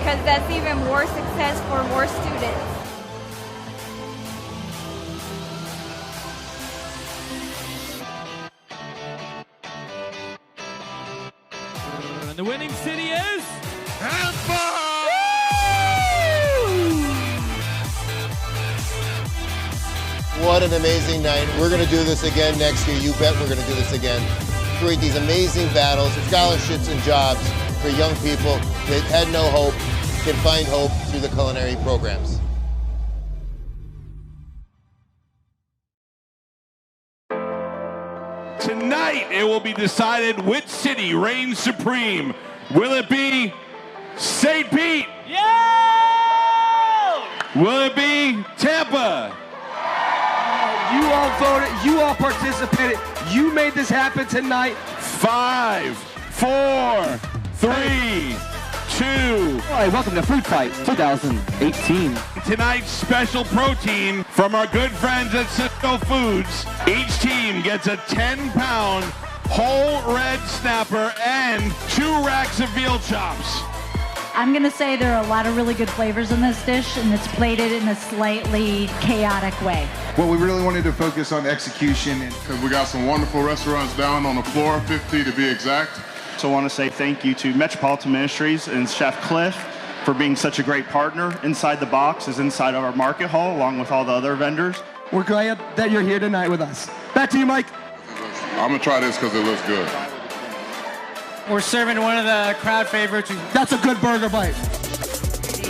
because that's even more success for more students. And the winning city is Tampa! What an amazing night. We're going to do this again next year. You bet we're going to do this again. Create these amazing battles, scholarships and jobs for young people that had no hope, can find hope through the culinary programs. Tonight, it will be decided which city reigns supreme. Will it be St. Pete? yeah! Will it be Tampa? You all voted, you all participated, you made this happen tonight. 5, 4, 3, 2. Hi, welcome to Food Fight 2018. Tonight's special protein from our good friends at Cisco Foods. Each team gets a 10-pound whole red snapper and 2 racks of veal chops. I'm going to say there are a lot of really good flavors in this dish, and it's plated in a slightly chaotic way. Well, we really wanted to focus on execution. Because we got some wonderful restaurants down on the floor, 50 to be exact. So I want to say thank you to Metropolitan Ministries and Chef Cliff for being such a great partner. Inside the box is inside of our market hall, along with all the other vendors. We're glad that you're here tonight with us. Back to you, Mike. I'm going to try this because it looks good. We're serving one of the crowd favorites. That's a good burger bite.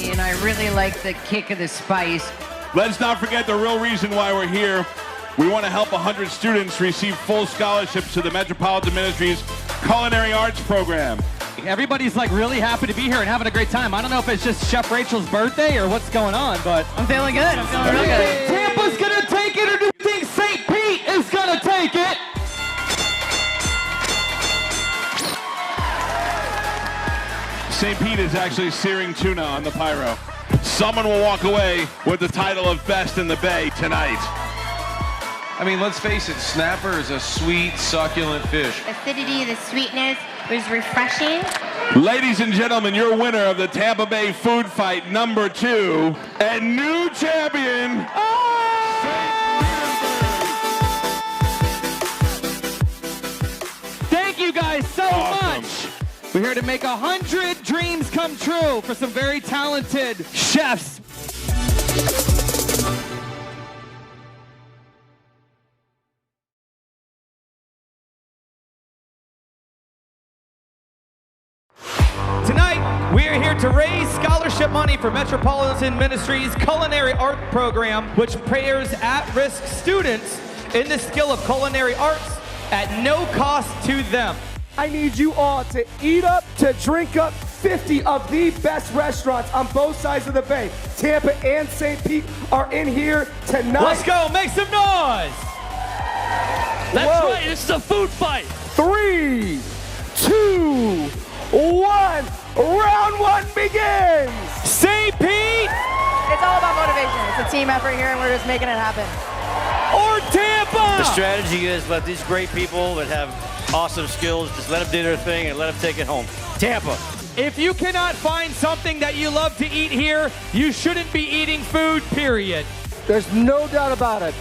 And I really like the kick of the spice. Let's not forget the real reason why we're here. We want to help 100 students receive full scholarships to the Metropolitan Ministries Culinary Arts Program. Everybody's like really happy to be here and having a great time. I don't know if it's just Chef Rachel's birthday or what's going on, but I'm feeling good. I'm feeling real good. Tampa's gonna take it, or do you think St. Pete is gonna take it? St. Pete is actually searing tuna on the pyro. Someone will walk away with the title of Best in the Bay tonight. I mean, let's face it, snapper is a sweet, succulent fish. The acidity, the sweetness was refreshing. Ladies and gentlemen, your winner of the Tampa Bay Food Fight #2 and new champion. Thank you guys so much. We're here to make 100 dreams come true for some very talented chefs. Tonight, we are here to raise scholarship money for Metropolitan Ministries Culinary Art Program, which pairs at-risk students in the skill of culinary arts at no cost to them. I need you all to eat up, to drink up 50 of the best restaurants on both sides of the bay. Tampa and St. Pete are in here tonight. Let's go, make some noise! That's right, this is a food fight. 3, 2, 1, round 1 begins! St. Pete! It's all about motivation. It's a team effort here, and we're just making it happen. Or Tampa! The strategy is let these great people that have awesome skills, just let them do their thing and let them take it home. Tampa. If you cannot find something that you love to eat here, you shouldn't be eating food, period. There's no doubt about it.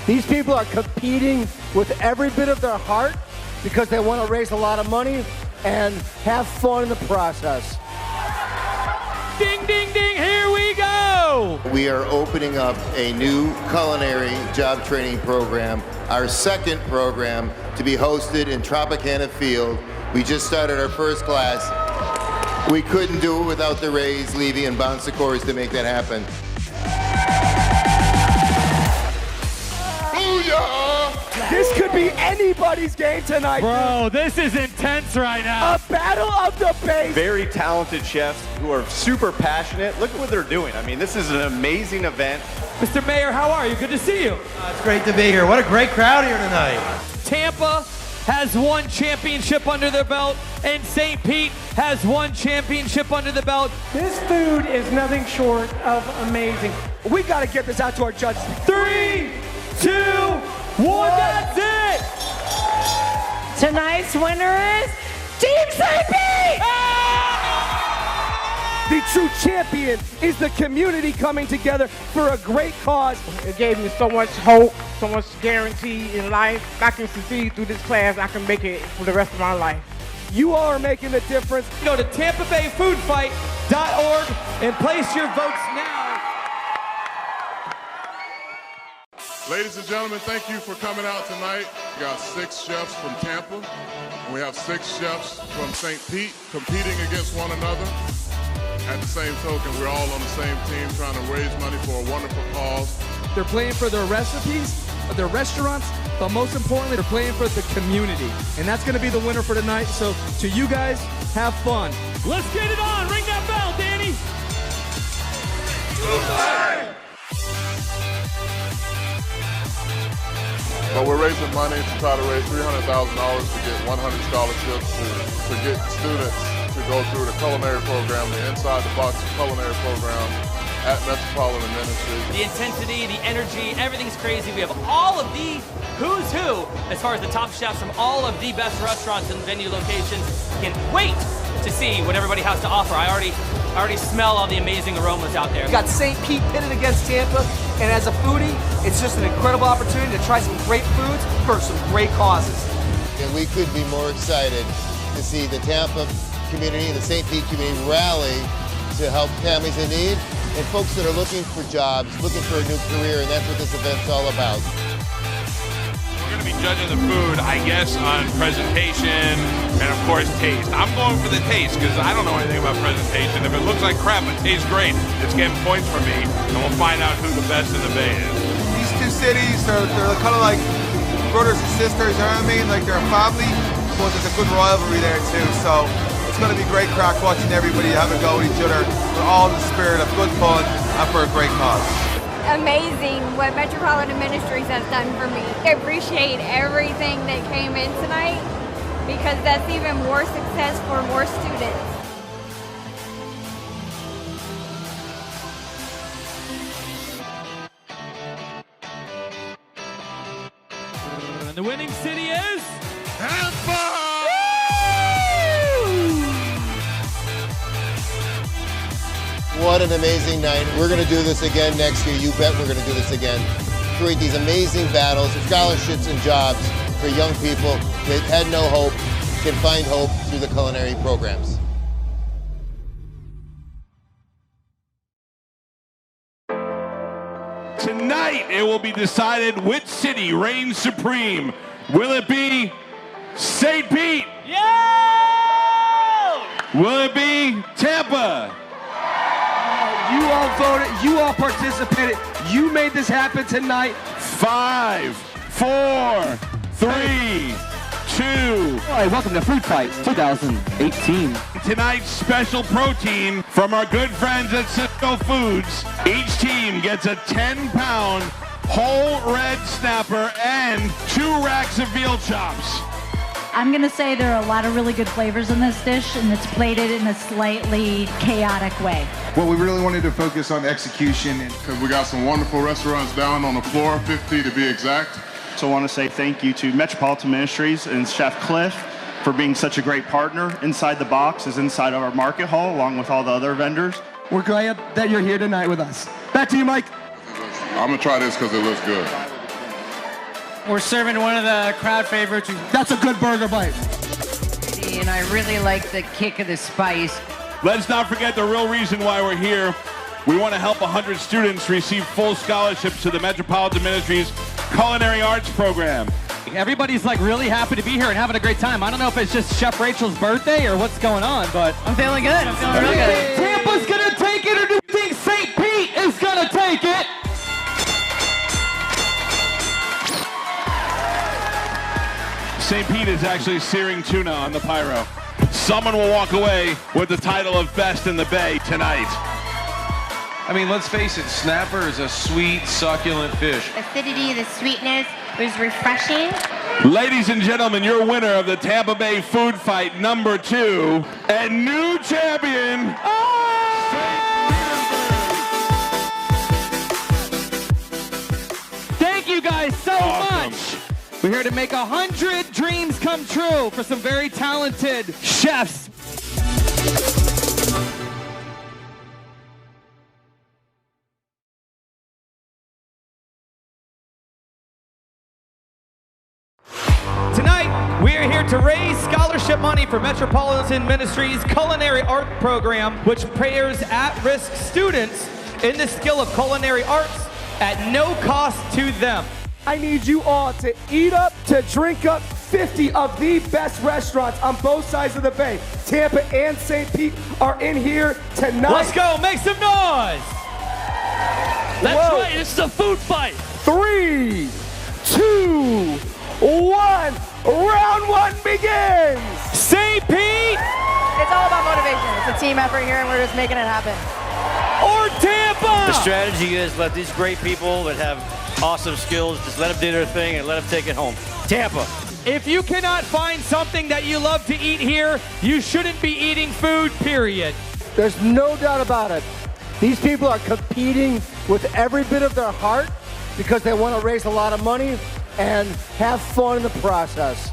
These people are competing with every bit of their heart because they want to raise a lot of money and have fun in the process. Ding, ding, ding, here we go! We are opening up a new culinary job training program, our second program to be hosted in Tropicana Field. We just started our first class. We couldn't do it without the Rays, Levy, and Bon Secours to make that happen. Booyah! This could be anybody's game tonight. Bro, this is intense right now. A battle of the Bay. Very talented chefs who are super passionate. Look at what they're doing. I mean, this is an amazing event. Mr. Mayor, how are you? Good to see you. It's great to be here. What a great crowd here tonight. Tampa has one championship under their belt, and St. Pete has one championship under the belt. This food is nothing short of amazing. We got to get this out to our judges. 3, 2, 1, that's it! Tonight's winner is Team St. Pete! The true champion is the community coming together for a great cause. It gave me so much hope, so much guarantee in life. I can succeed through this class. I can make it for the rest of my life. You all are making the difference. Go to TampaBayFoodFight.org and place your votes now. Ladies and gentlemen, thank you for coming out tonight. We got 6 chefs from Tampa, and we have 6 chefs from St. Pete competing against one another. At the same token, we're all on the same team trying to raise money for a wonderful cause. They're playing for their recipes, their restaurants, but most importantly, they're playing for the community. And that's going to be the winner for tonight. So to you guys, have fun. Let's get it on. Ring that bell, Danny. But we're raising money to try to raise $300,000 to get 100 scholarships to get students to go through the culinary program, the Inside the Box culinary program at Metropolitan Ministries. The intensity, the energy, everything's crazy. We have all of the who's who as far as the top chefs from all of the best restaurants and venue locations. Can't wait to see what everybody has to offer. I already smell all the amazing aromas out there. We got St. Pete pitted against Tampa, and as a foodie, it's just an incredible opportunity to try some great foods for some great causes. And we couldn't be more excited to see the Tampa community, the St. Pete community rally to help families in need and folks that are looking for jobs, looking for a new career, and that's what this event's all about. We're going to be judging the food, I guess, on presentation and, of course, taste. I'm going for the taste because I don't know anything about presentation. If it looks like crap, it tastes great. It's getting points for me, and we'll find out who the best in the Bay is. These two cities, they're kind of like brothers and sisters, you know what I mean? Like they're a family, but there's a good rivalry there too. So it's going to be great crack watching everybody have a go at each other. We're all in the spirit of good fun and for a great cause. Amazing what Metropolitan Ministries has done for me. I appreciate everything that came in tonight because that's even more success for more students. And the winning city is Tampa! What an amazing night. We're going to do this again next year. You bet we're going to do this again. Create these amazing battles, scholarships and jobs for young people that had no hope, can find hope through the culinary programs. Tonight, it will be decided which city reigns supreme. Will it be St. Pete? Yeah! Will it be Tampa? You all voted, you all participated, you made this happen tonight. 5, 4, 3, 2. All right, welcome to Food Fight 2018. Tonight's special protein from our good friends at Cisco Foods. Each team gets a 10-pound whole red snapper and 2 racks of veal chops. I'm going to say there are a lot of really good flavors in this dish, and it's plated in a slightly chaotic way. Well, we really wanted to focus on execution. Because we got some wonderful restaurants down on the floor, 50 to be exact. So I want to say thank you to Metropolitan Ministries and Chef Cliff for being such a great partner. Inside the Box is inside of our market hall, along with all the other vendors. We're glad that you're here tonight with us. Back to you, Mike. I'm going to try this because it looks good. We're serving one of the crowd favorites. That's a good burger bite. And I really like the kick of the spice. Let's not forget the real reason why we're here. We want to help 100 students receive full scholarships to the Metropolitan Ministries Culinary Arts Program. Everybody's like really happy to be here and having a great time. I don't know if it's just Chef Rachel's birthday or what's going on, but I'm feeling good. I'm feeling real good. Tampa's gonna take it, or do you think St. Pete is gonna take it? St. Pete is actually searing tuna on the pyro. Someone will walk away with the title of Best in the Bay tonight. I mean, let's face it, snapper is a sweet, succulent fish. The acidity, the sweetness was refreshing. Ladies and gentlemen, your winner of the Tampa Bay Food Fight #2 and new champion. Thank you guys so much. We're here to make 100 dreams come true for some very talented chefs. To raise scholarship money for Metropolitan Ministries' culinary art program, which pairs at-risk students in the skill of culinary arts at no cost to them. I need you all to eat up, to drink up 50 of the best restaurants on both sides of the bay. Tampa and St. Pete are in here tonight. Let's go, make some noise! That's right, this is a food fight. 3, 2, 1, round one begins! St. Pete! It's all about motivation. It's a team effort here, and we're just making it happen. Or Tampa! The strategy is let these great people that have awesome skills, just let them do their thing and let them take it home. Tampa. If you cannot find something that you love to eat here, you shouldn't be eating food, period. There's no doubt about it. These people are competing with every bit of their heart because they want to raise a lot of money and have fun in the process.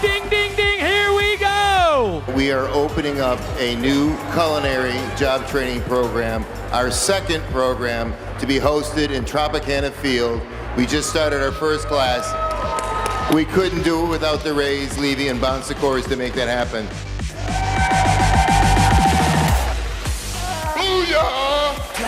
Ding, ding, ding, here we go! We are opening up a new culinary job training program, our second program to be hosted in Tropicana Field. We just started our first class. We couldn't do it without the Rays, Levy, and Bon Secours to make that happen.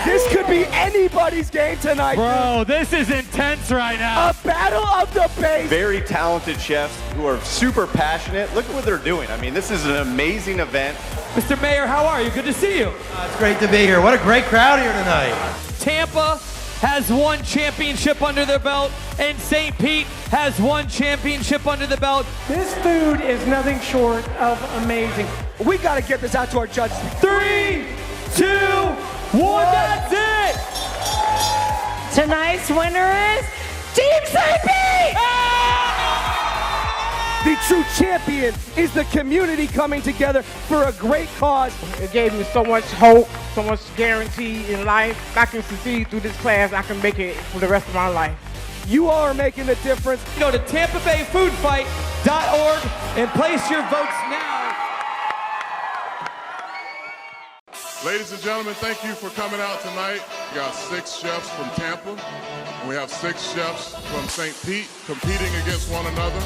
This could be anybody's game tonight. Bro, this is intense right now. A battle of the bay. Very talented chefs who are super passionate. Look at what they're doing. I mean, this is an amazing event. Mr. Mayor, how are you? Good to see you. It's great to be here. What a great crowd here tonight. Tampa has one championship under their belt, and St. Pete has one championship under the belt. This food is nothing short of amazing. We got to get this out to our judges. 3, 2, 1, that's it! Tonight's winner is Team St. Pete! The true champion is the community coming together for a great cause. It gave me so much hope, so much guarantee in life. I can succeed through this class. I can make it for the rest of my life. You all are making the difference. Go to TampaBayFoodFight.org and place your votes now. Ladies and gentlemen, thank you for coming out tonight. We got 6 chefs from Tampa, and we have 6 chefs from St. Pete competing against one another.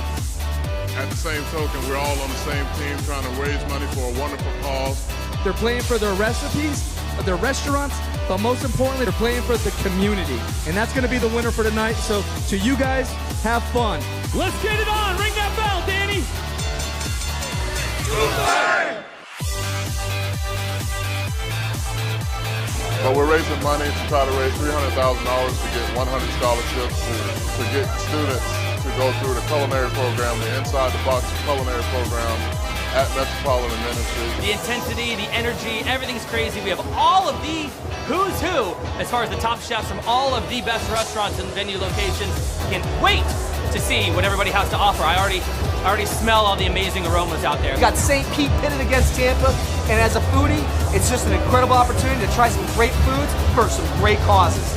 At the same token, we're all on the same team trying to raise money for a wonderful cause. They're playing for their recipes, their restaurants, but most importantly, they're playing for the community. And that's going to be the winner for tonight. So to you guys, have fun. Let's get it on. Ring that bell, Danny. But we're raising money to try to raise $300,000 to get 100 scholarships to get students to go through the culinary program, the inside-the-box culinary program at Metropolitan Ministries. The intensity, the energy, everything's crazy. We have all of the who's who as far as the top chefs from all of the best restaurants and venue locations. Can't wait to see what everybody has to offer. I already smell all the amazing aromas out there. We got St. Pete pitted against Tampa, and as a foodie, it's just an incredible opportunity to try some great foods for some great causes.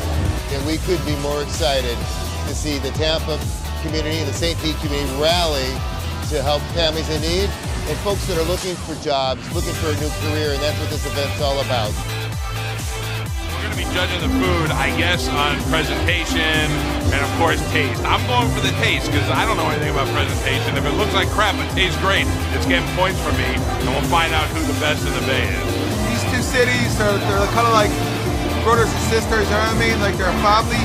And we could be more excited to see the Tampa community and the St. Pete community rally to help families in need and folks that are looking for jobs, looking for a new career, and that's what this event's all about. We're going to be judging the food, I guess, on presentation and, of course, taste. I'm going for the taste because I don't know anything about presentation. If it looks like crap but tastes great, it's getting points for me, and we'll find out who the best in the Bay is. These two cities, they're kind of like brothers and sisters, you know what I mean? Like they're a family,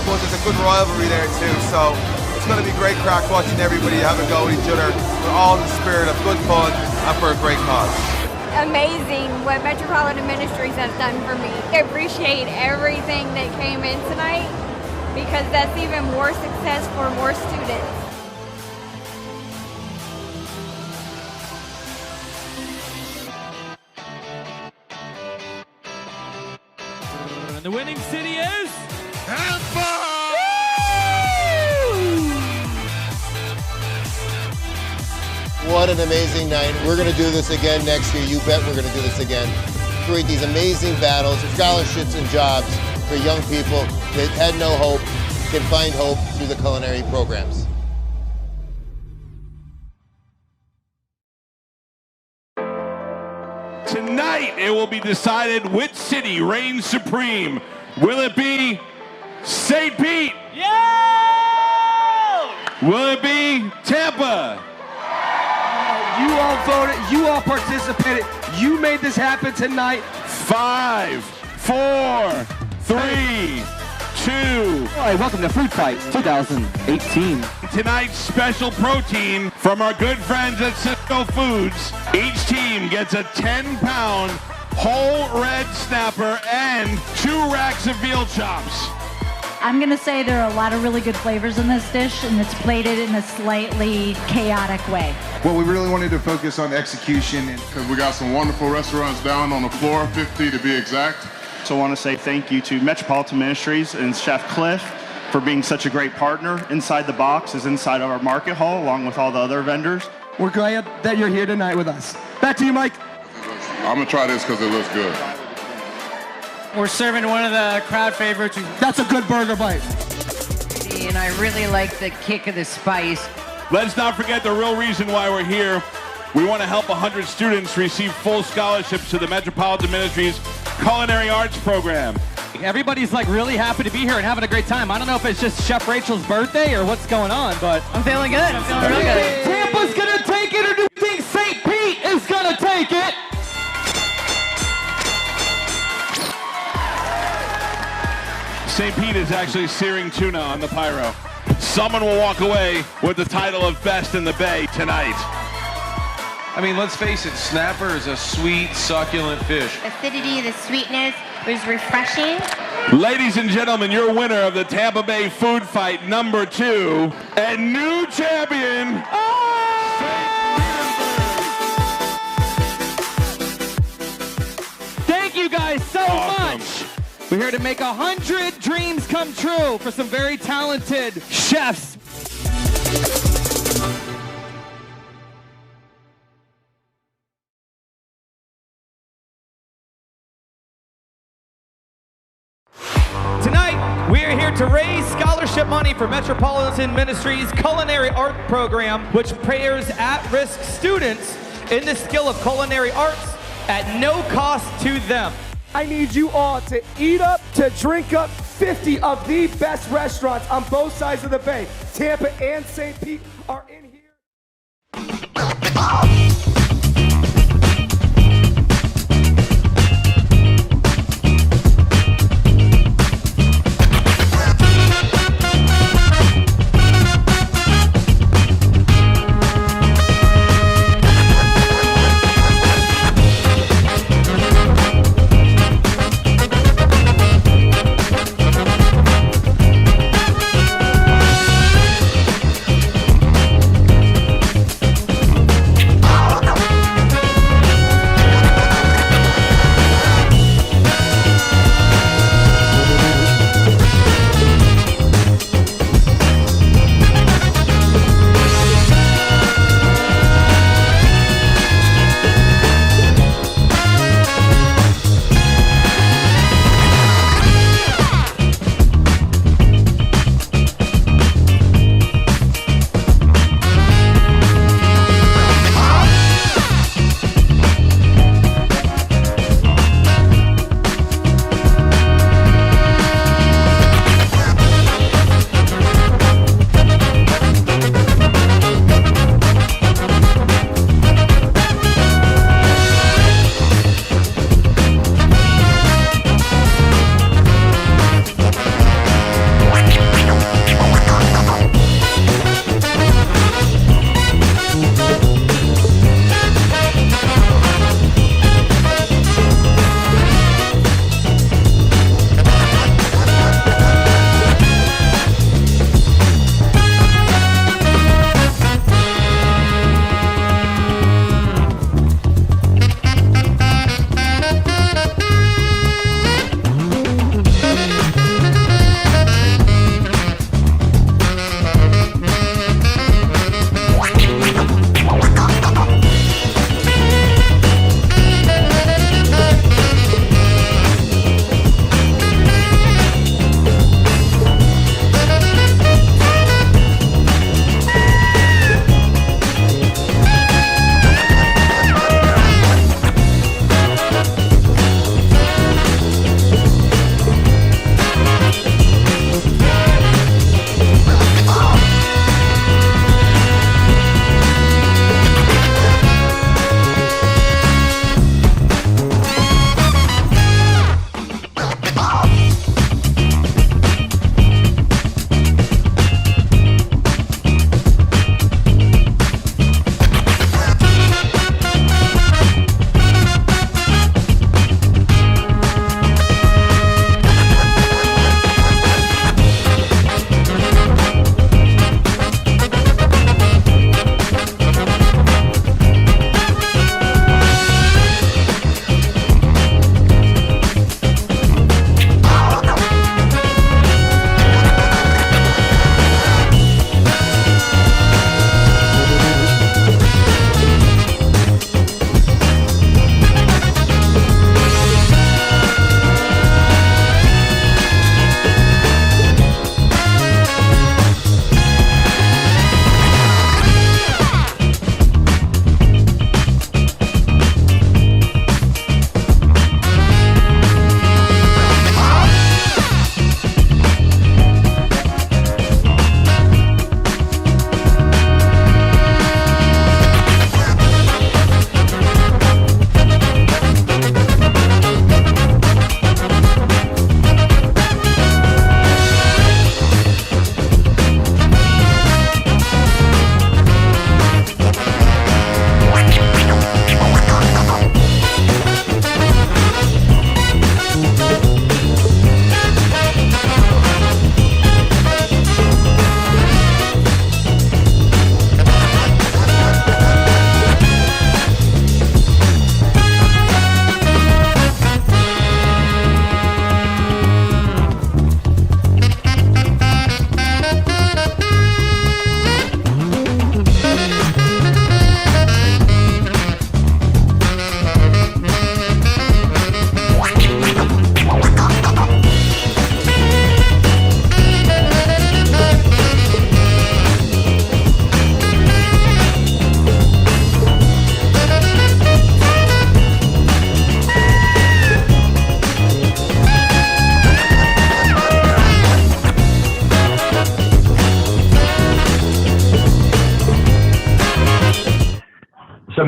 but there's a good rivalry there too. So it's going to be great crack watching everybody have a go at each other. We're all in the spirit of good fun and for a great cause. Amazing what Metropolitan Ministries has done for me. I appreciate everything that came in tonight because that's even more success for more students. And the winning city is Tampa! What an amazing night. We're going to do this again next year. You bet we're going to do this again. Create these amazing battles, scholarships, and jobs for young people that had no hope, can find hope through the culinary programs. Tonight, it will be decided which city reigns supreme. Will it be St. Pete? Yeah! Will it be Tampa? You all voted. You all participated. You made this happen tonight. 5, 4, 3, 2. Hi, welcome to Food Fight 2018. Tonight's special protein from our good friends at Cisco Foods. Each team gets a 10-pound whole red snapper and 2 racks of veal chops. I'm going to say there are a lot of really good flavors in this dish, and it's plated in a slightly chaotic way. Well, we really wanted to focus on execution because we got some wonderful restaurants down on the floor, 50 to be exact. So I want to say thank you to Metropolitan Ministries and Chef Cliff for being such a great partner. Inside the box is inside of our market hall, along with all the other vendors. We're glad that you're here tonight with us. Back to you, Mike. I'm going to try this because it looks good. We're serving one of the crowd favorites. That's a good burger bite. And I really like the kick of the spice. Let's not forget the real reason why we're here. We want to help 100 students receive full scholarships to the Metropolitan Ministries Culinary Arts Program. Everybody's like really happy to be here and having a great time. I don't know if it's just Chef Rachel's birthday or what's going on, but I'm feeling good. I'm feeling real good. Tampa's gonna take it, or do you think St. Pete is gonna take it? St. Pete is actually searing tuna on the pyro. Someone will walk away with the title of Best in the Bay tonight. I mean, let's face it, snapper is a sweet, succulent fish. The acidity, the sweetness was refreshing. Ladies and gentlemen, your winner of the Tampa Bay Food Fight #2 and new champion. Thank you guys so much. We're here to make 100 dreams come true for some very talented chefs. Tonight, we are here to raise scholarship money for Metropolitan Ministries Culinary Art Program, which pairs at-risk students in the skill of culinary arts at no cost to them. I need you all to eat up, to drink up 50 of the best restaurants on both sides of the bay. Tampa and St. Pete are in here.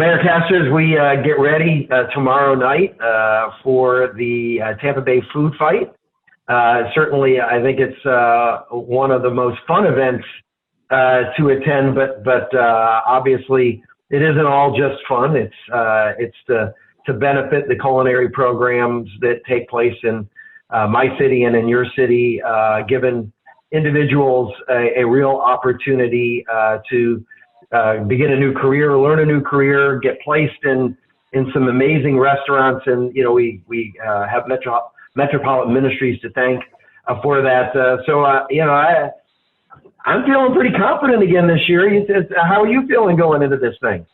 Americasters, we get ready tomorrow night for the Tampa Bay food fight. Certainly, I think it's one of the most fun events to attend, but obviously it isn't all just fun. It's to benefit the culinary programs that take place in my city and in your city, giving individuals a real opportunity to begin a new career, learn a new career, get placed in some amazing restaurants. And, we have Metropolitan Ministries to thank for that. I'm feeling pretty confident again this year. How are you feeling going into this thing?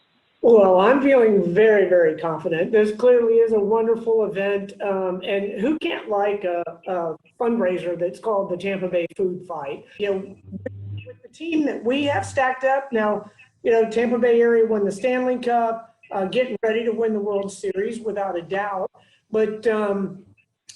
Well, I'm feeling very, very confident. This clearly is a wonderful event. And who can't like a fundraiser that's called the Tampa Bay Food Fight? With the team that we have stacked up now, Tampa Bay area won the Stanley Cup, getting ready to win the World Series without a doubt. But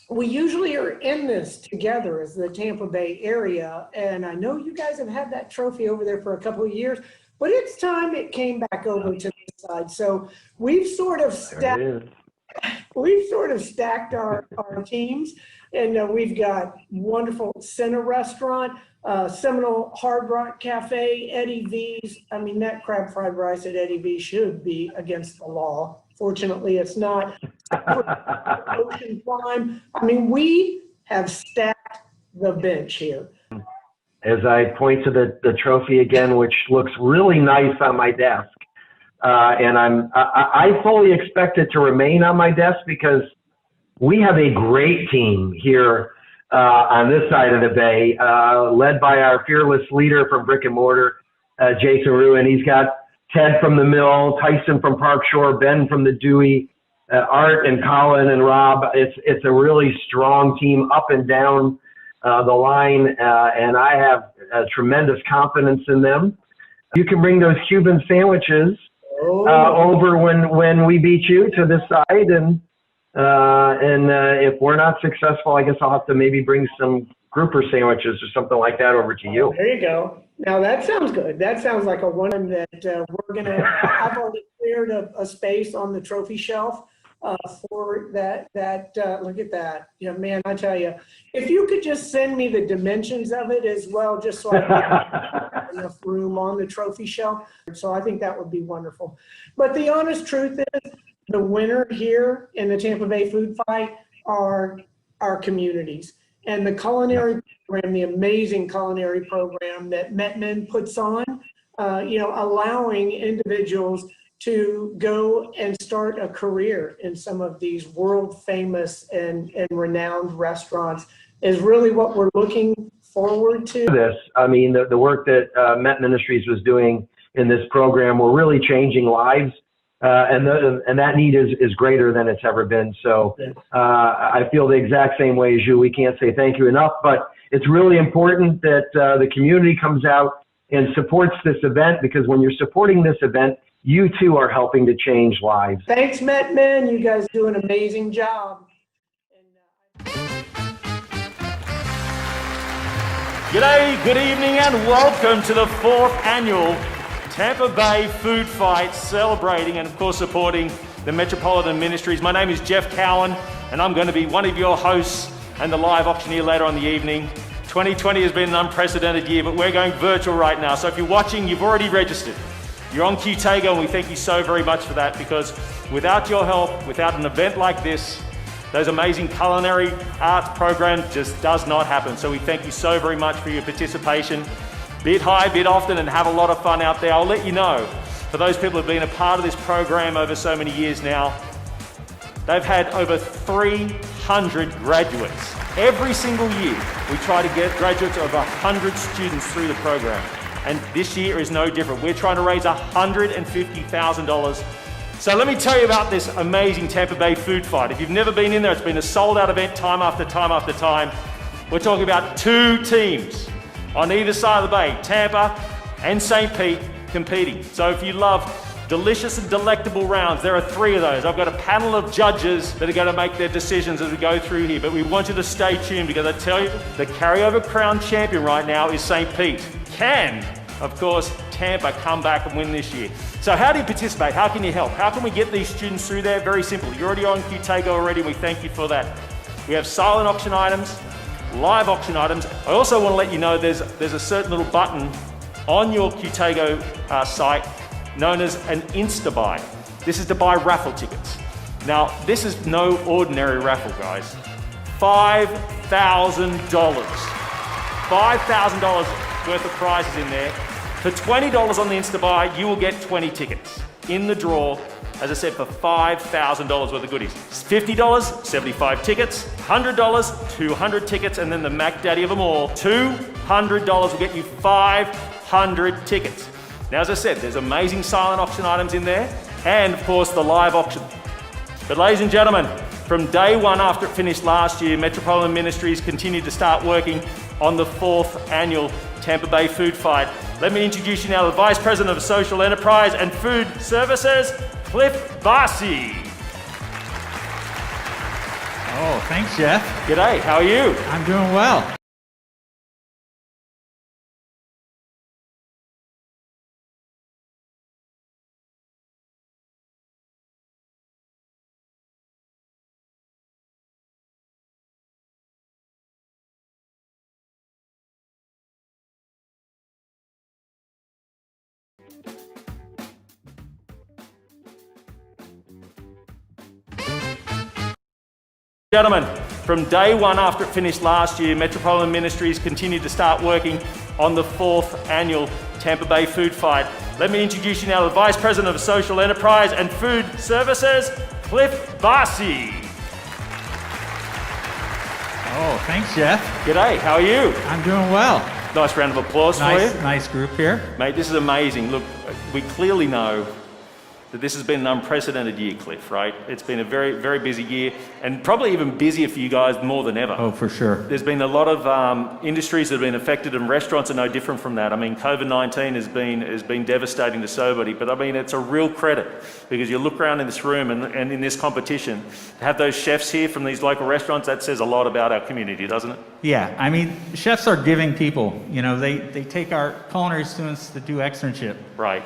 we usually are in this together as the Tampa Bay area. And I know you guys have had that trophy over there for a couple of years, but it's time it came back over to this side. So we've sort of stacked our teams. And we've got wonderful Center Restaurant, Seminole Hard Rock Cafe, Eddie V's. I mean, that crab fried rice at Eddie V should be against the law. Fortunately, it's not. Ocean Climb. I mean, we have stacked the bench here. As I point to the trophy again, which looks really nice on my desk, and I fully expect it to remain on my desk because we have a great team here on this side of the bay, led by our fearless leader from Brick and Mortar, Jason Ruin. He's got Ted from the Mill, Tyson from Park Shore, Ben from the Dewey, Art and Colin and Rob. It's a really strong team up and down the line, and I have tremendous confidence in them. You can bring those Cuban sandwiches over when we beat you to this side, and if we're not successful, I guess I'll have to maybe bring some grouper sandwiches or something like that over to you. There you go. Now that sounds good. That sounds like a one that we're gonna. I've already cleared a space on the trophy shelf for that. Look at that. Man, I tell you, if you could just send me the dimensions of it as well, just so I have enough room on the trophy shelf. So I think that would be wonderful. But the honest truth is, the winner here in the Tampa Bay Food Fight are our communities. And the culinary program, the amazing culinary program that Metman puts on, allowing individuals to go and start a career in some of these world famous and renowned restaurants is really what we're looking forward to. I mean, the work that Met Ministries was doing in this program, we're really changing lives. And that need is greater than it's ever been. So I feel the exact same way as you. We can't say thank you enough, but it's really important that the community comes out and supports this event, because when you're supporting this event, you too are helping to change lives. Thanks, Metman. You guys do an amazing job. G'day, good evening, and welcome to the 4th annual Tampa Bay Food Fight, celebrating and of course supporting the Metropolitan Ministries. My name is Jeff Cowan, and I'm going to be one of your hosts and the live auctioneer later on the evening. 2020 has been an unprecedented year, but we're going virtual right now. So if you're watching, you've already registered. You're on Qtego, and we thank you so very much for that, because without your help, without an event like this, those amazing culinary arts program just does not happen. So we thank you so very much for your participation. Bid high, bid often, and have a lot of fun out there. I'll let you know, for those people who have been a part of this program over so many years now, they've had over 300 graduates. Every single year, we try to get graduates of 100 students through the program. And this year is no different. We're trying to raise $150,000. So let me tell you about this amazing Tampa Bay Food Fight. If you've never been in there, it's been a sold-out event time after time after time. We're talking about 2 teams on either side of the bay, Tampa and St. Pete, competing. So if you love delicious and delectable rounds, there are 3 of those. I've got a panel of judges that are going to make their decisions as we go through here, but we want you to stay tuned, because I tell you, the carryover crown champion right now is St. Pete. Can, of course, Tampa come back and win this year. So how do you participate? How can you help? How can we get these students through there? Very simple. You're already on Qtego already, and we thank you for that. We have silent auction items, live auction items. I also want to let you know there's a certain little button on your Qtego site known as an Insta-buy. This is to buy raffle tickets. Now, this is no ordinary raffle, guys. $5,000. $5,000 worth of prizes in there. For $20 on the Insta-buy, you will get 20 tickets in the draw, as I said, for $5,000 worth of goodies. $50, 75 tickets. $100, 200 tickets. And then the Mac Daddy of them all, $200 will get you 500 tickets. Now, as I said, there's amazing silent auction items in there, and of course the live auction. But ladies and gentlemen, from day one after it finished last year, Metropolitan Ministries continued to start working on the 4th annual Tampa Bay Food Fight. Let me introduce you now to the Vice President of Social Enterprise and Food Services, Cliff Barcy. Oh, thanks, Jeff. G'day, how are you? I'm doing well. Gentlemen, from day one after it finished last year, Metropolitan Ministries continued to start working on the 4th annual Tampa Bay Food Fight. Let me introduce you now to the Vice President of Social Enterprise and Food Services, Cliff Barcy. Oh, thanks, Jeff. G'day, how are you? I'm doing well. Nice round of applause for you. Nice group here. Mate, this is amazing. Look, we clearly know that this has been an unprecedented year, Cliff, right? It's been a very, very busy year, and probably even busier for you guys more than ever. Oh, for sure. There's been a lot of industries that have been affected, and restaurants are no different from that. I mean, COVID-19 has been devastating to so many, but I mean, it's a real credit, because you look around in this room and in this competition, to have those chefs here from these local restaurants, that says a lot about our community, doesn't it? Yeah, I mean, chefs are giving people. You know, they take our culinary students to do externship. Right.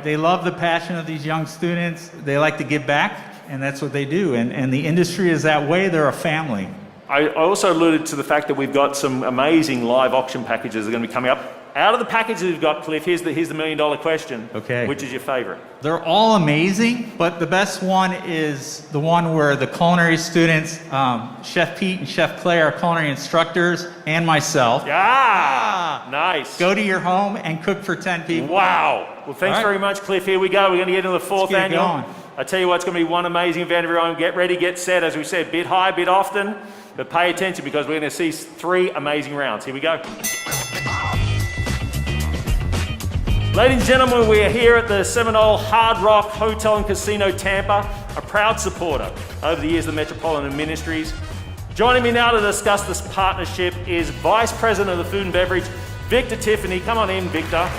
They love the passion of these young students. They like to give back, and that's what they do. And the industry is that way. They're a family. I also alluded to the fact that we've got some amazing live auction packages that are going to be coming up. Out of the packages we've got, Cliff, here's the $1 million question. Okay. Which is your favorite? They're all amazing, but the best one is the one where the culinary students, Chef Pete and Chef Clay are culinary instructors, and myself. Yeah, nice. Go to your home and cook for 10 people. Wow. Well, thanks very much, Cliff. Here we go. We're going to get into the 4th annual. Going. I tell you what, it's going to be one amazing event, everyone. Get ready, get set. As we said, bit high, bit often, but pay attention because we're going to see 3 amazing rounds. Here we go. Ladies and gentlemen, we are here at the Seminole Hard Rock Hotel and Casino Tampa, a proud supporter over the years of the Metropolitan Ministries. Joining me now to discuss this partnership is Vice President of the Food and Beverage, Victor Tiffany. Come on in, Victor.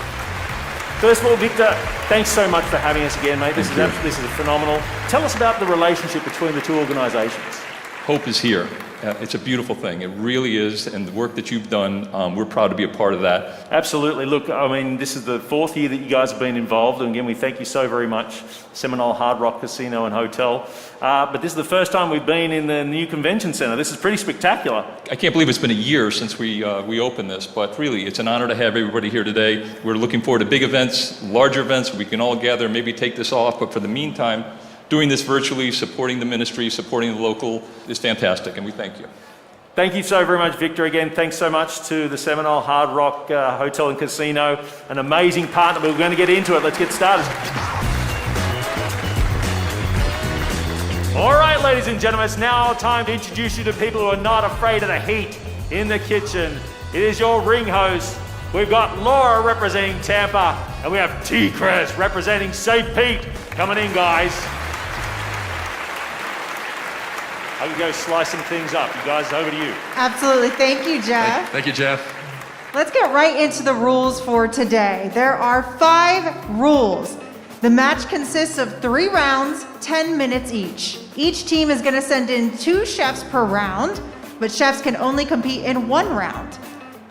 First of all, Victor, thanks so much for having us again, mate. This is phenomenal. Tell us about the relationship between the two organizations. Hope is here. It's a beautiful thing. It really is. And the work that you've done, we're proud to be a part of that. Absolutely. Look, I mean, this is the 4th year that you guys have been involved. And again, we thank you so very much, Seminole Hard Rock Casino and Hotel. But this is the first time we've been in the new convention center. This is pretty spectacular. I can't believe it's been a year since we opened this, but really, it's an honor to have everybody here today. We're looking forward to big events, larger events, where we can all gather and maybe take this off. But for the meantime, doing this virtually, supporting the ministry, supporting the local is fantastic, and we thank you. Thank you so very much, Victor. Again, thanks so much to the Seminole Hard Rock Hotel and Casino, an amazing partner. We're going to get into it. Let's get started. All right, ladies and gentlemen, it's now time to introduce you to people who are not afraid of the heat in the kitchen. It is your ring host. We've got Laura representing Tampa, and we have T-Crest representing St. Pete. Coming in, guys. I can go slicing things up. You guys, over to you. Absolutely. Thank you, Jeff. Thank you, Jeff. Let's get right into the rules for today. There are 5 rules. The match consists of 3 rounds, 10 minutes each. Each team is going to send in 2 chefs per round, but chefs can only compete in 1 round.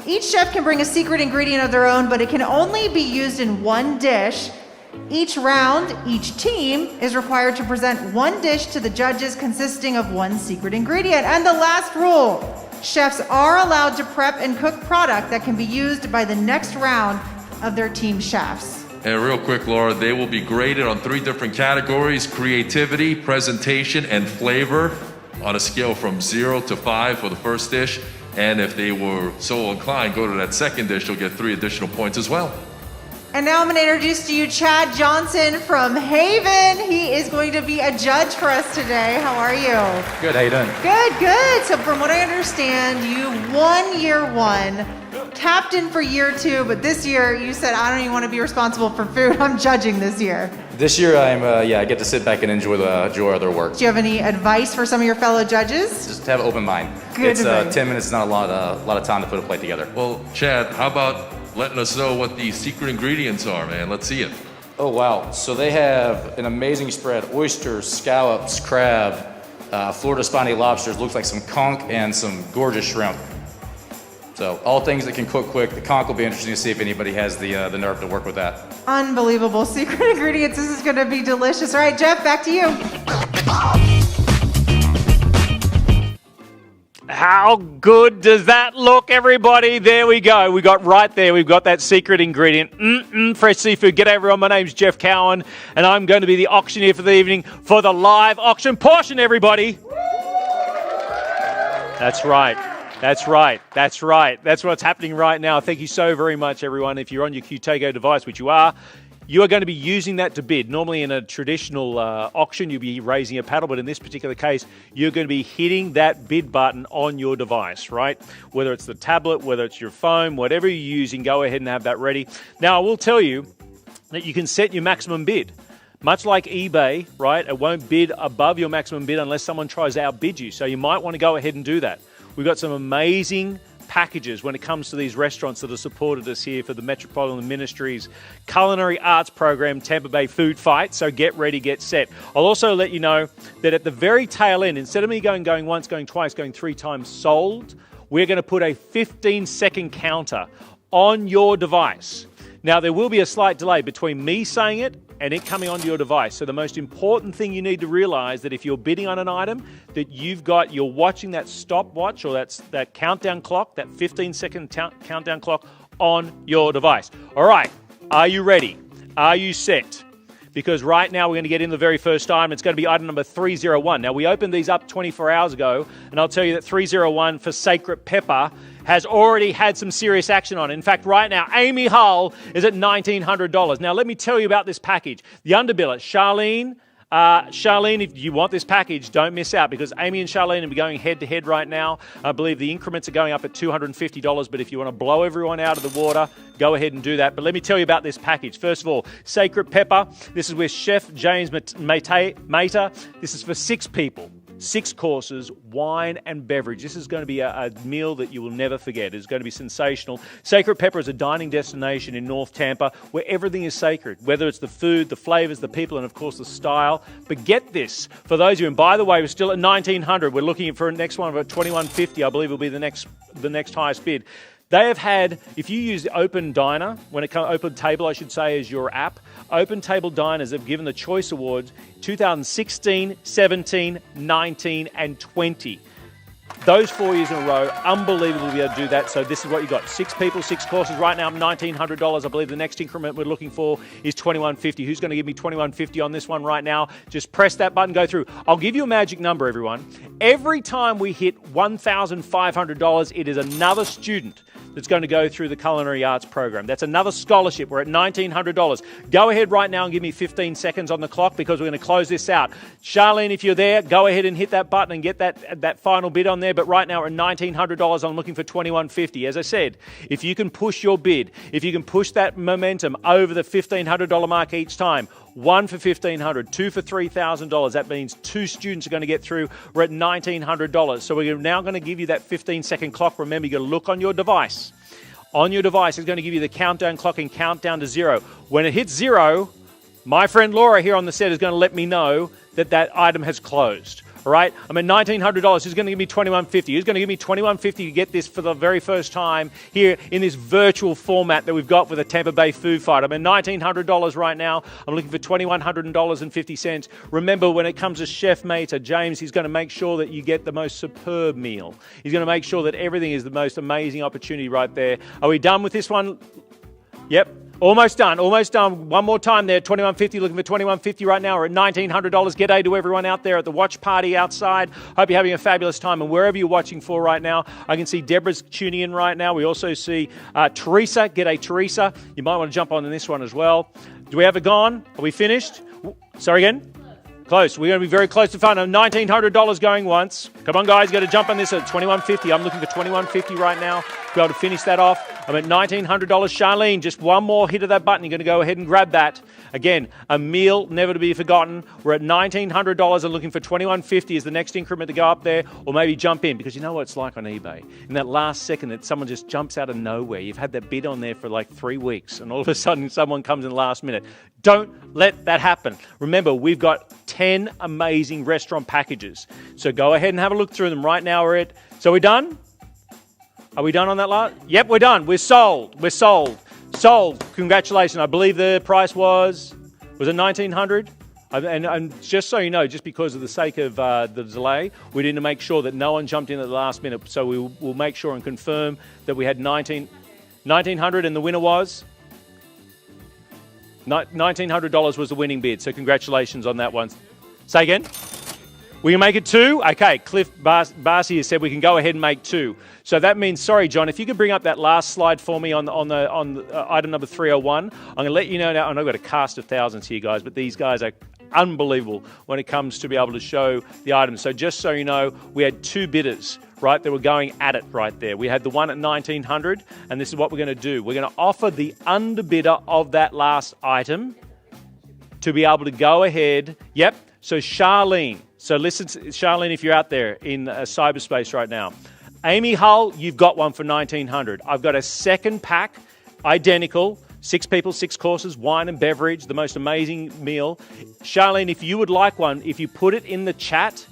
Each chef can bring a secret ingredient of their own, but it can only be used in one dish. Each round, each team is required to present one dish to the judges consisting of one secret ingredient. And the last rule, chefs are allowed to prep and cook product that can be used by the next round of their team chefs. And real quick, Laura, they will be graded on 3 different categories: creativity, presentation, and flavor, on a scale from 0 to 5 for the first dish. And if they were so inclined, go to that second dish, you'll get 3 additional points as well. And now I'm going to introduce to you Chad Johnson from Haven. He is going to be a judge for us today. How are you? Good, how you doing? Good, good. So from what I understand, you won year 1, captain for year 2, but this year you said, I don't even want to be responsible for food. I'm judging this year. This year I get to sit back and enjoy other work. Do you have any advice for some of your fellow judges? Just have an open mind. Good it's advice. 10 minutes is not a lot of time to put a plate together. Well, Chad, how about letting us know what the secret ingredients are, man? Let's see it. Oh, wow. So they have an amazing spread: oysters, scallops, crab, Florida spiny lobsters, looks like some conch, and some gorgeous shrimp. So all things that can cook quick. The conch will be interesting to see if anybody has the nerve to work with that. Unbelievable secret ingredients. This is going to be delicious. All right, Jeff, back to you. How good does that look, everybody? There we go. We got right there. We've got that secret ingredient. Fresh seafood. G'day, everyone. My name's Jeff Cowan, and I'm going to be the auctioneer for the evening for the live auction portion, everybody. That's right. That's right. That's right. That's what's happening right now. Thank you so very much, everyone. If you're on your Qtago device, which you are going to be using that to bid. Normally in a traditional auction, you'll be raising a paddle, but in this particular case, you're going to be hitting that bid button on your device, right? Whether it's the tablet, whether it's your phone, whatever you're using, go ahead and have that ready. Now, I will tell you that you can set your maximum bid. Much like eBay, right? It won't bid above your maximum bid unless someone tries to outbid you. So you might want to go ahead and do that. We've got some amazing packages when it comes to these restaurants that have supported us here for the Metropolitan Ministries Culinary Arts Program, Tampa Bay Food Fight. So get ready, get set. I'll also let you know that at the very tail end, instead of me going once, going twice, going 3 times sold, we're going to put a 15-second counter on your device. Now, there will be a slight delay between me saying it and it coming onto your device. So the most important thing you need to realize that if you're bidding on an item, that you're watching that stopwatch or that countdown clock, that 15-second countdown clock on your device. All right, are you ready? Are you set? Because right now we're going to get in the very first item. It's going to be item number 301. Now, we opened these up 24 hours ago, and I'll tell you that 301 for Sacred Pepper has already had some serious action on it. In fact, right now, Amy Hull is at $1,900. Now, let me tell you about this package. The underbiller, Charlene, if you want this package, don't miss out, because Amy and Charlene will be going head-to-head right now. I believe the increments are going up at $250, but if you want to blow everyone out of the water, go ahead and do that. But let me tell you about this package. First of all, Sacred Pepper. This is with Chef James Mater. This is for 6 people. 6 courses, wine and beverage. This is going to be a meal that you will never forget. It's going to be sensational. Sacred Pepper is a dining destination in North Tampa where everything is sacred, whether it's the food, the flavors, the people, and of course the style. But get this, for those of you, and by the way, we're still at $1,900. We're looking for a next one of $2,150. I believe will be the next highest bid. They have had, if you use Open Diner, when it comes Open Table, I should say, as your app, Open Table Diners have given the Choice Awards 2016, 17, 19, and 20. Those 4 years in a row, unbelievable to be able to do that. So this is what you got. 6 people, 6 courses. Right now, $1,900. I believe the next increment we're looking for is $2,150. Who's going to give me $2,150 on this one right now? Just press that button, go through. I'll give you a magic number, everyone. Every time we hit $1,500, it is another student that's going to go through the Culinary Arts Program. That's another scholarship. We're at $1,900. Go ahead right now and give me 15 seconds on the clock, because we're going to close this out. Charlene, if you're there, go ahead and hit that button and get that final bid on there. But right now we're at $1,900. I'm looking for $2,150. As I said, if you can push your bid, if you can push that momentum over the $1,500 mark each time, 1 for $1,500, 2 for $3,000. That means 2 students are going to get through. We're at $1,900. So we're now going to give you that 15-second clock. Remember, you've got to look on your device. On your device, it's going to give you the countdown clock and count down to 0. When it hits 0, my friend Laura here on the set is going to let me know that item has closed. All right, I'm at $1,900. Who's going to give me $2,150? Who's going to give me $2,150 to get this for the very first time here in this virtual format that we've got with a Tampa Bay food fight? I'm at $1,900 right now. I'm looking for $2,100.50. Remember, when it comes to chef mate James, he's going to make sure that you get the most superb meal. He's going to make sure that everything is the most amazing opportunity right there. Are we done with this one? Yep. Almost done, almost done. One more time there, $2,150, looking for $2,150 right now. We're at $1,900. G'day to everyone out there at the watch party outside. Hope you're having a fabulous time. And wherever you're watching for right now, I can see Deborah's tuning in right now. We also see Teresa. G'day, Teresa. You might want to jump on this one as well. Do we have it gone? Are we finished? Sorry again? Close. We're going to be very close to fun. $1,900 going once. Come on, guys. Got to jump on this at $2,150. I'm looking for $2,150 right now to be able to finish that off. I'm at $1,900. Charlene, just one more hit of that button. You're going to go ahead and grab that. Again, a meal never to be forgotten. We're at $1,900 and looking for $2,150 as the next increment to go up there, or maybe jump in, because you know what it's like on eBay. In that last second that someone just jumps out of nowhere. You've had that bid on there for like 3 weeks, and all of a sudden someone comes in the last minute. Don't let that happen. Remember, we've got 10 amazing restaurant packages. So go ahead and have a look through them right now. So we're done? Are we done on that lot? Yep, we're done. We're sold. We're sold. Sold. Congratulations. I believe the price was it $1,900? And just so you know, just because of the sake of the delay, we need to make sure that no one jumped in at the last minute. So we'll make sure and confirm that we had $1,900 and the winner was? $1,900 was the winning bid. So congratulations on that one. Say again? We can make it 2? Okay, Cliff Barcy has said we can go ahead and make 2. So that means, sorry, John, if you could bring up that last slide for me on item number 301. I'm going to let you know now, and I've got a cast of thousands here, guys, but these guys are unbelievable when it comes to be able to show the items. So just so you know, we had 2 bidders, right, that were going at it right there. We had the one at $1,900, and this is what we're going to do. We're going to offer the underbidder of that last item to be able to go ahead. Yep, so Charlene. So listen, Charlene, if you're out there in cyberspace right now. Amy Hull, you've got one for $1,900. I've got a second pack, identical, 6 people, 6 courses, wine and beverage, the most amazing meal. Charlene, if you would like one, if you put it in the chat,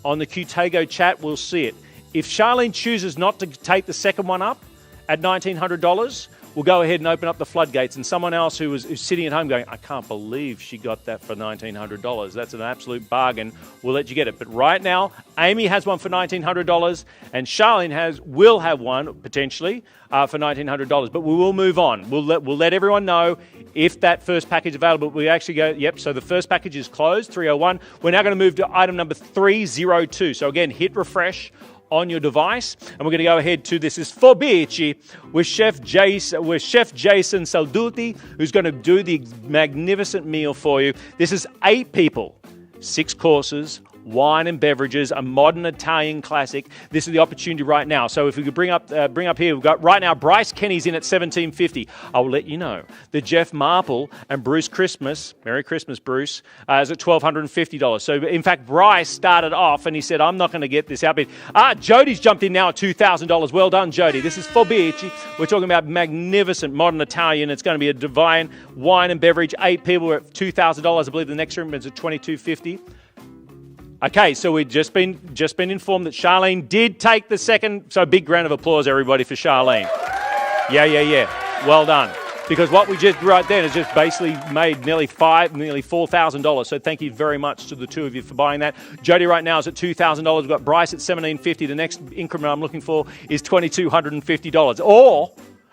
on the Qtago chat, we'll see it. If Charlene chooses not to take the second one up at $1,900, we'll go ahead and open up the floodgates, and someone else who's sitting at home going, I can't believe she got that for $1,900. That's an absolute bargain. We'll let you get it. But right now, Amy has one for $1,900, and Charlene will have one, potentially, for $1,900. But we will move on. We'll let everyone know if that first package is available. We actually go, yep, so the first package is closed, 301. We're now going to move to item number 302. So again, hit refresh on your device, and we're going to go ahead to this is Forbici with Chef Jason Salduti, who's going to do the magnificent meal for you. This is 8 people, 6 courses, wine and beverages, a modern Italian classic. This is the opportunity right now. So if we could bring up here, we've got right now Bryce Kenny's in at $1,750. I will let you know that Jeff Marple and Bruce Christmas, Merry Christmas, Bruce, is at $1,250. So in fact, Bryce started off and he said, I'm not going to get this outbid. Jody's jumped in now at $2,000. Well done, Jody. This is Forbici. We're talking about magnificent modern Italian. It's going to be a divine wine and beverage. 8 people are at $2,000. I believe the next room is at $2,250. Okay, so we've just been informed that Charlene did take the second. So big round of applause, everybody, for Charlene. Yeah. Well done. Because what we just right then has just basically made nearly $4,000. So thank you very much to the two of you for buying that. Jody right now is at $2,000. We've got Bryce at $1,750. The next increment I'm looking for is $2,250. Or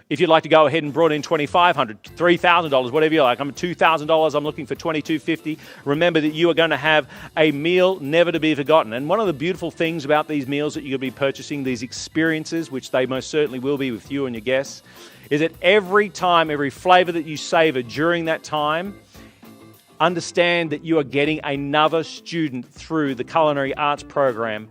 if you'd like to go ahead and brought in $2,500, $3,000, whatever you like. I'm at $2,000. I'm looking for $2,250. Remember that you are going to have a meal never to be forgotten. And one of the beautiful things about these meals that you're going to be purchasing, these experiences, which they most certainly will be with you and your guests, is that every time, every flavor that you savor during that time, understand that you are getting another student through the culinary arts program,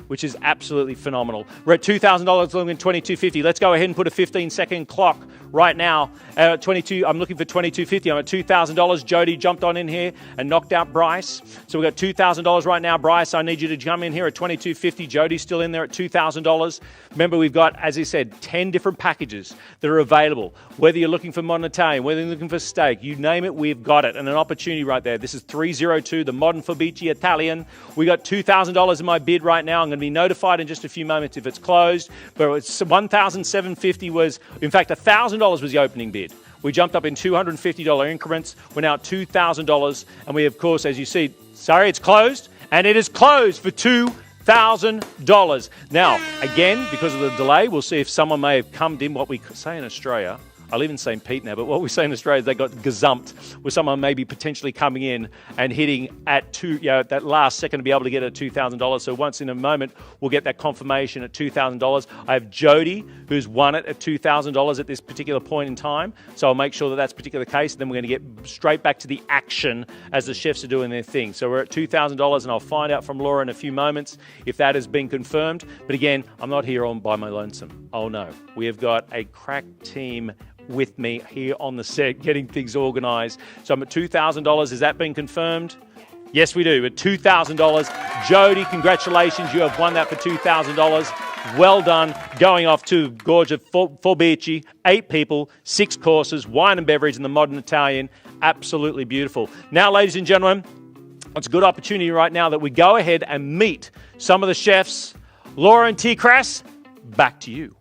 which is absolutely phenomenal. We're at $2,000, looking at $2,250. Let's go ahead and put a 15-second clock right now. At 22, I'm looking for $2,250. I'm at $2,000. Jody jumped on in here and knocked out Bryce. So we've got $2,000 right now. Bryce, I need you to come in here at $2,250. Jody's still in there at $2,000. Remember, we've got, as I said, 10 different packages that are available. Whether you're looking for modern Italian, whether you're looking for steak, you name it, we've got it. And an opportunity right there. This is 302, the modern Fabici Italian. We got $2,000 in my bid right now. I'm going to be notified in just a few moments if it's closed. But it's $1,750 was, in fact, $1,000 was the opening bid. We jumped up in $250 increments. We're now at $2,000. And we, of course, as you see, sorry, it's closed. And it is closed for $2,000. Now, again, because of the delay, we'll see if someone may have come in, what we say in Australia. I live in St. Pete now, but what we say in Australia is they got gazumped, where someone may be potentially coming in and hitting at that last second to be able to get at $2,000. So once in a moment, we'll get that confirmation at $2,000. I have Jody, who's won it at $2,000 at this particular point in time. So I'll make sure that that's a particular case. Then we're going to get straight back to the action as the chefs are doing their thing. So we're at $2,000, and I'll find out from Laura in a few moments if that has been confirmed. But again, I'm not here on by my lonesome. Oh no, we have got a crack team with me here on the set, getting things organised. So I'm at $2,000. Has that been confirmed? Yes, we do. At $2,000. Jody, congratulations. You have won that for $2,000. Well done. Going off to Gorgia Forbici. 8 people, 6 courses, wine and beverage in the modern Italian. Absolutely beautiful. Now, ladies and gentlemen, it's a good opportunity right now that we go ahead and meet some of the chefs. Laura and T-Crass, back to you.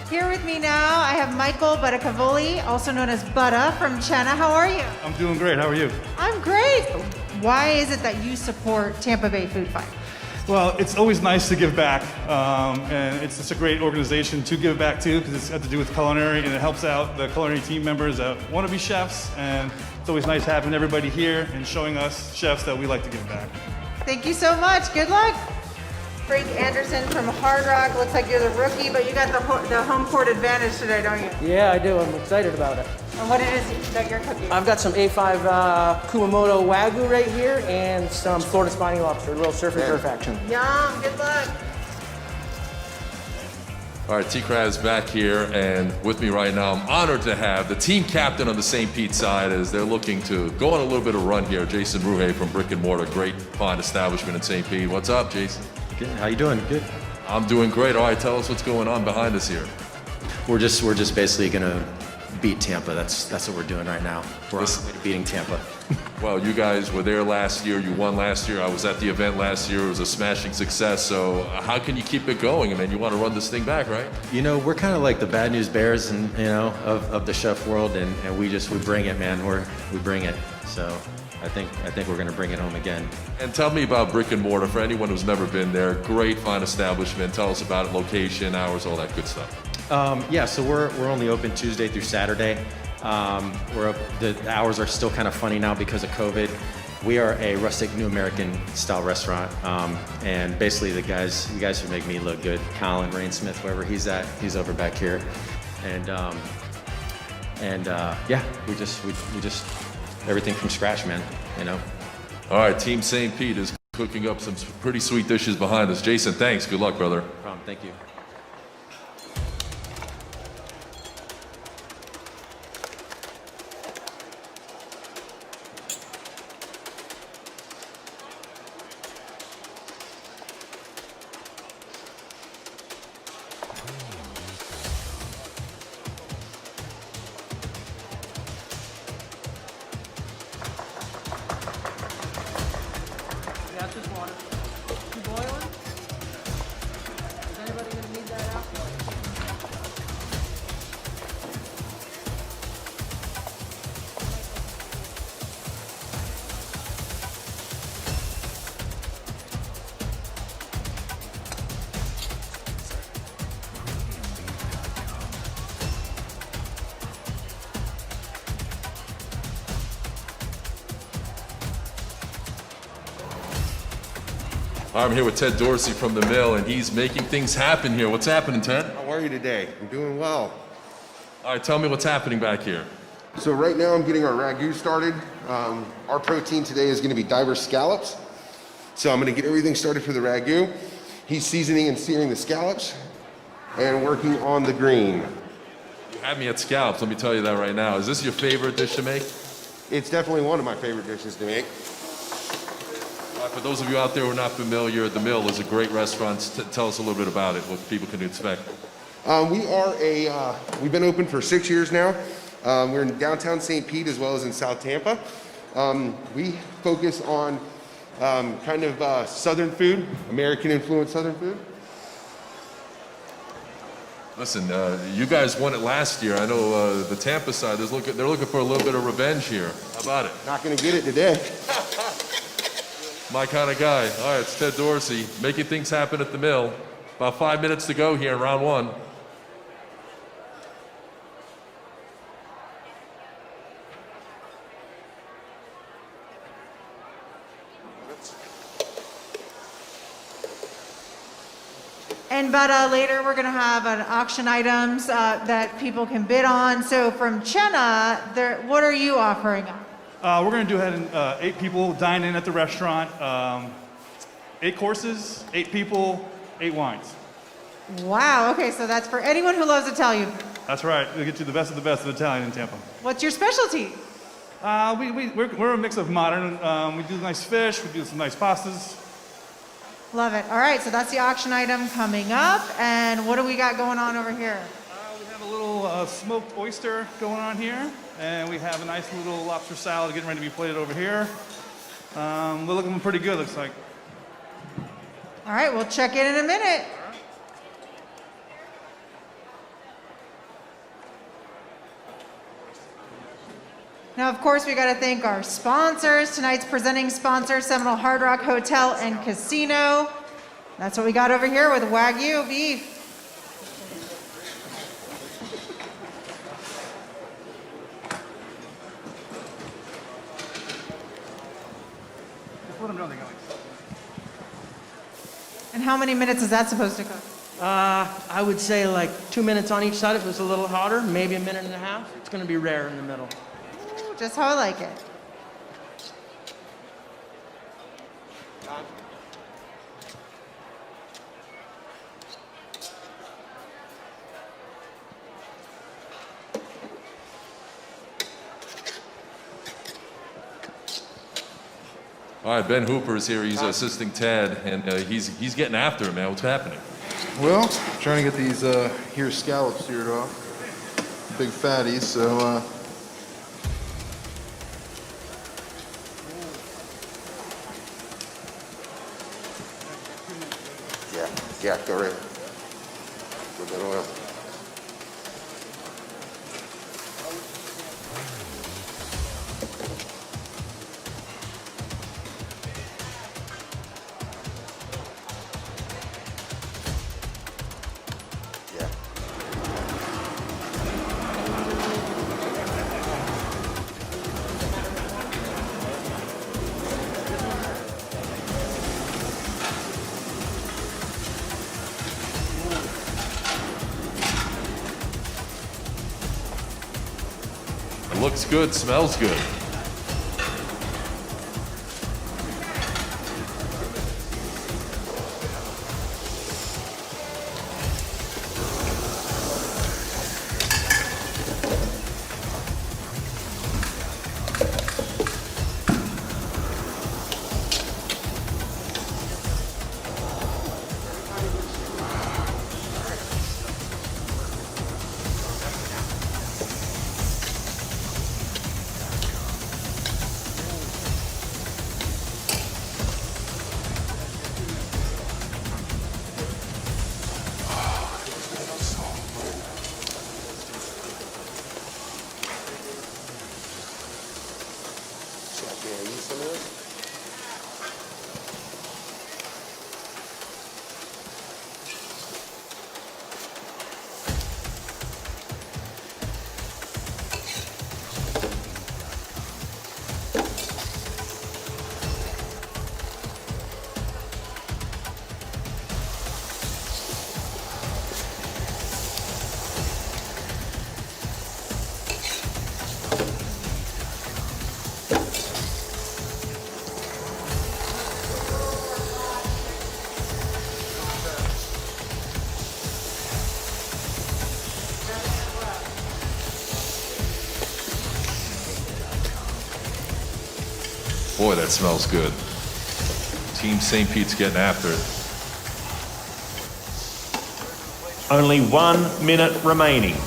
Here with me now, I have Michael Buttacavoli, also known as Butta from Chenna. How are you? I'm doing great. How are you? I'm great. Why is it that you support Tampa Bay Food Fight? Well, it's always nice to give back, and it's such a great organization to give back to because it's got to do with culinary, and it helps out the culinary team members that want to be chefs, and it's always nice having everybody here and showing us chefs that we like to give back. Thank you so much. Good luck. Frank Anderson from Hard Rock. Looks like you're the rookie, but you got the home court advantage today, don't you? Yeah, I do. I'm excited about it. And what it is that you're cooking? I've got some A5 Kumamoto Wagyu right here and some Florida Spiny Lobster, a little surf and turf action. Yum, good luck. All right, T-Craz back here, and with me right now, I'm honored to have the team captain on the St. Pete side as they're looking to go on a little bit of run here. Jason Ruhe from Brick and Mortar, great fine establishment in St. Pete. What's up, Jason? Good. How you doing? Good. I'm doing great. All right, tell us what's going on behind us here. We're just basically gonna beat Tampa. That's what we're doing right now. We're on the way to beating Tampa. Well, you guys were there last year. You won last year. I was at the event last year. It was a smashing success. So how can you keep it going? I mean, you want to run this thing back, right? You know, we're kind of like the bad news bears, and of the chef world, and we bring it, man. We bring it. So I think we're going to bring it home again. And tell me about Brick and Mortar for anyone who's never been there. Great, fine establishment. Tell us about it, location, hours, all that good stuff. Yeah, so we're only open Tuesday through Saturday. The hours are still kind of funny now because of COVID. We are a rustic New American style restaurant, and basically you guys who make me look good, Colin Rainsmith, wherever he's at, he's over back here, and yeah, we just everything from scratch, man. You know. All right, Team St. Pete is cooking up some pretty sweet dishes behind us. Jason, thanks. Good luck, brother. No problem. Thank you. I'm here with Ted Dorsey from the mill, and he's making things happen here. What's happening, Ted? How are you today? I'm doing well. All right, tell me what's happening back here. So right now I'm getting our ragu started. Our protein today is going to be diver scallops. So I'm going to get everything started for the ragu. He's seasoning and searing the scallops and working on the green. You had me at scallops, let me tell you that right now. Is this your favorite dish to make? It's definitely one of my favorite dishes to make. For those of you out there who are not familiar, The Mill is a great restaurant. Tell us a little bit about it, what people can expect. We've been open for 6 years now. We're in downtown St. Pete as well as in South Tampa. We focus on kind of Southern food, American-influenced Southern food. Listen, you guys won it last year. I know the Tampa side, they're looking for a little bit of revenge here. How about it? Not going to get it today. My kind of guy. All right, it's Ted Dorsey, making things happen at The Mill. About 5 minutes to go here in round one. But later we're going to have an auction items that people can bid on. So from Chenna, what are you offering? We're going to do ahead and 8 people dine in at the restaurant. 8 courses, 8 people, 8 wines. Wow, okay, so that's for anyone who loves Italian. That's right. We'll get you the best of Italian in Tampa. What's your specialty? We're a mix of modern. We do nice fish, we do some nice pastas. Love it. All right, so that's the auction item coming up. And what do we got going on over here? We have a little smoked oyster going on here. And we have a nice little lobster salad getting ready to be plated over here. We're looking pretty good, looks like. All right, we'll check in a minute. Now, of course, we got to thank our sponsors. Tonight's presenting sponsor, Seminole Hard Rock Hotel and Casino. That's what we got over here with Wagyu beef. And how many minutes is that supposed to cook? I would say like 2 minutes on each side. If it was a little hotter, maybe a minute and a half. It's going to be rare in the middle. Ooh, just how I like it. All right, Ben Hooper is here. He's assisting Ted, and he's getting after it, man. What's happening? Well, trying to get these here scallops seared off. Big fatties, so Yeah, go right. With that oil. It looks good, smells good. Boy, that smells good. Team St. Pete's getting after it. Only 1 minute remaining.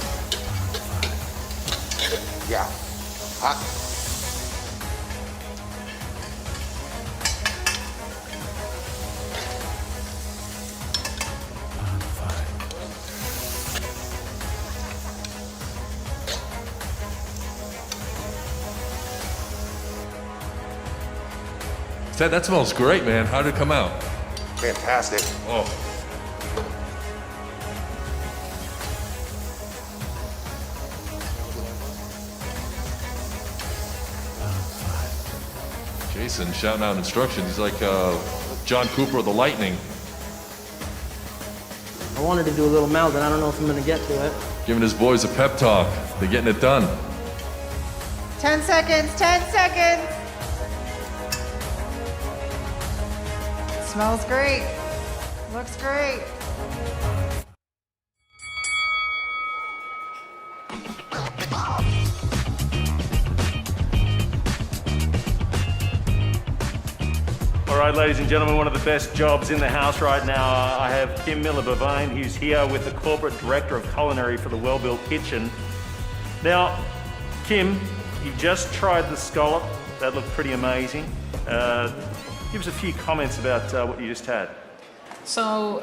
Yeah. Hot. That smells great, man. How did it come out? Fantastic. Oh. Jason shouting out instructions. He's like John Cooper of the Lightning. I wanted to do a little mouth, and I don't know if I'm going to get to it. Giving his boys a pep talk. They're getting it done. 10 seconds, 10 seconds. Smells great. Looks great. All right, ladies and gentlemen, one of the best jobs in the house right now. I have Kim Miller-Bavine, who's here with the Corporate Director of Culinary for the Well-Built Kitchen. Now, Kim, you just tried the scallop. That looked pretty amazing. Give us a few comments about what you just had. So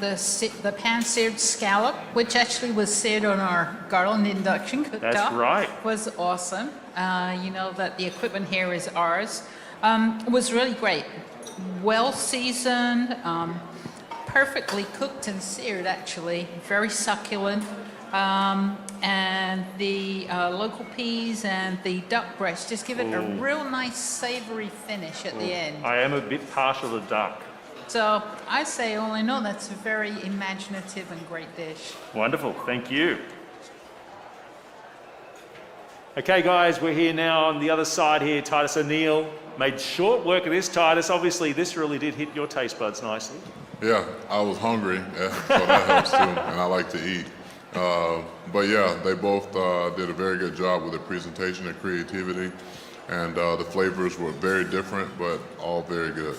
the pan-seared scallop, which actually was seared on our garland induction cooktop, That's right. was awesome. You know that the equipment here is ours. Was really great. Well seasoned, perfectly cooked and seared actually, very succulent. And the local peas and the duck breast just give it a real nice savory finish at the end. I am a bit partial to duck. So I say all in all, that's a very imaginative and great dish. Wonderful, thank you. Okay guys, we're here now on the other side here. Titus O'Neill made short work of this. Titus, obviously this really did hit your taste buds nicely. Yeah, I was hungry, so that helps too, and I like to eat. But yeah, they both did a very good job with the presentation and creativity, and the flavors were very different, but all very good.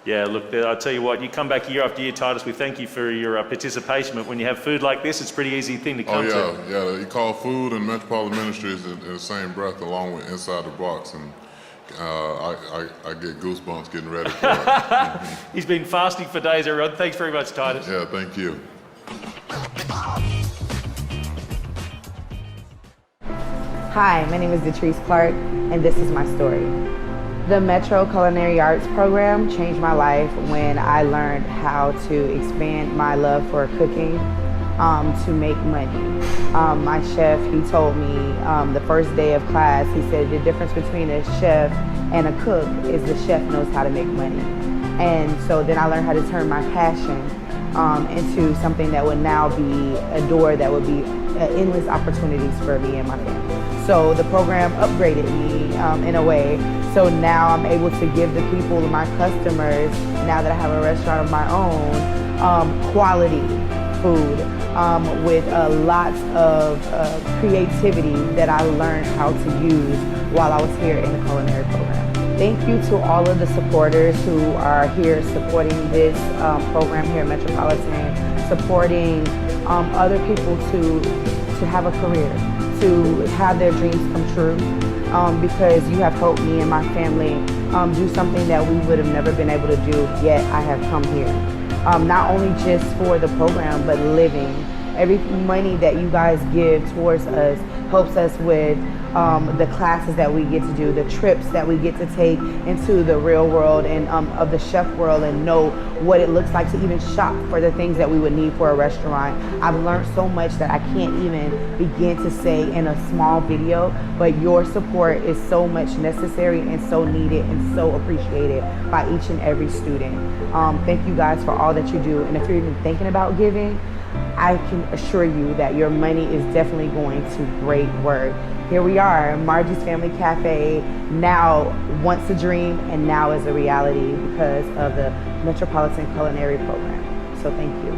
Yeah, look, I'll tell you what, you come back year after year, Titus, we thank you for your participation, but when you have food like this, it's a pretty easy thing to come to. Yeah, you call food and Metropolitan Ministries in the same breath along with Inside the Box, and I get goosebumps getting ready for it. He's been fasting for days, everyone. Thanks very much, Titus. Yeah, thank you. Hi, my name is Detrice Clark, and this is my story. The Metro Culinary Arts program changed my life when I learned how to expand my love for cooking to make money. My chef, he told me the first day of class, he said the difference between a chef and a cook is the chef knows how to make money. And so then I learned how to turn my passion into something that would now be a door that would be endless opportunities for me and my family. So the program upgraded me in a way. So now I'm able to give the people, my customers, now that I have a restaurant of my own, quality food with lots of creativity that I learned how to use while I was here in the culinary program. Thank you to all of the supporters who are here supporting this program here at Metropolitan, supporting other people to have a career, to have their dreams come true, because you have helped me and my family do something that we would have never been able to do, yet I have come here. Not only just for the program, but living. Every money that you guys give towards us helps us with the classes that we get to do, the trips that we get to take into the real world and of the chef world and know what it looks like to even shop for the things that we would need for a restaurant. I've learned so much that I can't even begin to say in a small video, but your support is so much necessary and so needed and so appreciated by each and every student. Thank you guys for all that you do, and if you're even thinking about giving, I can assure you that your money is definitely going to great work. Here we are, Margie's Family Cafe, now once a dream and now is a reality because of the Metropolitan Culinary Program. So thank you.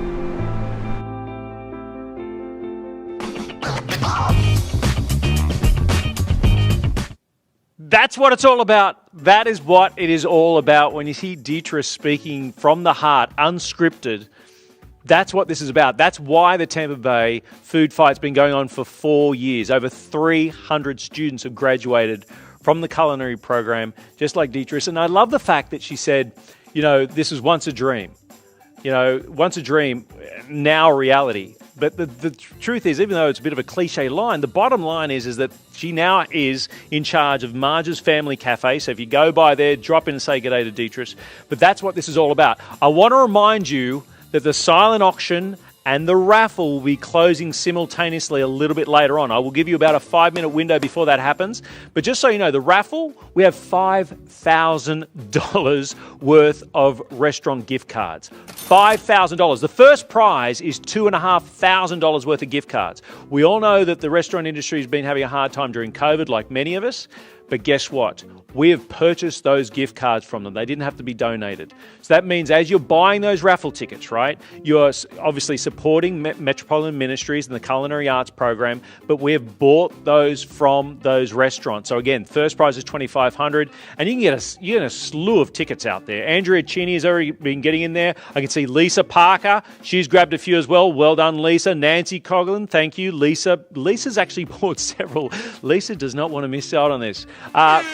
That's what it's all about. That is what it is all about. When you see Dietrich speaking from the heart, unscripted, that's what this is about. That's why the Tampa Bay Food Fight's been going on for 4 years. Over 300 students have graduated from the culinary program, just like Dietrich. And I love the fact that she said, this was once a dream. Once a dream, now a reality. But the truth is, even though it's a bit of a cliche line, the bottom line is that she now is in charge of Marge's Family Cafe. So if you go by there, drop in and say good day to Dietrich. But that's what this is all about. I want to remind you that the silent auction and the raffle will be closing simultaneously a little bit later on. I will give you about a 5-minute window before that happens. But just so you know, the raffle, we have $5,000 worth of restaurant gift cards. $5,000. The first prize is $2,500 worth of gift cards. We all know that the restaurant industry has been having a hard time during COVID, like many of us. But guess what? We have purchased those gift cards from them. They didn't have to be donated. So that means as you're buying those raffle tickets, right, you're obviously supporting Metropolitan Ministries and the Culinary Arts Program, but we have bought those from those restaurants. So again, first prize is $2,500, and you can get a slew of tickets out there. Andrea Cheney has already been getting in there. I can see Lisa Parker. She's grabbed a few as well. Well done, Lisa. Nancy Coughlin, thank you. Lisa's actually bought several. Lisa does not want to miss out on this.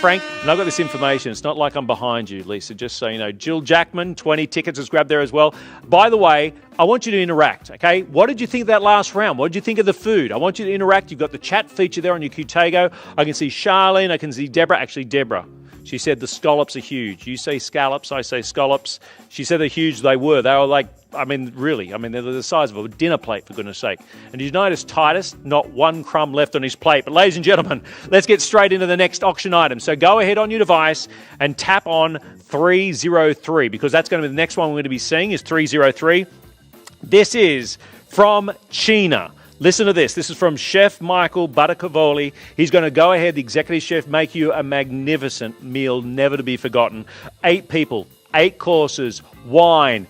Frank, and I've got this information. It's not like I'm behind you, Lisa, just so you know. Jill Jackman, 20 tickets is grabbed there as well. By the way, I want you to interact, okay? What did you think of that last round? What did you think of the food? I want you to interact. You've got the chat feature there on your Qtago. I can see Charlene. I can see Deborah. Actually, Deborah. She said the scallops are huge. You say scallops, I say scallops. She said they're huge. They were. They were like, really. They're the size of a dinner plate, for goodness sake. And did you notice Titus? Not one crumb left on his plate. But ladies and gentlemen, let's get straight into the next auction item. So go ahead on your device and tap on 303, because that's going to be the next one we're going to be seeing is 303. This is from China. Listen to this. This is from Chef Michael Buttacavoli. He's going to go ahead, the executive chef, make you a magnificent meal, never to be forgotten. 8 people, 8 courses, wine,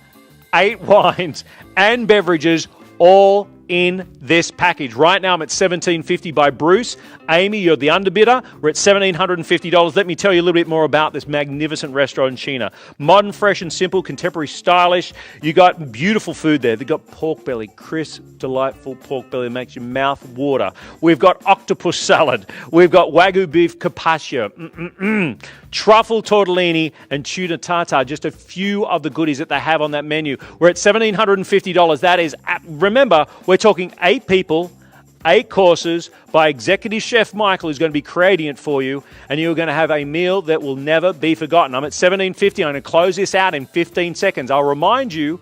8 wines and beverages, all in this package. Right now I'm at $1,750 by Bruce. Amy, you're the underbidder. We're at $1,750. Let me tell you a little bit more about this magnificent restaurant in China. Modern, fresh and simple, contemporary, stylish. You got beautiful food there. They've got pork belly, crisp, delightful pork belly that makes your mouth water. We've got octopus salad. We've got Wagyu beef carpaccio. Truffle tortellini and tuna tartare. Just a few of the goodies that they have on that menu. We're at $1,750. That is, remember, we're talking 8 people, 8 courses by Executive Chef Michael, who's going to be creating it for you, and you're going to have a meal that will never be forgotten. I'm at $1,750. I'm going to close this out in 15 seconds. I'll remind you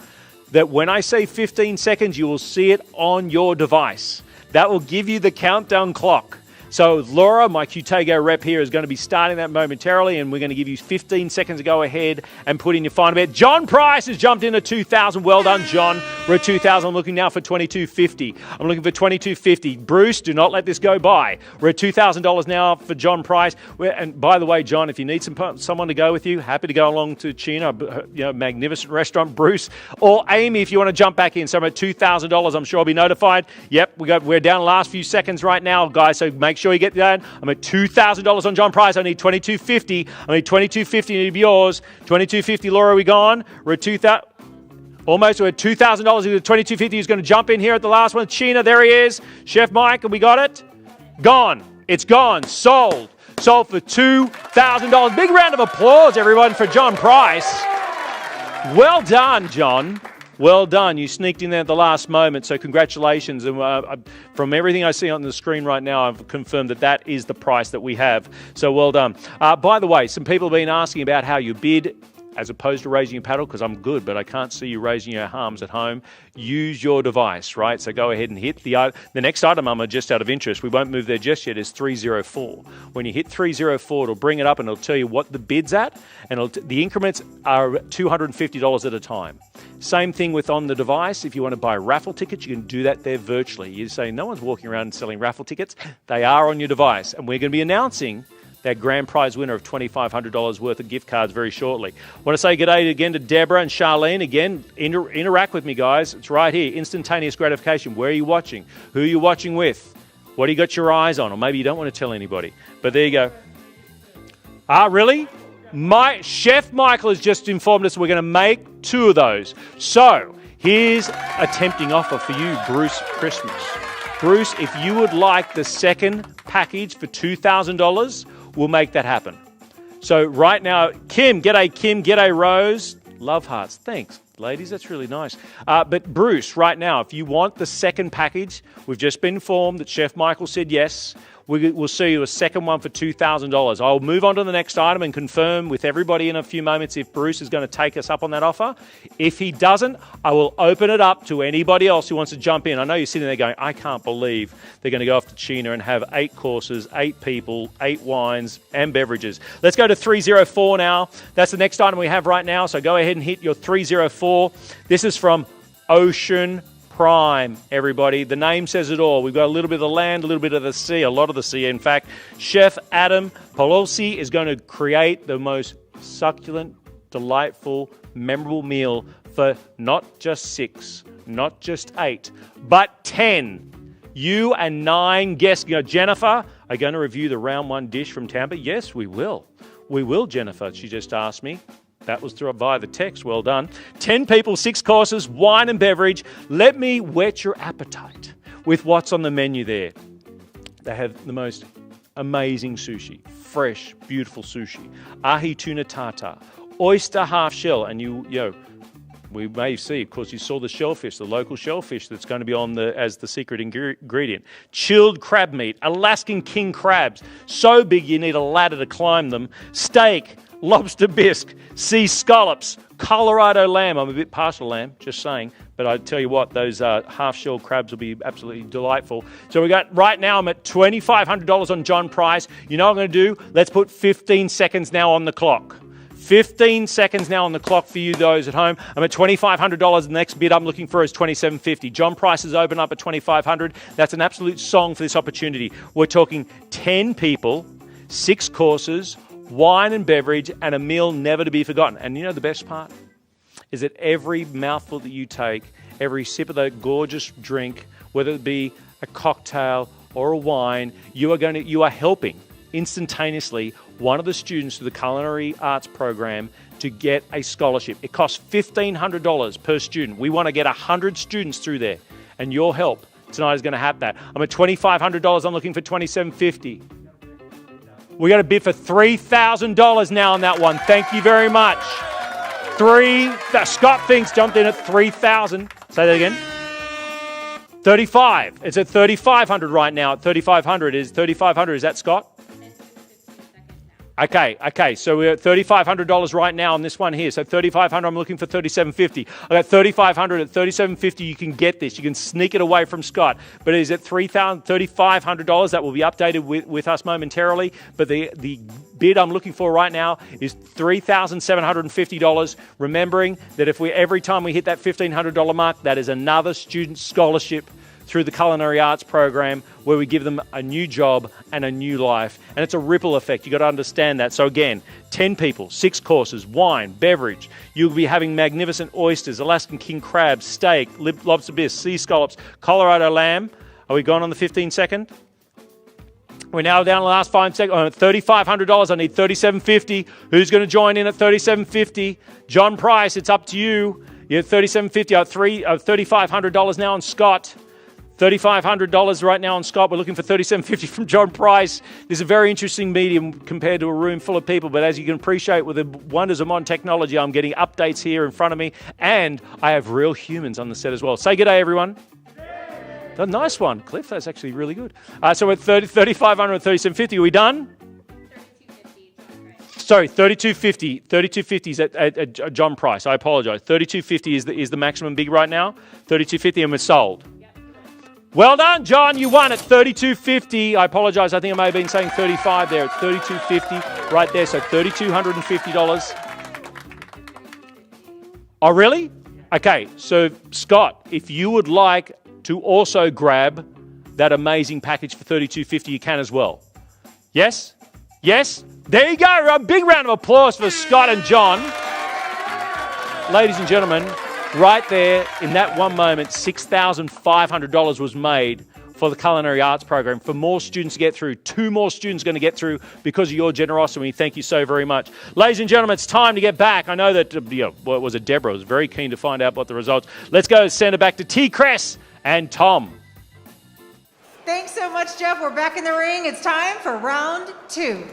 that when I say 15 seconds, you will see it on your device. That will give you the countdown clock. So Laura, my Qtago rep here, is going to be starting that momentarily, and we're going to give you 15 seconds to go ahead and put in your final bet. John Price has jumped in at $2,000. Well done, John. We're at $2,000. I'm looking now for $2,250. I'm looking for $2,250. Bruce, do not let this go by. We're at $2,000 now for John Price. And by the way, John, if you need someone to go with you, happy to go along to China, magnificent restaurant. Bruce or Amy, if you want to jump back in. So I'm at $2,000. I'm sure I'll be notified. Yep, we're down the last few seconds right now, guys. So make sure you get that. I'm at $2,000 on John Price. I need $2,250. I need $2,250 to be yours. $2,250. Laura, are we gone? We're at $2,000. Almost. We're at $2,000. $2,250 is going to jump in here at the last one. China, there he is. Chef Mike, have we got it? Gone. It's gone. Sold. Sold for $2,000. Big round of applause, everyone, for John Price. Well done, John. Well done. You sneaked in there at the last moment, so congratulations. And from everything I see on the screen right now, I've confirmed that is the price that we have. So well done. By the way, some people have been asking about how you bid as opposed to raising your paddle, because I'm good, but I can't see you raising your arms at home. Use your device, right? So go ahead and hit the next item, just out of interest. We won't move there just yet, is 304. When you hit 304, it'll bring it up and it'll tell you what the bid's at, and the increments are $250 at a time. Same thing with on the device. If you want to buy raffle tickets, you can do that there virtually. You say, no one's walking around and selling raffle tickets. They are on your device, and we're going to be announcing that grand prize winner of $2,500 worth of gift cards very shortly. I want to say good day again to Deborah and Charlene. Again, interact with me, guys. It's right here. Instantaneous gratification. Where are you watching? Who are you watching with? What do you got your eyes on? Or maybe you don't want to tell anybody. But there you go. Really? Chef Michael has just informed us we're going to make 2 of those. So here's a tempting offer for you, Bruce Christmas. Bruce, if you would like the second package for $2,000, we'll make that happen. So right now, g'day Rose. Love hearts. Thanks, ladies. That's really nice. But Bruce, right now, if you want the second package, we've just been informed that Chef Michael said yes. We'll see you a second one for $2,000. I'll move on to the next item and confirm with everybody in a few moments if Bruce is going to take us up on that offer. If he doesn't, I will open it up to anybody else who wants to jump in. I know you're sitting there going, I can't believe they're going to go off to China and have 8 courses, 8 people, 8 wines and beverages. Let's go to 304 now. That's the next item we have right now. So go ahead and hit your 304. This is from Ocean Prime, everybody. The name says it all. We've got a little bit of the land, a little bit of the sea, a lot of the sea, in fact. Chef Adam Pelosi is going to create the most succulent, delightful, memorable meal for not just 6, not just 8, but 10. You and 9 guests. Jennifer, are going to review the round 1 dish from Tampa? Yes, we will. We will, Jennifer. She just asked me. That was via the text. Well done. 10 people, 6 courses, wine and beverage. Let me whet your appetite with what's on the menu there. They have the most amazing sushi. Fresh, beautiful sushi. Ahi tuna tartar. Oyster half shell. And we may see, of course, you saw the shellfish, the local shellfish that's going to be on as the secret ingredient. Chilled crab meat. Alaskan king crabs. So big you need a ladder to climb them. Steak. Lobster bisque, sea scallops, Colorado lamb. I'm a bit partial lamb, just saying. But I tell you what, those half-shell crabs will be absolutely delightful. So we got, right now, I'm at $2,500 on John Price. You know what I'm going to do? Let's put 15 seconds now on the clock. 15 seconds now on the clock for you, those at home. I'm at $2,500. The next bid I'm looking for is $2,750. John Price is open up at $2,500. That's an absolute song for this opportunity. We're talking 10 people, 6 courses, wine and beverage, and a meal never to be forgotten. And you know the best part? Is that every mouthful that you take, every sip of that gorgeous drink, whether it be a cocktail or a wine, you are helping instantaneously one of the students to the culinary arts program to get a scholarship. It costs $1,500 per student. We want to get 100 students through there, and your help tonight is going to have that. I'm at $2,500. I'm looking for $2,750. We got a bid for $3,000 now on that one. Thank you very much. Scott Finks jumped in at $3,000. Say that again. 35. It's at $3,500 right now. At $3,500 is $3,500. Is that Scott? Okay. So we're at $3,500 right now on this one here. So $3,500. I'm looking for $3,750. I got $3,500 at $3,750. You can get this. You can sneak it away from Scott. But it is at $3,500. That will be updated with us momentarily. But the bid I'm looking for right now is $3,750. Remembering that every time we hit that $1,500 mark, that is another student scholarship through the culinary arts program where we give them a new job and a new life. And it's a ripple effect. You've got to understand that. So again, 10 people, 6 courses, wine, beverage. You'll be having magnificent oysters, Alaskan king crabs, steak, lobster bisque, sea scallops, Colorado lamb. Are we gone on the 15-second? We're now down to the last 5 seconds. I'm at $3,500. I need $3,750. Who's going to join in at $3,750? John Price, it's up to you. You're at $3,750. $3,500 now on Scott. $3,500 right now on Scott. We're looking for $3,750 from John Price. This is a very interesting medium compared to a room full of people, but as you can appreciate with the wonders of modern technology, I'm getting updates here in front of me, and I have real humans on the set as well. Say good day, everyone. A nice one, Cliff. That's actually really good. So we're at $3,500 and $3,750. Are we done? Sorry, $3,250. $3,250 is at John Price. I apologize. $3,250 is the maximum bid right now. $3,250 and we're sold. Well done, John. You won at $3,250. I apologize. I think I may have been saying 35 there. It's $3,250 right there. So $3,250. Oh, really? Okay. So, Scott, if you would like to also grab that amazing package for $3,250, you can as well. Yes? Yes? There you go. A big round of applause for Scott and John. Ladies and gentlemen, right there in that one moment, $6,500 was made for the culinary arts program, for more students to get through. 2 more students going to get through because of your generosity. We thank you so very much. Ladies and gentlemen, it's time to get back. I know that, was it Deborah? Was very keen to find out what the results. Let's go send it back to T. Cress and Tom. Thanks so much, Jeff. We're back in the ring. It's time for round 2.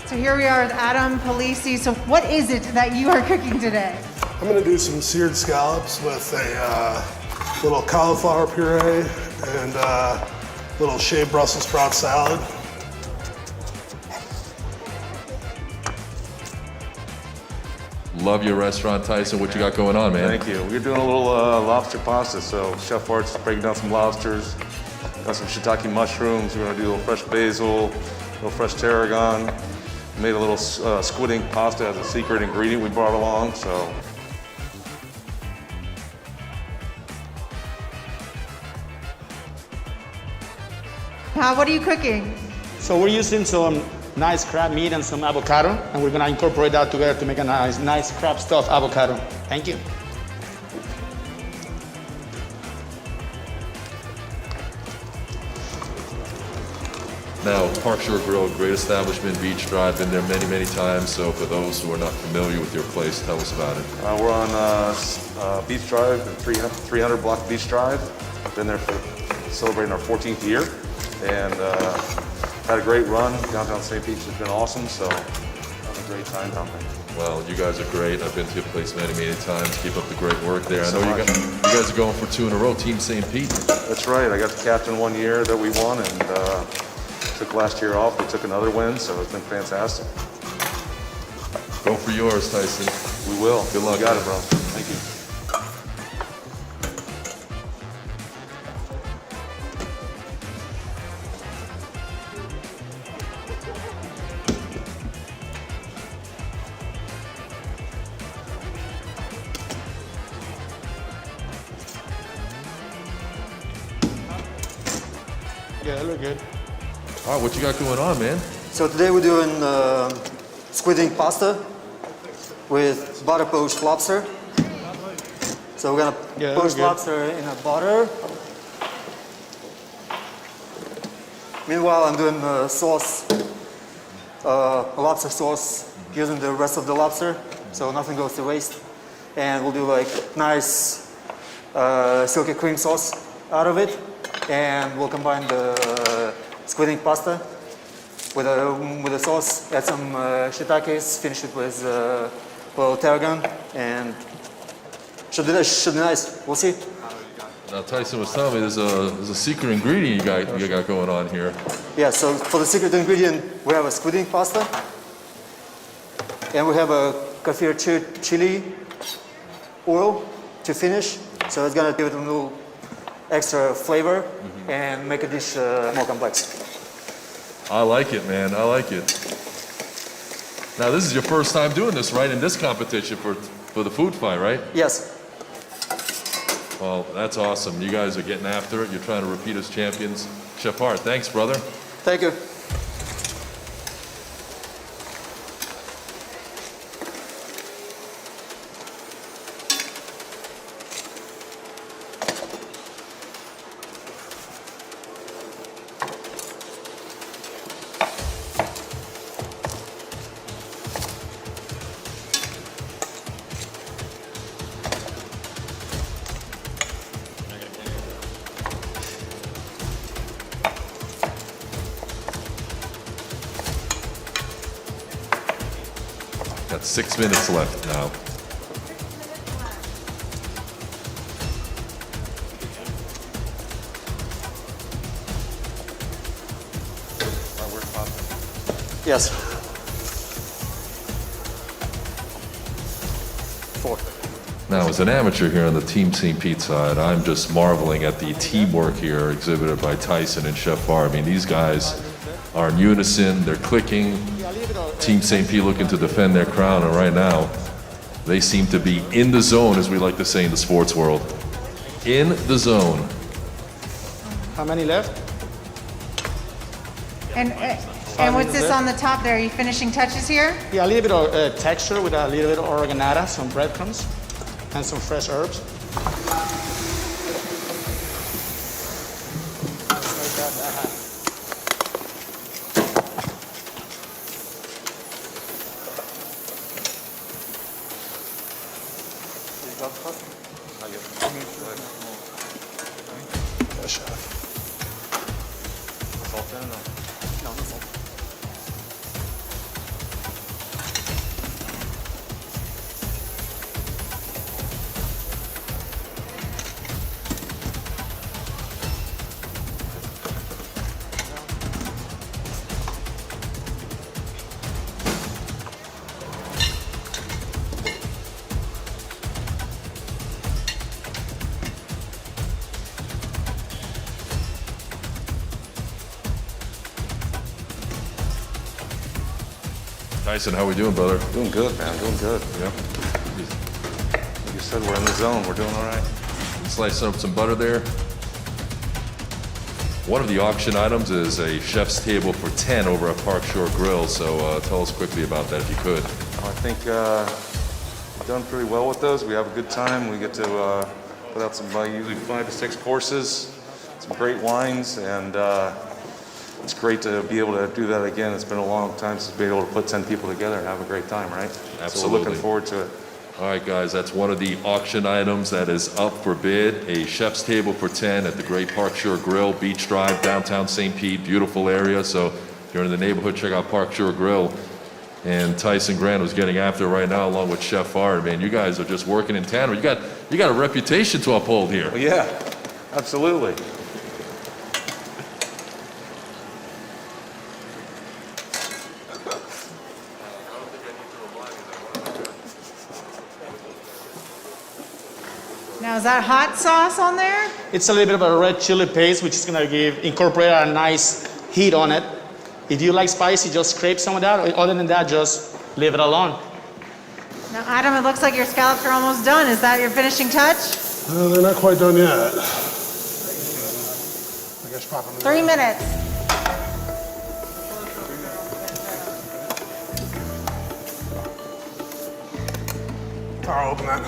So here we are with Adam Polisi. So what is it that you are cooking today? I'm gonna do some seared scallops with a little cauliflower puree and a little shaved Brussels sprout salad. Love your restaurant, Tyson. What you got going on, man? Thank you. We're doing a little lobster pasta. So Chef Art's breaking down some lobsters. Got some shiitake mushrooms. We're gonna do a little fresh basil, a little fresh tarragon. Made a little squid ink pasta as a secret ingredient we brought along, so. What are you cooking? So we're using some nice crab meat and some avocado, and we're gonna incorporate that together to make a nice crab stuffed avocado. Thank you. Now, Park Shore Grill, great establishment, Beach Drive, been there many, many times. So for those who are not familiar with your place, tell us about it. We're on Beach Drive, 300 block Beach Drive. Been there for celebrating our 14th year, and had a great run. Downtown St. Pete has been awesome, so had a great time down there. Well, you guys are great. I've been to your place many, many times. Keep up the great work there. I know you guys are going for 2 in a row, Team St. Pete. That's right. I got the captain one year that we won, and took last year off. We took another win, so it's been fantastic. Go for yours, Tyson. We will. Good luck. You got it, bro. Thank you. Yeah, they look good. All right, what you got going on, man? So today we're doing squid ink pasta with butter poached lobster. So we're gonna poach lobster in a butter. Meanwhile, I'm doing sauce, lobster sauce, using the rest of the lobster, so nothing goes to waste. And we'll do like nice silky cream sauce out of it, and we'll combine the squid ink pasta with a sauce, add some shiitakes, finish it with a little tarragon, and should be nice. We'll see. Now Tyson was telling me there's a secret ingredient you got going on here. Yeah. So for the secret ingredient, we have a squid ink pasta, and we have a kaffir chili oil to finish. So it's gonna give it a little extra flavor and make a dish more complex. I like it, man. I like it. Now, this is your first time doing this, right? In this competition for the food fight, right? Yes. Well, that's awesome. You guys are getting after it. You're trying to repeat as champions. Chef Hart, thanks, brother. Thank you. Got 6 minutes left now. Yes. 4. Now, as an amateur here on the Team St. Pete side, I'm just marveling at the teamwork here exhibited by Tyson and Chef Bar. I mean, these guys are in unison, they're clicking. Team St. Pete looking to defend their crown, and right now, they seem to be in the zone, as we like to say in the sports world. In the zone. How many left? And what's this on the top there? Are you finishing touches here? Yeah, a little bit of texture with a little bit of oreganata, some breadcrumbs, and some fresh herbs. Tyson, how we doing, brother? Doing good, man. Doing good. Yeah. Like you said, we're in the zone. We're doing all right. Slicing up some butter there. One of the auction items is a chef's table for 10 over at Park Shore Grill. So tell us quickly about that if you could. I think we've done pretty well with those. We have a good time. We get to put out some usually 5 to 6 courses, some great wines, and it's great to be able to do that again. It's been a long time since being able to put 10 people together and have a great time, right? Absolutely. So we're looking forward to it. All right, guys, that's one of the auction items that is up for bid. A chef's table for 10 at the Great Park Shore Grill, Beach Drive, downtown St. Pete. Beautiful area. So if you're in the neighborhood, check out Park Shore Grill. And Tyson Grant was getting after it right now, along with Chef Art. Man, you guys are just working in tandem. You got a reputation to uphold here. Well, yeah, absolutely. Now, is that hot sauce on there? It's a little bit of a red chili paste, which is gonna incorporate a nice heat on it. If you like spicy, just scrape some of that. Other than that, just leave it alone. Now, Adam, it looks like your scallops are almost done. Is that your finishing touch? They're not quite done yet. I guess pop them in 3 minutes. Tara, open that.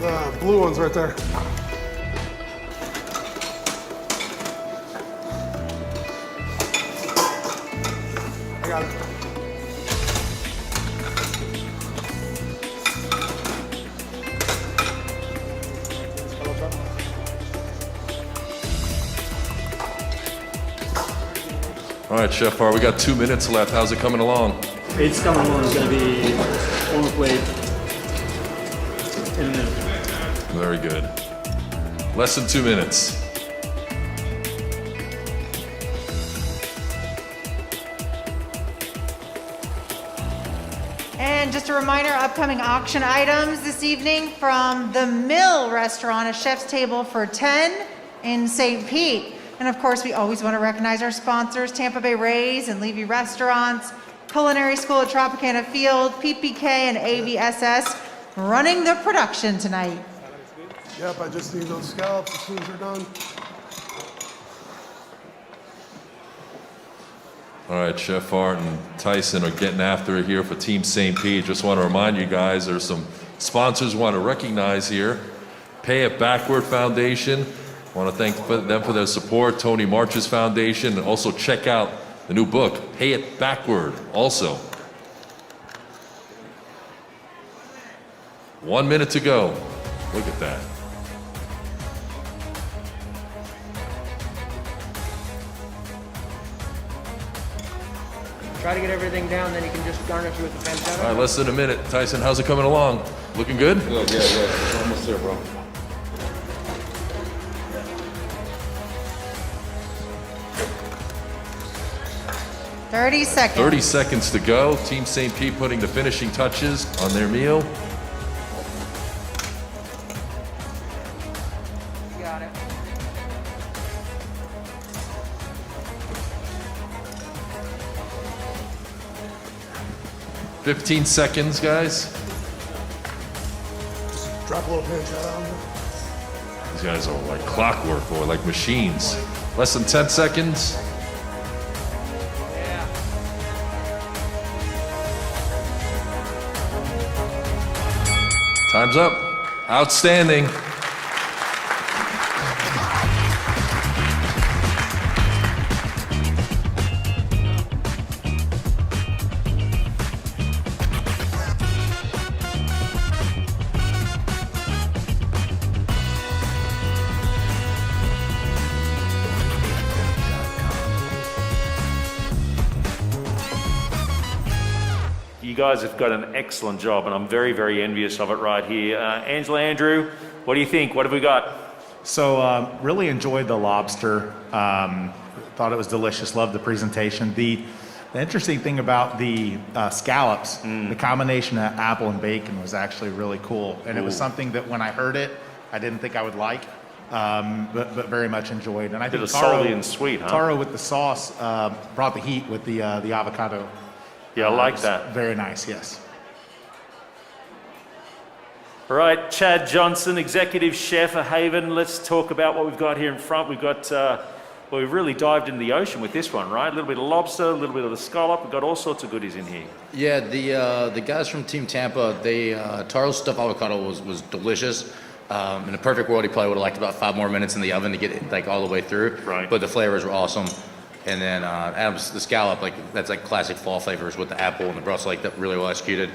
The blue one's right there. I got it. All right, Chef Art, we got 2 minutes left. How's it coming along? It's coming along. It's going to be on the plate in a minute. Very good. Less than 2 minutes. And just a reminder, upcoming auction items this evening from the Mill Restaurant, a chef's table for 10 in St. Pete. And of course, we always want to recognize our sponsors, Tampa Bay Rays and Levy Restaurants, Culinary School at Tropicana Field, PPK and AVSS running the production tonight. Yep, I just need those scallops as soon as they're done. All right, Chef Art and Tyson are getting after it here for Team St. Pete. Just want to remind you guys, there's some sponsors we want to recognize here. Pay It Backward Foundation. I want to thank them for their support. Tony March's Foundation. And also check out the new book, Pay It Backward, also. 1 minute to go. Look at that. Try to get everything down, then you can just garnish with the pancetta. All right, less than a minute. Tyson, how's it coming along? Looking good? Good, yeah. It's almost there, bro. 30 seconds. 30 seconds to go. Team St. Pete putting the finishing touches on their meal. You got it. $15 seconds, guys. Drop a little pinch out on them. These guys are like clockwork or like machines. Less than 10 seconds. Time's up. Outstanding. You guys have got an excellent job, and I'm very, very envious of it right here. Angela, Andrew, what do you think? What have we got? So really enjoyed the lobster. Thought it was delicious. Loved the presentation. The interesting thing about the scallops, the combination of apple and bacon was actually really cool. And it was something that when I heard it, I didn't think I would like, but very much enjoyed. And I think salty and sweet, huh? Taro with the sauce brought the heat with the avocado. Yeah, I like that. Very nice, yes. All right, Chad Johnson, Executive Chef at Haven. Let's talk about what we've got here in front. We've got, well, we've really dived into the ocean with this one, right? A little bit of lobster, a little bit of the scallop. We've got all sorts of goodies in here. Yeah, the guys from Team Tampa, they Taro's stuffed avocado was delicious. In a perfect world, he probably would have liked about 5 more minutes in the oven to get it like all the way through. Right. But the flavors were awesome. And then Adam's the scallop, like that's like classic fall flavors with the apple and the Brussels, like that really well executed.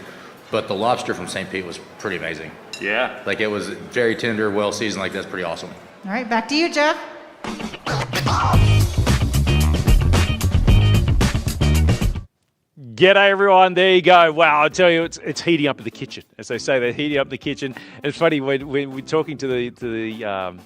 But the lobster from St. Pete was pretty amazing. Yeah. Like it was very tender, well seasoned. Like that's pretty awesome. All right, back to you, Jeff. G'day everyone, there you go. Wow, I tell you, it's heating up in the kitchen. As they say, they're heating up the kitchen. And it's funny when we're talking to the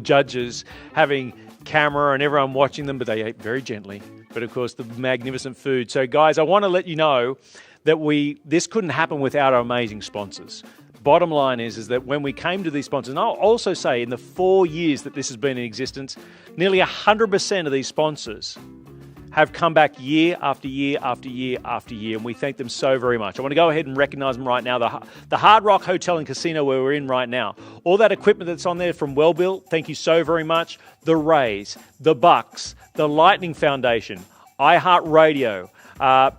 judges, having camera and everyone watching them, but they ate very gently. But of course, the magnificent food. So guys, I want to let you know that this couldn't happen without our amazing sponsors. Bottom line is that when we came to these sponsors, and I'll also say in the 4 years that this has been in existence, nearly 100% of these sponsors have come back year after year after year after year, and we thank them so very much. I want to go ahead and recognize them right now. The Hard Rock Hotel and Casino where we're in right now. All that equipment that's on there from Wellbuilt, thank you so very much. The Rays, the Bucks, the Lightning Foundation, iHeartRadio,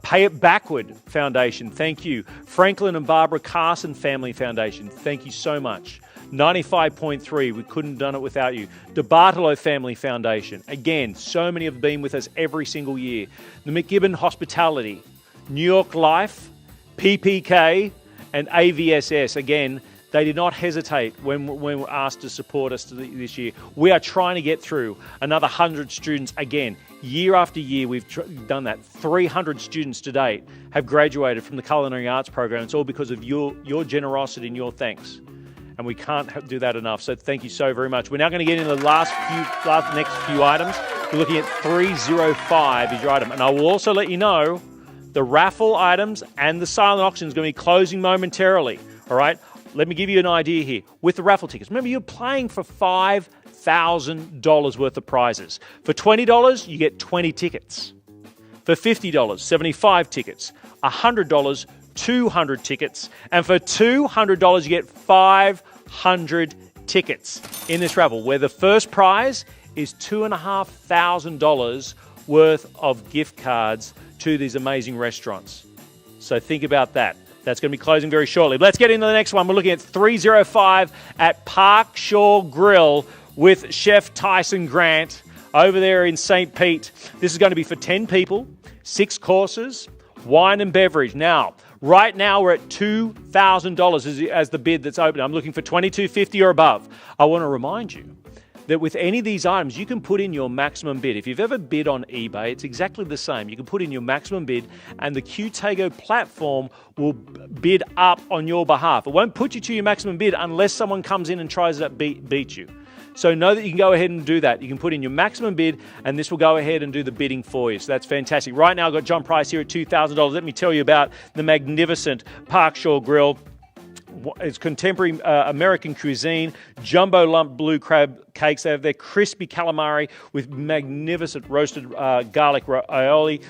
Pay It Backward Foundation, thank you. Franklin and Barbara Carson Family Foundation, thank you so much. 95.3, we couldn't have done it without you. The Bartolo Family Foundation, again, so many have been with us every single year. The McGibbon Hospitality, New York Life, PPK, and AVSS, again, they did not hesitate when we were asked to support us this year. We are trying to get through another 100 students again. Year after year, we've done that. 300 students to date have graduated from the Culinary Arts program. It's all because of your generosity and your thanks. And we can't do that enough. So thank you so very much. We're now going to get into the next few items. We're looking at 305 is your item. And I will also let you know the raffle items and the silent auction is going to be closing momentarily. All right? Let me give you an idea here. With the raffle tickets, remember you're playing for $5,000 worth of prizes. For $20, you get 20 tickets. For $50, 75 tickets. $100, 200 tickets. And for $200, you get 500 tickets in this raffle, where the first prize is $2,500 worth of gift cards to these amazing restaurants. So think about that. That's going to be closing very shortly. Let's get into the next one. We're looking at 305 at Park Shore Grill with Chef Tyson Grant over there in St. Pete. This is going to be for 10 people, 6 courses, wine and beverage. Now, right now we're at $2,000 as the bid that's open. I'm looking for $2,250 or above. I want to remind you that with any of these items, you can put in your maximum bid. If you've ever bid on eBay, it's exactly the same. You can put in your maximum bid and the Qtago platform will bid up on your behalf. It won't put you to your maximum bid unless someone comes in and tries to beat you. So know that you can go ahead and do that. You can put in your maximum bid, and this will go ahead and do the bidding for you. So that's fantastic. Right now, I've got John Price here at $2,000. Let me tell you about the magnificent Park Shore Grill. It's contemporary American cuisine, jumbo lump blue crab cakes. They have their crispy calamari with magnificent roasted garlic aioli,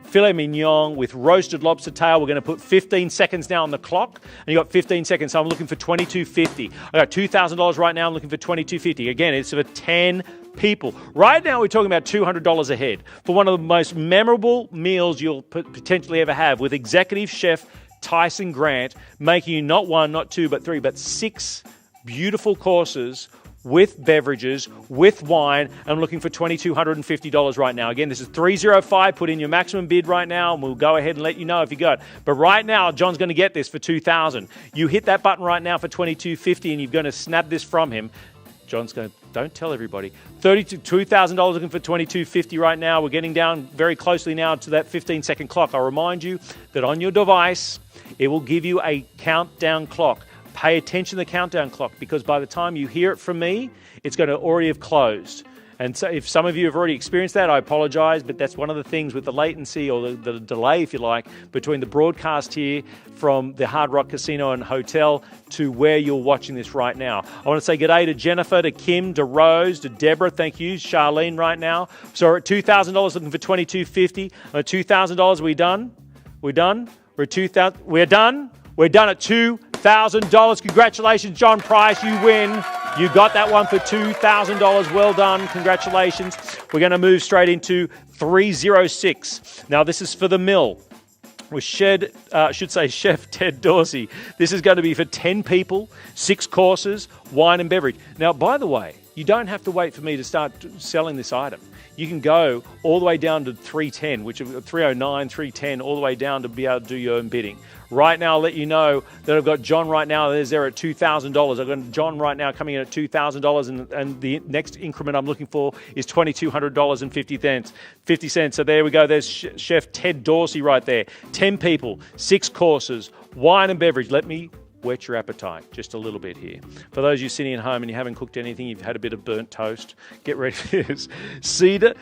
filet mignon with roasted lobster tail. We're going to put 15 seconds now on the clock, and you got 15 seconds. So I'm looking for $22.50. I got $2,000 right now. I'm looking for $22.50. Again, it's for 10 people. Right now, we're talking about $200 a head for one of the most memorable meals you'll potentially ever have with executive chef Tyson Grant, making you not one, not two, but three, but 6 beautiful courses with beverages, with wine. I'm looking for $2,250 right now. Again, this is 305. Put in your maximum bid right now, and we'll go ahead and let you know if you got it. But right now, John's going to get this for $2,000. You hit that button right now for $2,250, and you're going to snap this from him. John's going to, don't tell everybody. $2,000 looking for $2,250 right now. We're getting down very closely now to that 15-second clock. I'll remind you that on your device, it will give you a countdown clock. Pay attention to the countdown clock, because by the time you hear it from me, it's going to already have closed. And so if some of you have already experienced that, I apologize, but that's one of the things with the latency, or the delay, if you like, between the broadcast here from the Hard Rock Casino and Hotel to where you're watching this right now. I want to say g'day to Jennifer, to Kim, to Rose, to Deborah. Thank you. Charlene right now. So we're at $2,000 looking for $2,250. $2,000, we done? We're done? We're at $2,000. We're done? We're done at $2,000. Congratulations, John Price. You win. You got that one for $2,000. Well done. Congratulations. We're going to move straight into 306. Now, this is for the mill with Chef Ted Dorsey. This is going to be for 10 people, 6 courses, wine and beverage. Now, by the way, you don't have to wait for me to start selling this item. You can go all the way down to 310, which is 309, 310, all the way down to be able to do your own bidding. Right now, I'll let you know that I've got John right now. There's there at $2,000. I've got John right now coming in at $2,000, and the next increment I'm looking for is $2,200.50. So there we go. There's Chef Ted Dorsey right there. 10 people, 6 courses, wine and beverage. Let me whet your appetite just a little bit here. For those of you sitting at home and you haven't cooked anything, you've had a bit of burnt toast, get ready for this. Cider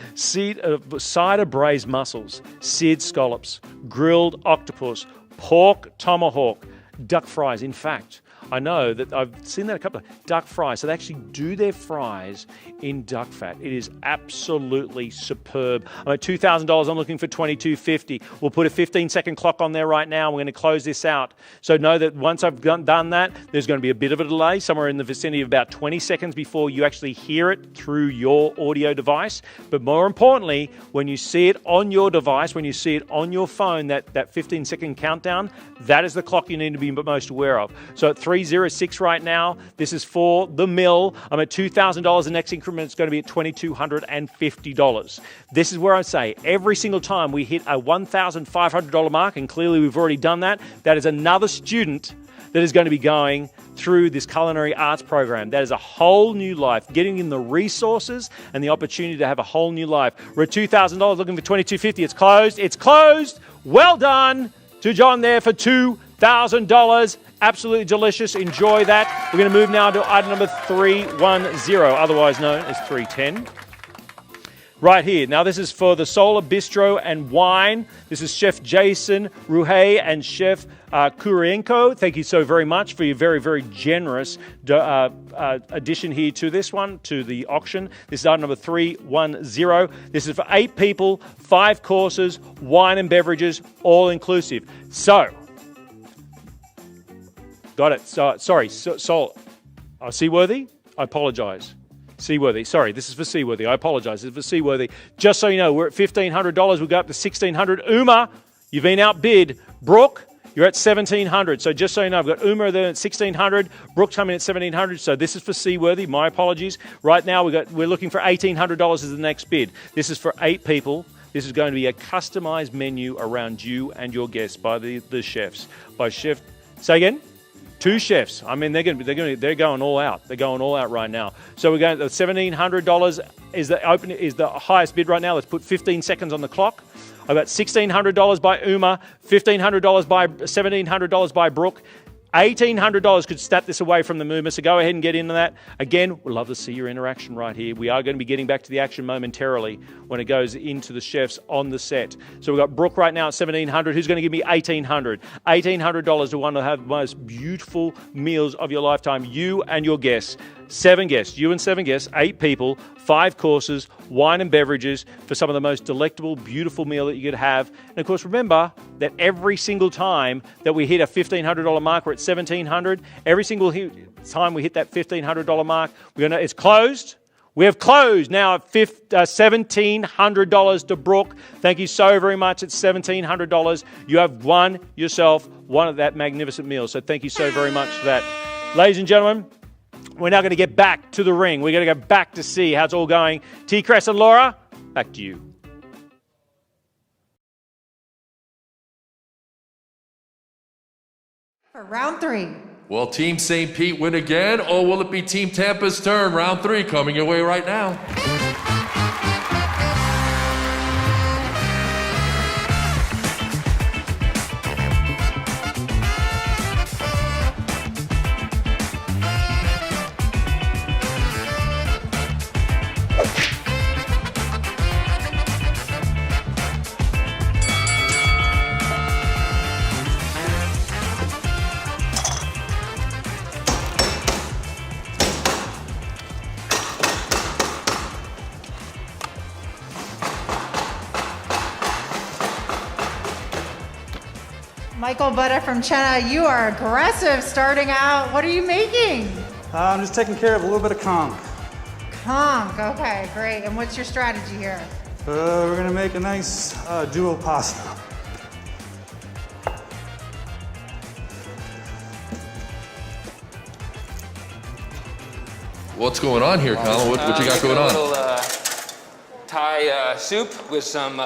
braised mussels, seared scallops, grilled octopus, pork tomahawk, duck fries. In fact, I know that I've seen that a couple of duck fries. So they actually do their fries in duck fat. It is absolutely superb. I'm at $2,000. I'm looking for $2,250. We'll put a 15-second clock on there right now. We're going to close this out. So know that once I've done that, there's going to be a bit of a delay, somewhere in the vicinity of about 20 seconds before you actually hear it through your audio device. But more importantly, when you see it on your device, when you see it on your phone, that 15-second countdown, that is the clock you need to be most aware of. So at 306 right now, this is for the mill. I'm at $2,000. The next increment is going to be at $2,250. This is where I say every single time we hit a $1,500 mark, and clearly we've already done that, that is another student that is going to be going through this culinary arts program. That is a whole new life, getting in the resources and the opportunity to have a whole new life. We're at $2,000 looking for $2,250. It's closed. It's closed. Well done to John there for $2,000. Absolutely delicious. Enjoy that. We're going to move now to item number 310, otherwise known as 310. Right here. Now, this is for the Solar Bistro and Wine. This is Chef Jason Ruhe and Chef Kurienko. Thank you so very much for your very, very generous addition here to this one, to the auction. This is item number 310. This is for 8 people, 5 courses, wine and beverages, all inclusive. So, got it. Seaworthy? I apologize. Seaworthy. Sorry, this is for Seaworthy. I apologize. This is for Seaworthy. Just so you know, we're at $1,500. We'll go up to $1,600. Uma, you've been outbid. Brooke, you're at $1,700. So just so you know, I've got Uma there at $1,600. Brooke coming at $1,700. So this is for Seaworthy. My apologies. Right now, we're looking for $1,800 as the next bid. This is for 8 people. This is going to be a customized menu around you and your guests by the chefs. By Chef. Say again. 2 chefs. I mean, they're going all out. They're going all out right now. So we're going to $1,700 is the highest bid right now. Let's put 15 seconds on the clock. I've got $1,600 by Uma, $1,500 by $1,700 by Brooke, $1,800 could snap this away from the movement, so go ahead and get into that. Again, we'd love to see your interaction right here. We are going to be getting back to the action momentarily when it goes into the chefs on the set. So we've got Brooke right now at $1,700. Who's going to give me $1,800? $1,800 to one to have the most beautiful meals of your lifetime. You and your guests. 7 guests, you and 7 guests, 8 people, 5 courses, wine and beverages for some of the most delectable, beautiful meal that you could have. And of course, remember that every single time that we hit a $1,500 mark, we're at $1,700. Every single time we hit that $1,500 mark, it's closed. We have closed now at $1,700 to Brooke. Thank you so very much. It's $1,700. You have won yourself one of that magnificent meal. So thank you so very much for that. Ladies and gentlemen, we're now going to get back to the ring. We're going to go back to see how it's all going. T. Cress and Laura, back to you. For round 3. Will Team St. Pete win again, or will it be Team Tampa's turn? Round 3 coming your way right now. Michael Butter from Chena, you are aggressive starting out. What are you making? I'm just taking care of a little bit of conch. Conch, okay, great. And what's your strategy here? We're gonna make a nice dual pasta. What's going on here, Colin? What you got going on? A little Thai soup with some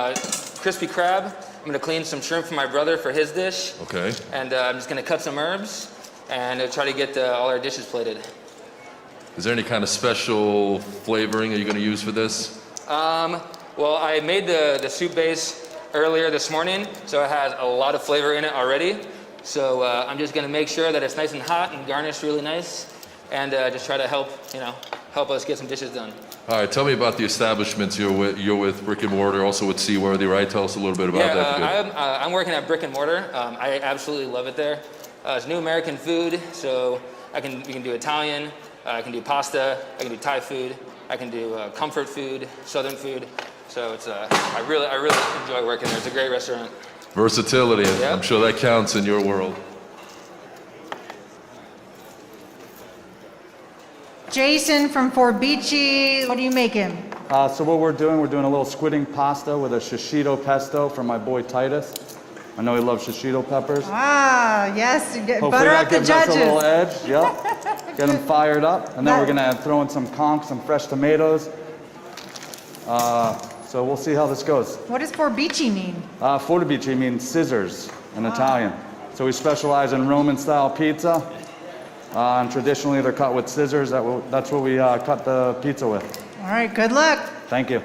crispy crab. I'm gonna clean some shrimp for my brother for his dish. Okay. And I'm just gonna cut some herbs and try to get all our dishes plated. Is there any kind of special flavoring are you going to use for this? Well, I made the soup base earlier this morning, so it has a lot of flavor in it already. So I'm just gonna make sure that it's nice and hot and garnished really nice, and just try to help us get some dishes done. All right, tell me about the establishments you're with Brick and Mortar, also with Seaworthy, right? Tell us a little bit about that. I'm working at Brick and Mortar. I absolutely love it there. It's new American food, so we can do Italian, I can do pasta, I can do Thai food, I can do comfort food, Southern food. So it's I really enjoy working there. It's a great restaurant. Versatility, Yep. I'm sure that counts in your world. Jason from Fort Beachy, what are you making? So what we're doing a little squidding pasta with a shishito pesto from my boy Titus. I know he loves shishito peppers. Ah, yes, Hopefully butter that up the gives us a little judges. edge. Yep. Get them fired up, and then we're gonna throw in some conch, some fresh tomatoes. So we'll see how this goes. What does Fort Beachy mean? Forbici means scissors in Italian. So we specialize in Roman-style pizza, and traditionally they're cut with scissors. That's what we cut the pizza with. All right, good luck. Thank you.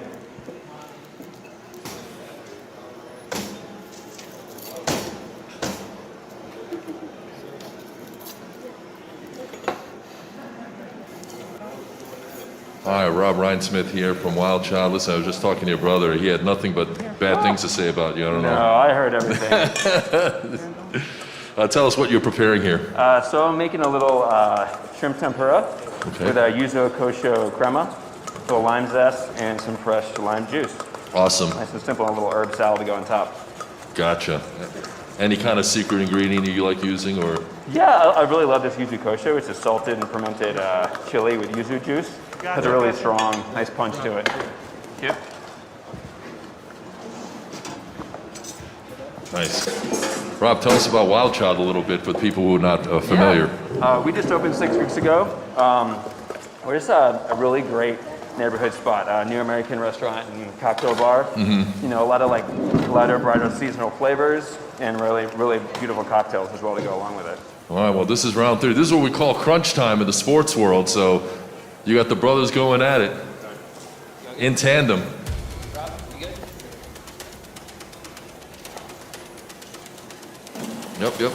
Hi, Rob Rhinesmith here from Wild Child. Listen, I was just talking to your brother. He had nothing but bad things to say about you. I don't know. No, I heard everything. Tell us what you're preparing here. So I'm making a little shrimp tempura with a yuzu kosho crema, a little lime zest, and some fresh lime juice. Awesome. Nice and simple, and a little herb salad to go on top. Gotcha. Any kind of secret ingredient you like using, or? Yeah, I really love this yuzu kosho. It's a salted and fermented chili with yuzu juice. Has a really strong, nice punch to it. Yep. Nice. Rob, tell us about Wild Child a little bit for people who are not familiar. Yeah. We just opened 6 weeks ago. We're just a really great neighborhood spot, a new American restaurant and cocktail bar. Mm-hmm. You know, a lot of like lighter, brighter seasonal flavors and really, really beautiful cocktails as well to go along with it. All right, well, this is round 3. This is what we call crunch time in the sports world, so you got the brothers going at it in tandem. Yep.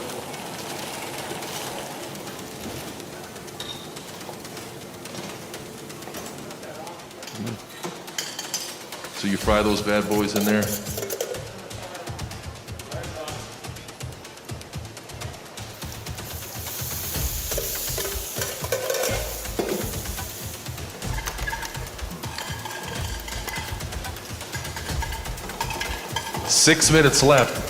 So you fry those bad boys in there? Six minutes left.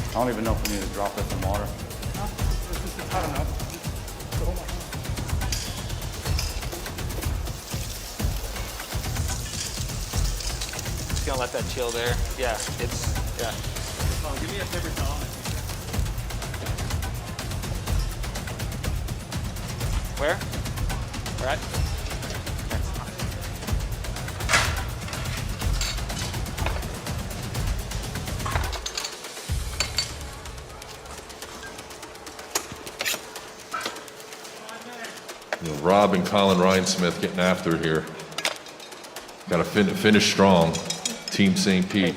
I don't even know if we need to drop this in water. I don't know. Just gonna let that chill there. Yeah, it's, yeah. Oh, give me a paper towel. Where? All right. You know, Rob and Colin Ryan-Smith getting after it here. Got to finish strong. Team St. Pete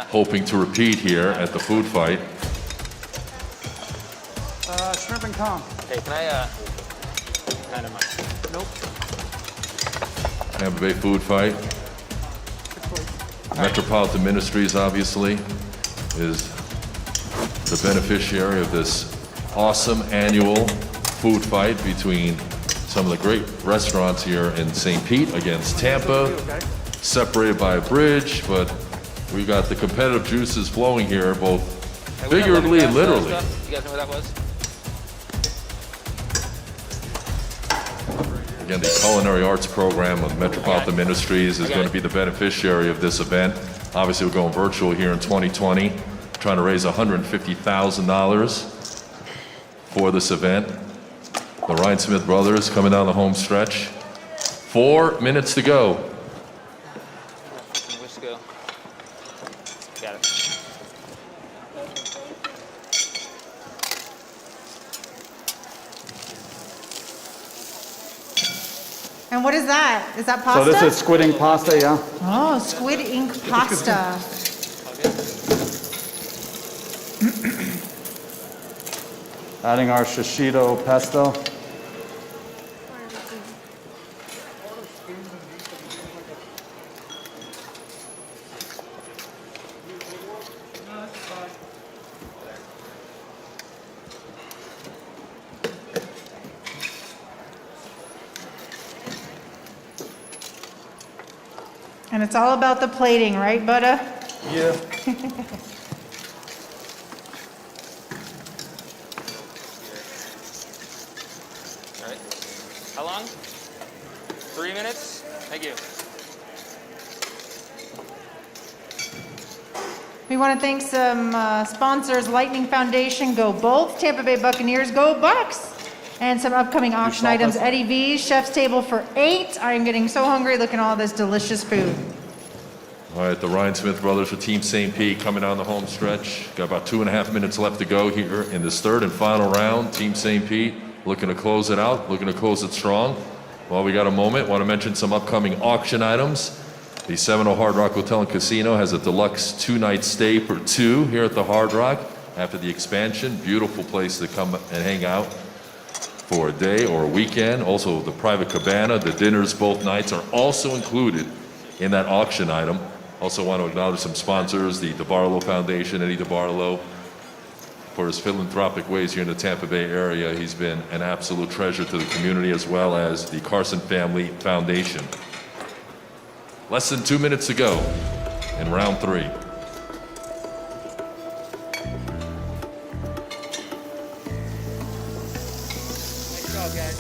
hoping to repeat here at the food fight. Shrimp and con. Hey, can I, kind of, nope. Tampa Bay food fight. Metropolitan Ministries obviously is the beneficiary of this awesome annual food fight between some of the great restaurants here in St. Pete against Tampa, separated by a bridge, but we've got the competitive juices flowing here, both figuratively and literally. You guys know where that was? Again, the Culinary Arts Program of Metropolitan Ministries is going to be the beneficiary of this event. Obviously, we're going virtual here in 2020, trying to raise $150,000 for this event. The Ryan Smith brothers coming down the home stretch. 4 minutes to go. Wisco. Got it. And what is that? Is that pasta? So this is squid ink pasta, yeah? Oh, squid ink pasta. Adding our shishito pesto. And it's all about the plating, right, Butta? Yeah. All right. How long? 3 minutes? Thank you. We want to thank some sponsors, Lightning Foundation, Go Bolts, Tampa Bay Buccaneers, Go Bucks, and some upcoming auction items, Eddie V's, Chef's Table for 8. I am getting so hungry looking at all this delicious food. All right, the Ryan Smith brothers for Team St. Pete coming down the home stretch. Got about 2.5 minutes left to go here in this third and final round. Team St. Pete looking to close it out, looking to close it strong. While we got a moment, want to mention some upcoming auction items. The Seminole Hard Rock Hotel and Casino has a deluxe 2-night stay for 2 here at the Hard Rock after the expansion. Beautiful place to come and hang out for a day or a weekend. Also, the private cabana, the dinners both nights are also included in that auction item. Also want to acknowledge some sponsors, the DeBarlo Foundation, Eddie DeBarlo, for his philanthropic ways here in the Tampa Bay area. He's been an absolute treasure to the community, as well as the Carson Family Foundation. Less than 2 minutes to go in round 3. Nice job, guys.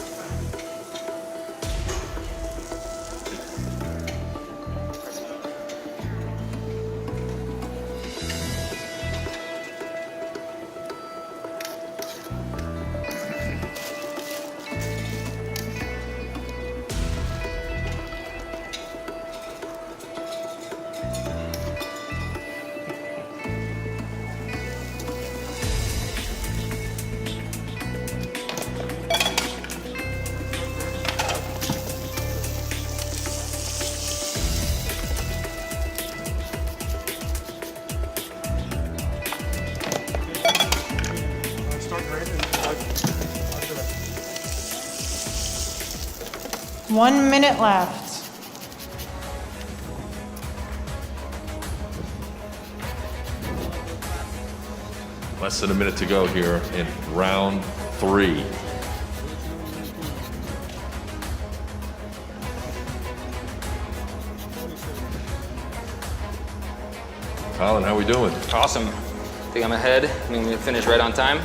1 minute left. Less than a minute to go here in round 3. Colin, how we doing? Awesome. I think I'm ahead. I'm going to finish right on time.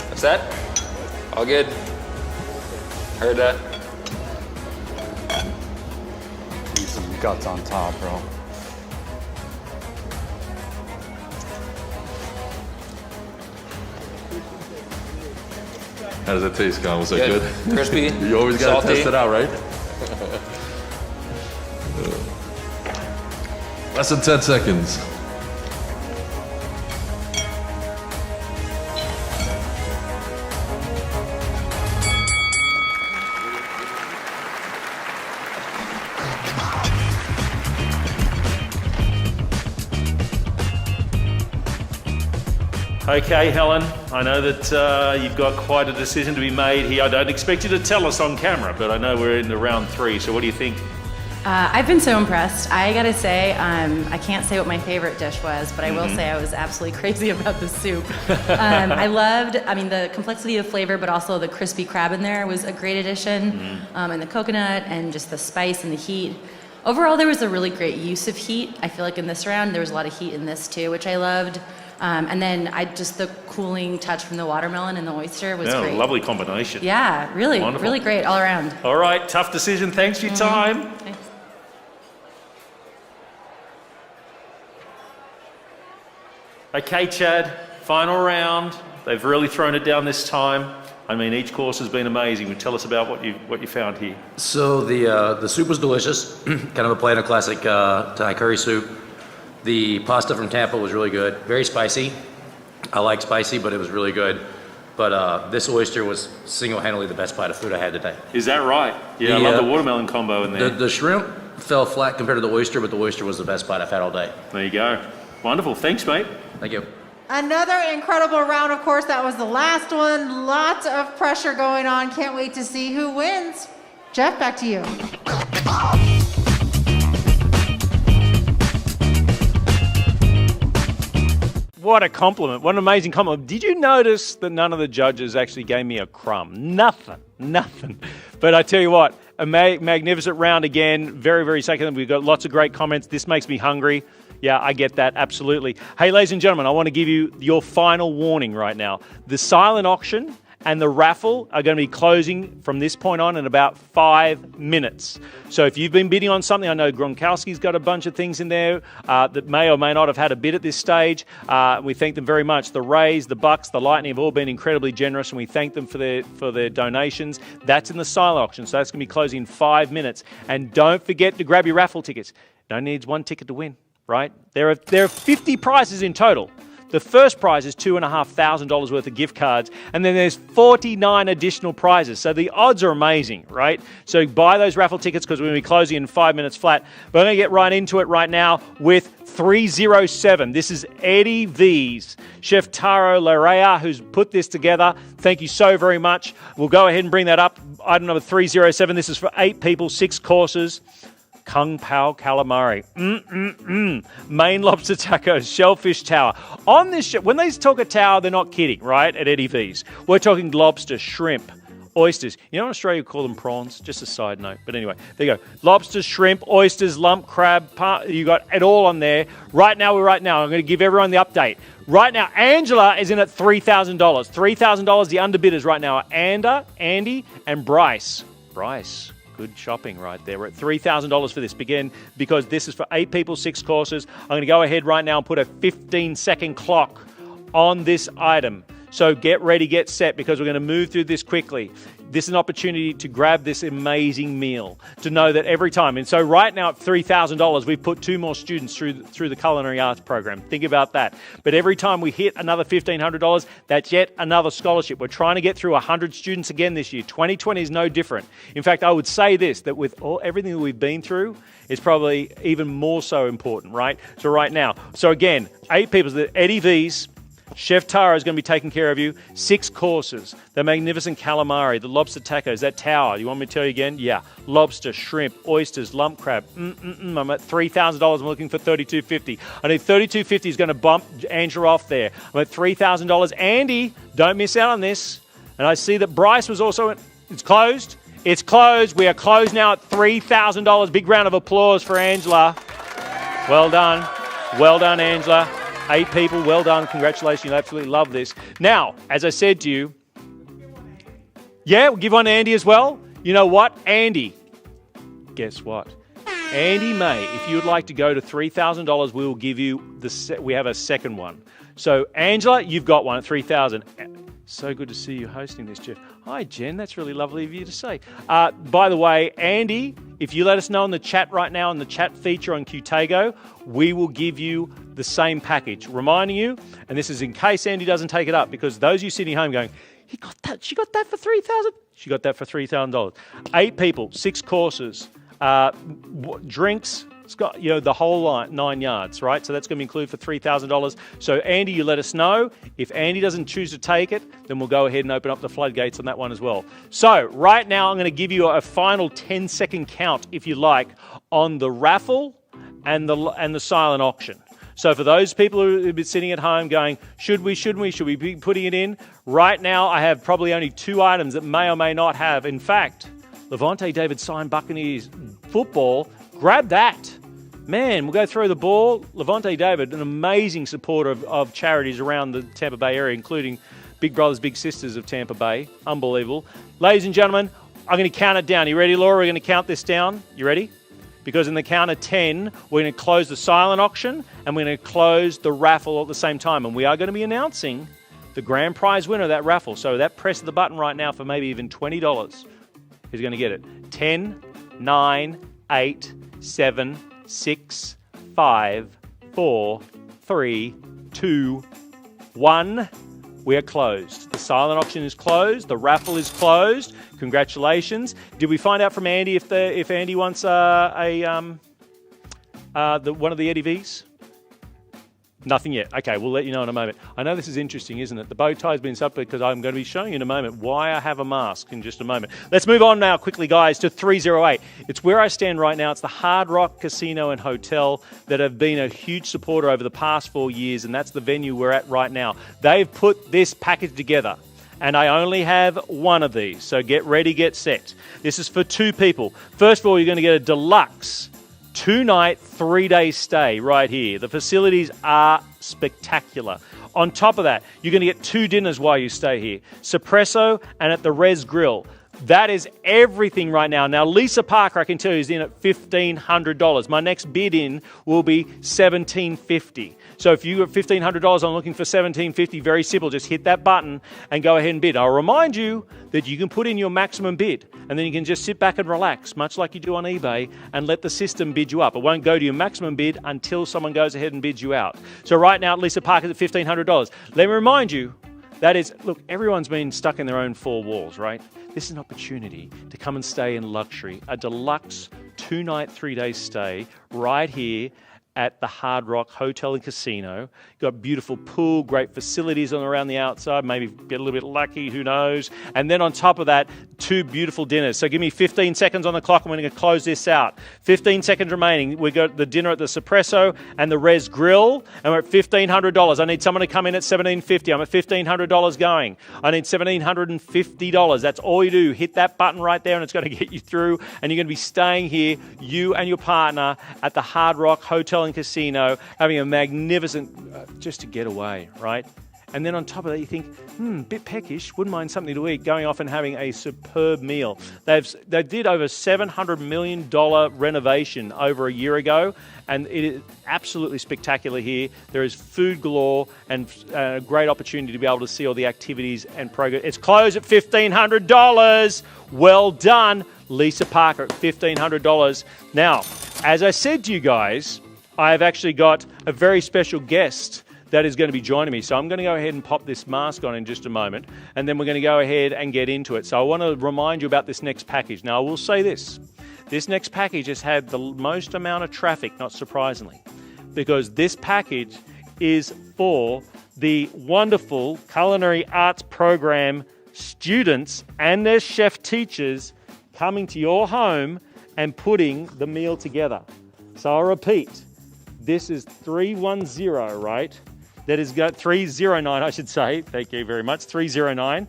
That's that. All good. Heard that. Need some guts on top, bro. How does that taste, Colin? Was that Good. good? Crispy, You always got to salty. test it out, right? Less than 10 seconds. Okay, Helen, I know that you've got quite a decision to be made here. I don't expect you to tell us on camera, but I know we're in the round 3, so what do you think? I've been so impressed. I gotta say, I can't say what my favorite dish was, but I will say I was absolutely crazy about the soup. I loved, the complexity of flavor, but also the crispy crab in there was a great addition, and the coconut and just the spice and the heat. Overall, there was a really great use of heat. I feel like in this round, there was a lot of heat in this too, which I loved. And then the cooling touch from the watermelon and the oyster was great. Lovely combination. Yeah, really, Wonderful. really great all around. All right, tough decision. Thanks for your time. Thanks. Okay, Chad, final round. They've really thrown it down this time. I mean, each course has been amazing. Tell us about what you found here. So the soup was delicious, kind of a Plano classic Thai curry soup. The pasta from Tampa was really good, very spicy. I like spicy, but it was really good. But this oyster was single-handedly the best bite of food I had today. Is that right? Yeah, I love the watermelon combo in there. The shrimp fell flat compared to the oyster, but the oyster was the best bite I've had all day. There you go. Wonderful. Thanks, mate. Thank you. Another incredible round, of course. That was the last one. Lots of pressure going on. Can't wait to see who wins. Jeff, back to you. What a compliment. What an amazing compliment. Did you notice that none of the judges actually gave me a crumb? Nothing. But I tell you what, a magnificent round again. Very, very second. We've got lots of great comments. This makes me hungry. Yeah, I get that, absolutely. Hey, ladies and gentlemen, I want to give you your final warning right now. The silent auction and the raffle are going to be closing from this point on in about 5 minutes. So if you've been bidding on something, I know Gronkowski's got a bunch of things in there that may or may not have had a bid at this stage. We thank them very much. The Rays, the Bucks, the Lightning have all been incredibly generous, and we thank them for their donations. That's in the silent auction, so that's going to be closing in 5 minutes. And don't forget to grab your raffle tickets. No one needs one ticket to win, right? There are 50 prizes in total. The first prize is $2,500 worth of gift cards, and then there's 49 additional prizes. So the odds are amazing, right? So buy those raffle tickets because we're going to be closing in 5 minutes flat. But I'm going to get right into it right now with 307. This is Eddie V's, Chef Taro Larea, who's put this together. Thank you so very much. We'll go ahead and bring that up. Item number 307. This is for 8 people, 6 courses. Kung Pao calamari, Maine lobster tacos, shellfish tower. On this show, when they talk a tower, they're not kidding, right? At Eddie V's, we're talking lobster, shrimp, oysters. You know in Australia we call them prawns? Just a side note. But anyway, there you go. Lobsters, shrimp, oysters, lump crab. You got it all on there. Right now, I'm going to give everyone the update. Right now, Angela is in at $3,000. $3,000. The underbidders right now are Andy, and Bryce. Good shopping right there. We're at $3,000 for this, because this is for 8 people, 6 courses. I'm going to go ahead right now and put a 15-second clock on this item. So get ready, get set, because we're going to move through this quickly. This is an opportunity to grab this amazing meal, to know that every time. And so right now at $3,000, we've put 2 more students through the culinary arts program. Think about that. But every time we hit another $1,500, that's yet another scholarship. We're trying to get through 100 students again this year. 2020 is no different. In fact, I would say this, that with everything that we've been through, it's probably even more so important, right? So right now, so again, 8 people, Eddie V's, Chef Tara is going to be taking care of you. 6 courses. The magnificent calamari, the lobster tacos, that tower. You want me to tell you again? Yeah. Lobster, shrimp, oysters, lump crab. I'm at $3,000. I'm looking for $3,250. I need $3,250 is going to bump Angela off there. I'm at $3,000. Andy, don't miss out on this. And I see that Bryce was also... It's closed. It's closed. We are closed now at $3,000. Big round of applause for Angela. Well done. Well done, Angela. 8 people. Well done. Congratulations. You absolutely love this. Now, as I said to you, we'll give one to Andy as well. You know what? Andy, guess what? Andy May, if you would like to go to $3,000, we will give you we have a second one. So, Angela, you've got one at $3,000. So good to see you hosting this, Jeff. Hi, Jen. That's really lovely of you to say. By the way, Andy, if you let us know in the chat right now, in the chat feature on Qtago, we will give you the same package. Reminding you, and this is in case Andy doesn't take it up, because those of you sitting home going, he got that. She got that for $3,000. She got that for $3,000. 8 people, 6 courses, drinks. It's got, the whole 9 yards, right? So that's going to be included for $3,000. So, Andy, you let us know. If Andy doesn't choose to take it, then we'll go ahead and open up the floodgates on that one as well. So, right now, I'm going to give you a final 10-second count, if you like, on the raffle and the silent auction. So, for those people who have been sitting at home going, should we be putting it in? Right now, I have probably only 2 items that may or may not have. In fact, Levante David signed Buccaneers football. Grab that. Man, we'll go through the ball. Levante David, an amazing supporter of charities around the Tampa Bay area, including Big Brothers Big Sisters of Tampa Bay. Unbelievable. Ladies and gentlemen, I'm going to count it down. You ready, Laura? We're going to count this down. You ready? Because in the count of 10, we're going to close the silent auction and we're going to close the raffle at the same time. And we are going to be announcing the grand prize winner of that raffle. So that press of the button right now for maybe even $20 is going to get it. 10, 9, 8, 7, 6, 5, 4, 3, 2, 1. We are closed. The silent auction is closed. The raffle is closed. Congratulations. Did we find out from Andy if Andy wants one of the Eddie V's? Nothing yet. Okay, we'll let you know in a moment. I know this is interesting, isn't it? The bow tie's been set up because I'm going to be showing you in a moment why I have a mask in just a moment. Let's move on now quickly, guys, to 308. It's where I stand right now. It's the Hard Rock Casino and Hotel that have been a huge supporter over the past 4 years, and that's the venue we're at right now. They've put this package together, and I only have one of these, so get ready, get set. This is for 2 people. First of all, you're going to get a deluxe 2-night, 3-day stay right here. The facilities are spectacular. On top of that, you're going to get 2 dinners while you stay here. Espresso and at the Res Grill. That is everything right now. Now, Lisa Parker, I can tell you, is in at $1,500. My next bid in will be $1,750. So if you got $1,500, I'm looking for $1,750. Very simple. Just hit that button and go ahead and bid. I'll remind you that you can put in your maximum bid, and then you can just sit back and relax, much like you do on eBay, and let the system bid you up. It won't go to your maximum bid until someone goes ahead and bids you out. So right now, Lisa Parker's at $1,500. Let me remind you, that is, look, everyone's been stuck in their own 4 walls, right? This is an opportunity to come and stay in luxury, a deluxe 2-night, 3-day stay right here at the Hard Rock Hotel and Casino. You've got beautiful pool, great facilities on around the outside, maybe get a little bit lucky, who knows. And then on top of that, 2 beautiful dinners. So give me 15 seconds on the clock and we're going to close this out. 15 seconds remaining. We've got the dinner at the Espresso and the Res Grill, and we're at $1,500. I need someone to come in at $1,750. I'm at $1,500 going. I need $1,750. That's all you do. Hit that button right there and it's going to get you through, and you're going to be staying here, you and your partner, at the Hard Rock Hotel and Casino, having a magnificent, just a getaway, right? And then on top of that, you think, bit peckish, wouldn't mind something to eat, going off and having a superb meal. They did over $700 million renovation over a year ago, and it is absolutely spectacular here. There is food galore and a great opportunity to be able to see all the activities and progress. It's closed at $1,500. Well done, Lisa Parker, at $1,500. Now, as I said to you guys, I've actually got a very special guest that is going to be joining me. So I'm going to go ahead and pop this mask on in just a moment, and then we're going to go ahead and get into it. So I want to remind you about this next package. Now, I will say this. This next package has had the most amount of traffic, not surprisingly, because this package is for the wonderful culinary arts program students and their chef teachers coming to your home and putting the meal together. So I'll repeat, this is 310, right? That is got 309, I should say. Thank you very much, 309.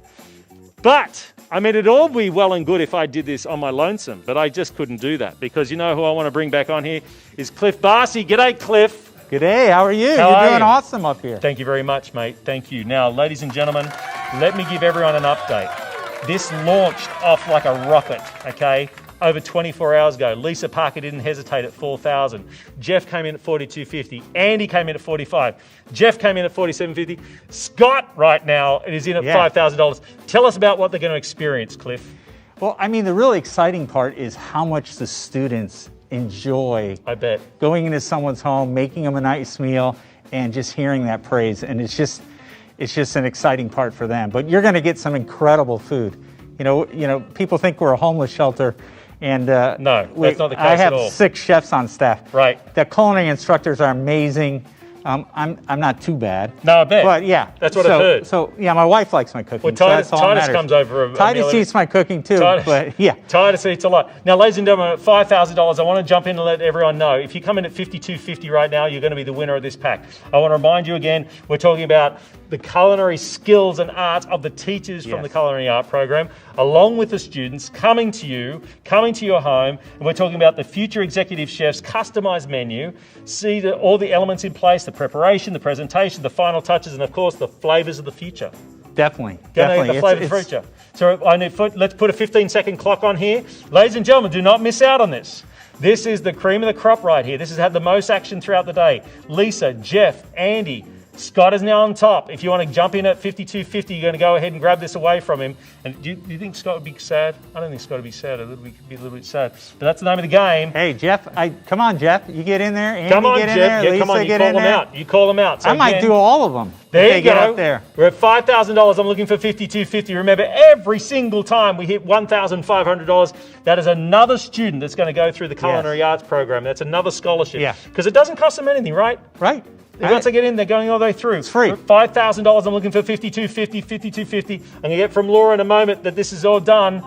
But, I mean, it'd all be well and good if I did this on my lonesome, but I just couldn't do that because you know who I want to bring back on here is Cliff Barcy. G'day, Cliff. G'day, how are you? You're doing awesome up here. Thank you very much, mate. Thank you. Now, ladies and gentlemen, let me give everyone an update. This launched off like a rocket, okay? Over 24 hours ago. Lisa Parker didn't hesitate at 4,000. Jeff came in at 4,250. Andy came in at 45. Jeff came in at 4,750. Scott right now is in at $5,000. Tell us about what they're going to experience, Cliff. Well, I mean, the really exciting part is how much the students enjoy. I bet. Going into someone's home, making them a nice meal, and just hearing that praise. And it's just an exciting part for them. But you're going to get some incredible food. You know, people think we're a homeless shelter. And no, that's not the case I have at all. 6 chefs on staff. Right. The culinary instructors are amazing. I'm not too bad. No, I bet. But yeah, that's what I've heard. So yeah, my wife likes my cooking. Well, so Titus, that's all that Titus matters. comes over. Titus eats my cooking too. But yeah, Titus eats a lot. Now, ladies and gentlemen, at $5,000, I want to jump in and let everyone know. If you come in at $5,250 right now, you're going to be the winner of this pack. I want to remind you again, we're talking about the culinary skills and art of the teachers from the culinary art program, along with the students coming to you, coming to your home, and we're talking about the future executive chef's customized menu, see all the elements in place, the preparation, the presentation, the final touches, and of course the flavors of the future. Definitely. The flavor of the future. So let's put a 15-second clock on here. Ladies and gentlemen, do not miss out on this. This is the cream of the crop right here. This has had the most action throughout the day. Lisa, Jeff, Andy, Scott is now on top. If you want to jump in at $5,250, you're going to go ahead and grab this away from him. And do you think Scott would be sad? I don't think Scott would be sad. It would be a little bit sad. But that's the name of the game. Hey, Jeff, come on, Jeff. You get in there. Andy, come on, get in Jeff. there. Yeah, come on, Lisa, you get call in them there. out. You call them out. So I might do all of them. There if they you go. Get up there. We're at $5,000. I'm looking for $5,250. Remember, every single time we hit $1,500, that is another student that's going to go through the culinary arts program. That's another scholarship. Yeah. Because it doesn't cost them anything, right? Right. Once they get in, they're going all the way through. It's free. $5,000. I'm looking for $5,250. $5,250. I'm going to get from Laura in a moment that this is all done.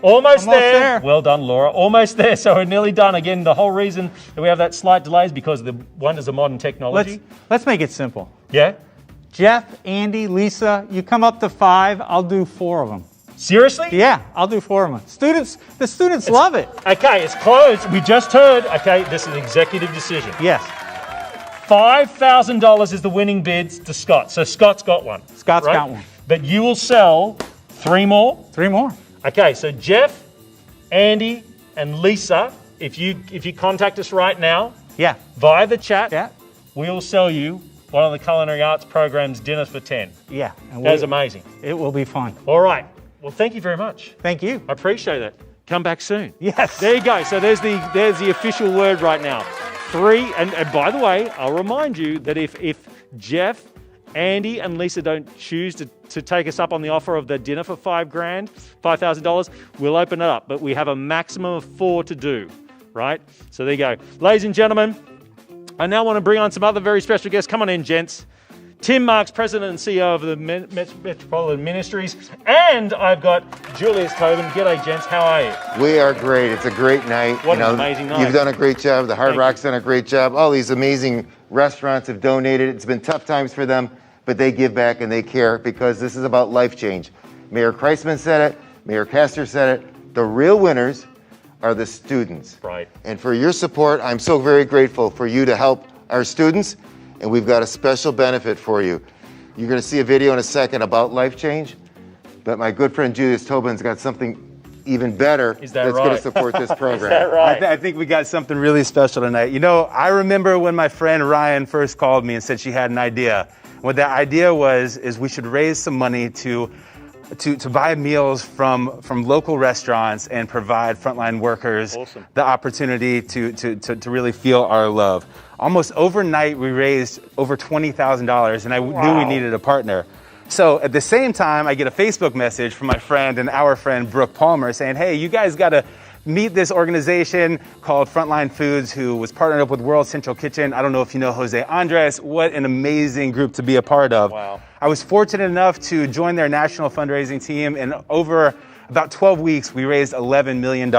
Almost there. Well done, Laura. Almost there. So we're nearly done. Again, the whole reason that we have that slight delay is because of the wonders of modern technology. Let's make it simple. Yeah? Jeff, Andy, Lisa, you come up to 5. I'll do 4 of them. Seriously? Yeah, I'll do 4 of them. The students love it. Okay, it's closed. We just heard. Okay, this is an executive decision. Yes. $5,000 is the winning bid to Scott. So Scott's got one. Scott's got one. But you will sell 3 more? 3 more. Okay, so Jeff, Andy, and Lisa, if you contact us right now, via the chat, we will sell you one of the culinary arts program's dinners for 10. Yeah. That is amazing. It will be fun. All right. Well, thank you very much. Thank you. I appreciate it. Come back soon. Yes. There you go. So there's the official word right now. 3, and by the way, I'll remind you that if Jeff, Andy, and Lisa don't choose to take us up on the offer of the dinner for $5,000, we'll open it up. But we have a maximum of 4 to do, right? So there you go. Ladies and gentlemen, I now want to bring on some other very special guests. Come on in, gents. Tim Marks, President and CEO of the Metropolitan Ministries. And I've got Julius Tobin. G'day, gents. How are you? We are great. It's a great night. What an amazing night. You've done a great job. The Hard Rock's done a great job. All these amazing restaurants have donated. It's been tough times for them, but they give back and they care because this is about life change. Mayor Kreisman said it. Mayor Castor said it. The real winners are the students. Right. And for your support, I'm so very grateful for you to help our students. And we've got a special benefit for you. You're going to see a video in a second about life change, but my good friend Julius Tobin's got something even better that's going to support this program. Is that right? I think we got something really special tonight. You know, I remember when my friend Ryan first called me and said she had an idea. What that idea was is we should raise some money to buy meals from local restaurants and provide frontline workers the opportunity to really feel our love. Almost overnight, we raised over $20,000, and I knew we needed a partner. So at the same time, I get a Facebook message from my friend and our friend Brooke Palmer saying, hey, you guys got to meet this organization called Frontline Foods, who was partnered up with World Central Kitchen. I don't know if you know Jose Andres. What an amazing group to be a part of. Wow. I was fortunate enough to join their national fundraising team, and over about 12 weeks, we raised $11 million.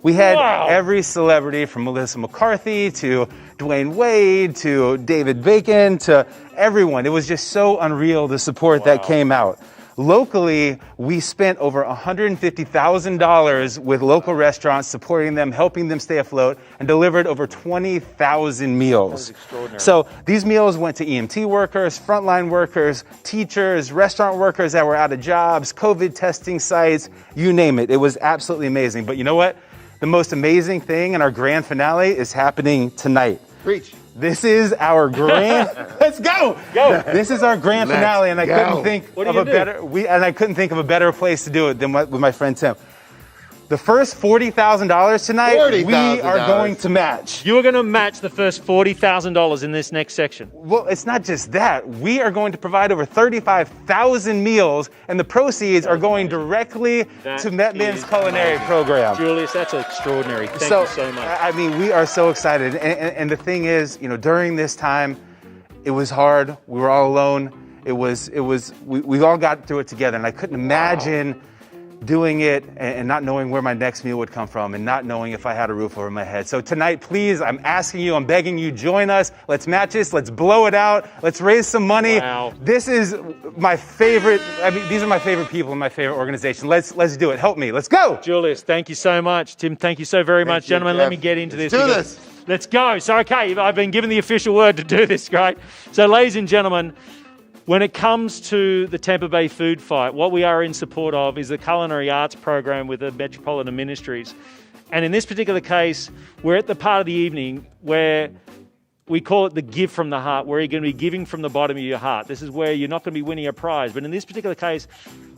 We had every celebrity from Melissa McCarthy to Dwayne Wade to David Bacon to everyone. It was just so unreal, the support that came out. Locally, we spent over $150,000 with local restaurants, supporting them, helping them stay afloat, and delivered over 20,000 meals. So these meals went to EMT workers, frontline workers, teachers, restaurant workers that were out of jobs, COVID testing sites, you name it. It was absolutely amazing. But you know what? The most amazing thing in our grand finale is happening tonight. Preach. This is our grand. Let's go. Go. This is our grand finale, and I couldn't think What of do a you do? I couldn't think of a better place to do it than with my friend Tim. The first $40,000 tonight, we are going to match. You are going to match the first $40,000 in this next section. Well, it's not just that. We are going to provide over 35,000 meals, and the proceeds are going directly to Metman's culinary program. Julius, that's extraordinary. Thank you so much. I mean, we are so excited. And the thing is, you know, during this time, it was hard. We were all alone. We all got through it together, and I couldn't imagine doing it and not knowing where my next meal would come from and not knowing if I had a roof over my head. So tonight, please, I'm asking you, I'm begging you, join us. Let's match this. Let's blow it out. Let's raise some money. Wow. This is my favorite. I mean, these are my favorite people in my favorite organization. Let's do it. Help me. Let's go. Julius, thank you so much. Tim, thank you so very much. Gentlemen, let me get into this. Let's do this. Let's go. So, okay, I've been given the official word to do this, right? So, ladies and gentlemen, when it comes to the Tampa Bay Food Fight, what we are in support of is the Culinary Arts Program with the Metropolitan Ministries. And in this particular case, we're at the part of the evening where we call it the give from the heart, where you're going to be giving from the bottom of your heart. This is where you're not going to be winning a prize. But in this particular case,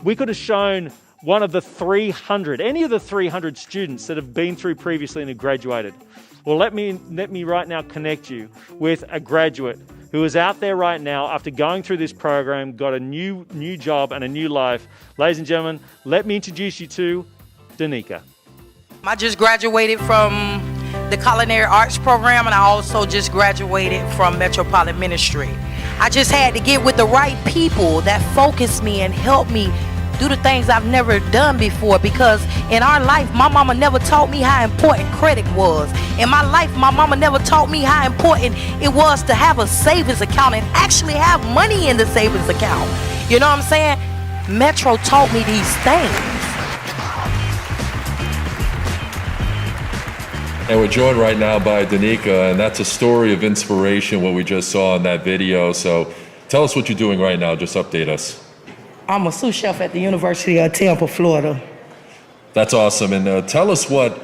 we could have shown one of the 300, any of the 300 students that have been through previously and have graduated. Well, let me right now connect you with a graduate who is out there right now after going through this program, got a new job and a new life. Ladies and gentlemen, let me introduce you to Danica. I just graduated from the Culinary Arts Program, and I also just graduated from Metropolitan Ministry. I just had to get with the right people that focus me and help me do the things I've never done before, because in our life, my mama never taught me how important credit was. In my life, my mama never taught me how important it was to have a savings account and actually have money in the savings account. You know what I'm saying? Metro taught me these things. And we're joined right now by Danica, and that's a story of inspiration, what we just saw in that video. So tell us what you're doing right now. Just update us. I'm a sous chef at the University of Tampa, Florida. That's awesome. And tell us what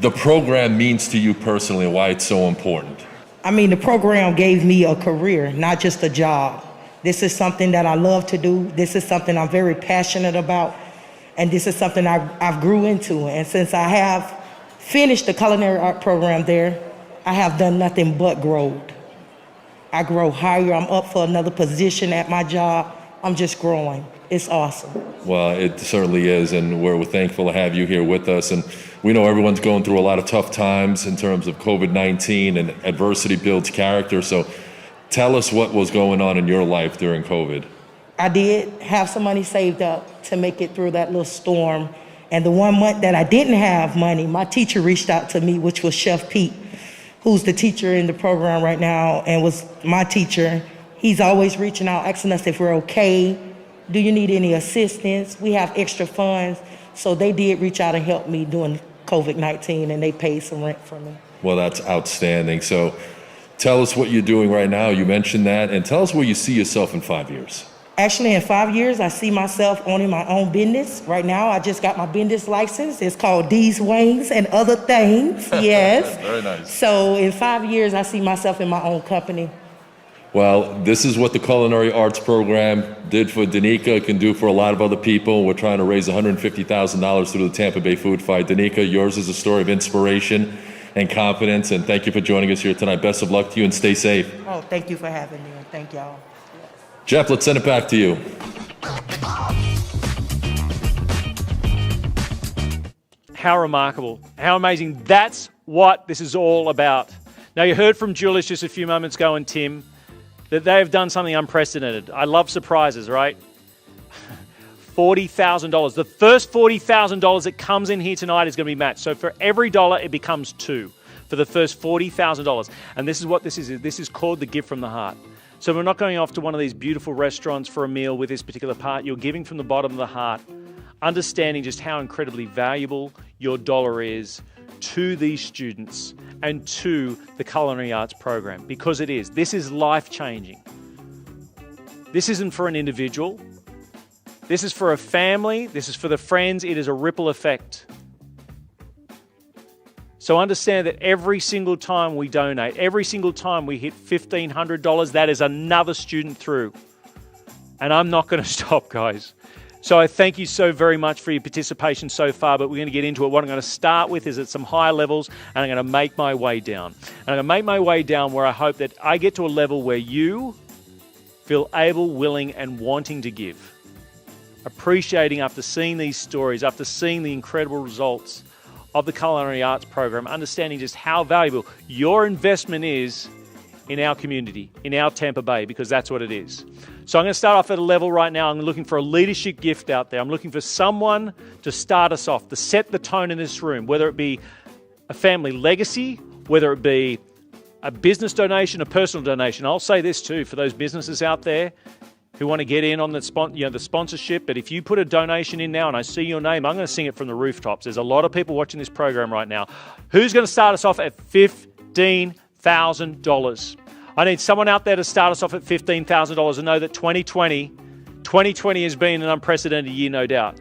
the program means to you personally and why it's so important. I mean, the program gave me a career, not just a job. This is something that I love to do. This is something I'm very passionate about. And this is something I've grew into. And since I have finished the culinary art program there, I have done nothing but grow. I grow higher. I'm up for another position at my job. I'm just growing. It's awesome. Well, it certainly is, and we're thankful to have you here with us. And we know everyone's going through a lot of tough times in terms of COVID-19, and adversity builds character. So tell us what was going on in your life during COVID. I did have some money saved up to make it through that little storm. And the 1 month that I didn't have money, my teacher reached out to me, which was Chef Pete, who's the teacher in the program right now and was my teacher. He's always reaching out, asking us if we're okay. Do you need any assistance? We have extra funds. So they did reach out and help me during COVID-19, and they paid some rent for me. Well, that's outstanding. So tell us what you're doing right now. You mentioned that, and tell us where you see yourself in 5 years. Actually, in 5 years, I see myself owning my own business. Right now, I just got my business license. It's called D's Wings and Other Things, yes. Very nice. So in 5 years, I see myself in my own company. Well, this is what the Culinary Arts Program did for Danica. It can do for a lot of other people. We're trying to raise $150,000 through the Tampa Bay Food Fight. Danica, yours is a story of inspiration and confidence, and thank you for joining us here tonight. Best of luck to you, and stay safe. Oh, thank you for having me, and thank y'all. Jeff, let's send it back to you. How remarkable. How amazing. That's what this is all about. Now, you heard from Julius just a few moments ago and Tim that they have done something unprecedented. I love surprises, right? $40,000. The first $40,000 that comes in here tonight is going to be matched. So for every dollar, it becomes two for the first $40,000. And this is what this is. This is called the gift from the heart. So we're not going off to one of these beautiful restaurants for a meal with this particular part. You're giving from the bottom of the heart, understanding just how incredibly valuable your dollar is to these students and to the culinary arts program, because it is. This is life-changing. This isn't for an individual. This is for a family. This is for the friends. It is a ripple effect. So understand that every single time we donate, every single time we hit $1,500, that is another student through. And I'm not going to stop, guys. So I thank you so very much for your participation so far, but we're going to get into it. What I'm going to start with is at some high levels, and I'm going to make my way down. And I'm going to make my way down where I hope that I get to a level where you feel able, willing, and wanting to give. Appreciating after seeing these stories, after seeing the incredible results of the culinary arts program, understanding just how valuable your investment is in our community, in our Tampa Bay, because that's what it is. So I'm going to start off at a level right now. I'm looking for a leadership gift out there. I'm looking for someone to start us off, to set the tone in this room, whether it be a family legacy, whether it be a business donation, a personal donation. I'll say this too, for those businesses out there who want to get in on the sponsorship, but if you put a donation in now and I see your name, I'm going to sing it from the rooftops. There's a lot of people watching this program right now. Who's going to start us off at $15,000? I need someone out there to start us off at $15,000 and know that 2020 has been an unprecedented year, no doubt.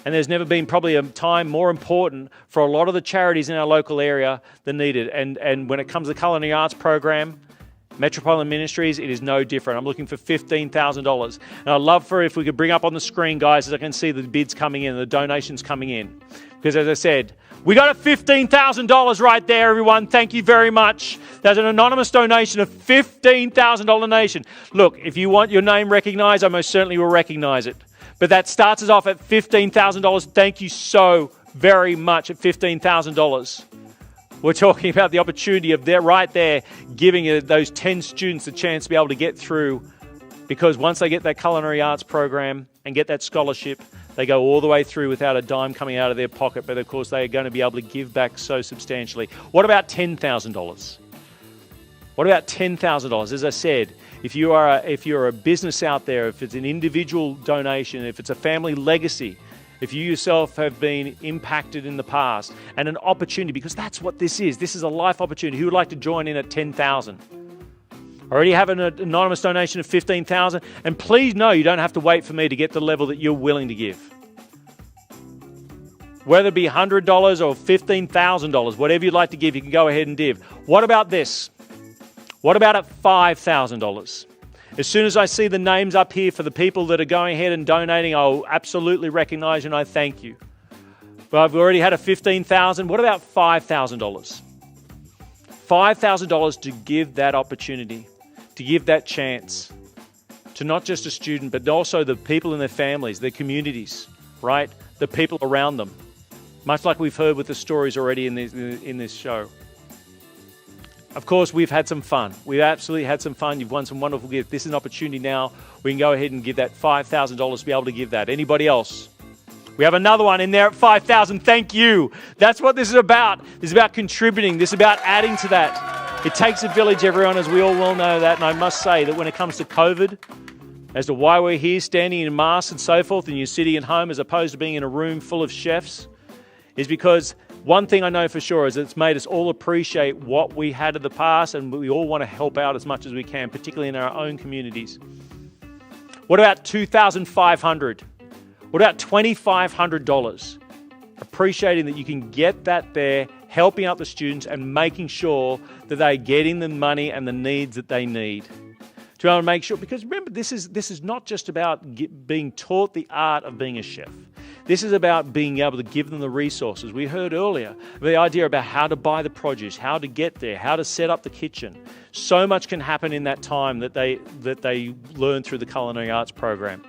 And there's never been probably a time more important for a lot of the charities in our local area than needed. And when it comes to the Culinary Arts Program, Metropolitan Ministries, it is no different. I'm looking for $15,000. And I'd love for if we could bring up on the screen, guys, as I can see the bids coming in, the donations coming in. Because as I said, we got a $15,000 right there, everyone. Thank you very much. There's an anonymous donation of $15,000 donation. Look, if you want your name recognized, I most certainly will recognize it. But that starts us off at $15,000. Thank you so very much at $15,000. We're talking about the opportunity of right there giving those 10 students a chance to be able to get through, because once they get that culinary arts program and get that scholarship, they go all the way through without a dime coming out of their pocket. But of course, they are going to be able to give back so substantially. What about $10,000? What about $10,000? As I said, if you're a business out there, if it's an individual donation, if it's a family legacy, if you yourself have been impacted in the past, and an opportunity, because that's what this is. This is a life opportunity. Who would like to join in at $10,000? I already have an anonymous donation of $15,000. And please know you don't have to wait for me to get the level that you're willing to give. Whether it be $100 or $15,000, whatever you'd like to give, you can go ahead and give. What about this? What about at $5,000? As soon as I see the names up here for the people that are going ahead and donating, I'll absolutely recognize you and I thank you. But I've already had a $15,000. What about $5,000? $5,000 to give that opportunity, to give that chance to not just a student, but also the people in their families, their communities, right? The people around them. Much like we've heard with the stories already in this show. Of course, we've had some fun. We've absolutely had some fun. You've won some wonderful gifts. This is an opportunity now. We can go ahead and give that $5,000 to be able to give that. Anybody else? We have another one in there at $5,000. Thank you. That's what this is about. This is about contributing. This is about adding to that. It takes a village, everyone, as we all well know that. And I must say that when it comes to COVID, as to why we're here standing in masks and so forth, and you're sitting at home as opposed to being in a room full of chefs, is because one thing I know for sure is it's made us all appreciate what we had in the past, and we all want to help out as much as we can, particularly in our own communities. What about $2,500? What about $2,500? Appreciating that you can get that there, helping out the students and making sure that they're getting the money and the needs that they need. To be able to make sure, because remember, this is not just about being taught the art of being a chef. This is about being able to give them the resources. We heard earlier the idea about how to buy the produce, how to get there, how to set up the kitchen. So much can happen in that time that they learn through the culinary arts program.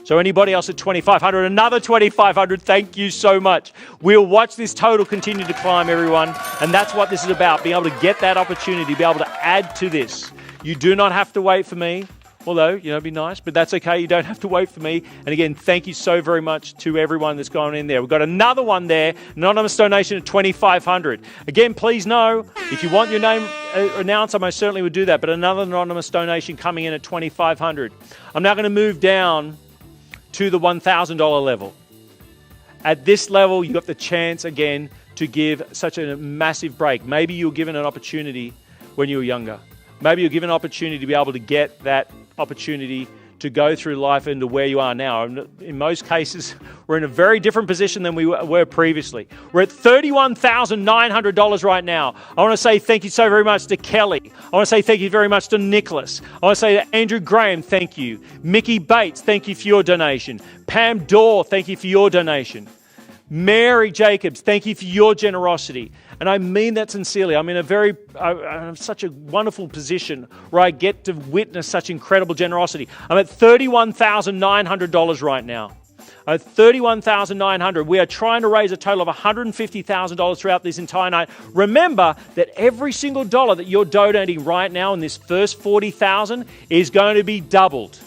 So anybody else at 2,500, another 2,500, thank you so much. We'll watch this total continue to climb, everyone. And that's what this is about, being able to get that opportunity, be able to add to this. You do not have to wait for me, although, it'd be nice, but that's okay. You don't have to wait for me. And again, thank you so very much to everyone that's gone in there. We've got another one there, anonymous donation of 2,500. Again, please know, if you want your name announced, I most certainly would do that, but another anonymous donation coming in at 2,500. I'm now going to move down to the $1,000 level. At this level, you've got the chance again to give such a massive break. Maybe you were given an opportunity when you were younger. Maybe you're given an opportunity to be able to get that opportunity to go through life into where you are now. In most cases, we're in a very different position than we were previously. We're at $31,900 right now. I want to say thank you so very much to Kelly. I want to say thank you very much to Nicholas. I want to say to Andrew Graham, thank you. Mickey Bates, thank you for your donation. Pam Dorr, thank you for your donation. Mary Jacobs, thank you for your generosity. And I mean that sincerely. I'm in such a wonderful position where I get to witness such incredible generosity. I'm at $31,900 right now. At $31,900, we are trying to raise a total of $150,000 throughout this entire night. Remember that every single dollar that you're donating right now in this first $40,000 is going to be doubled.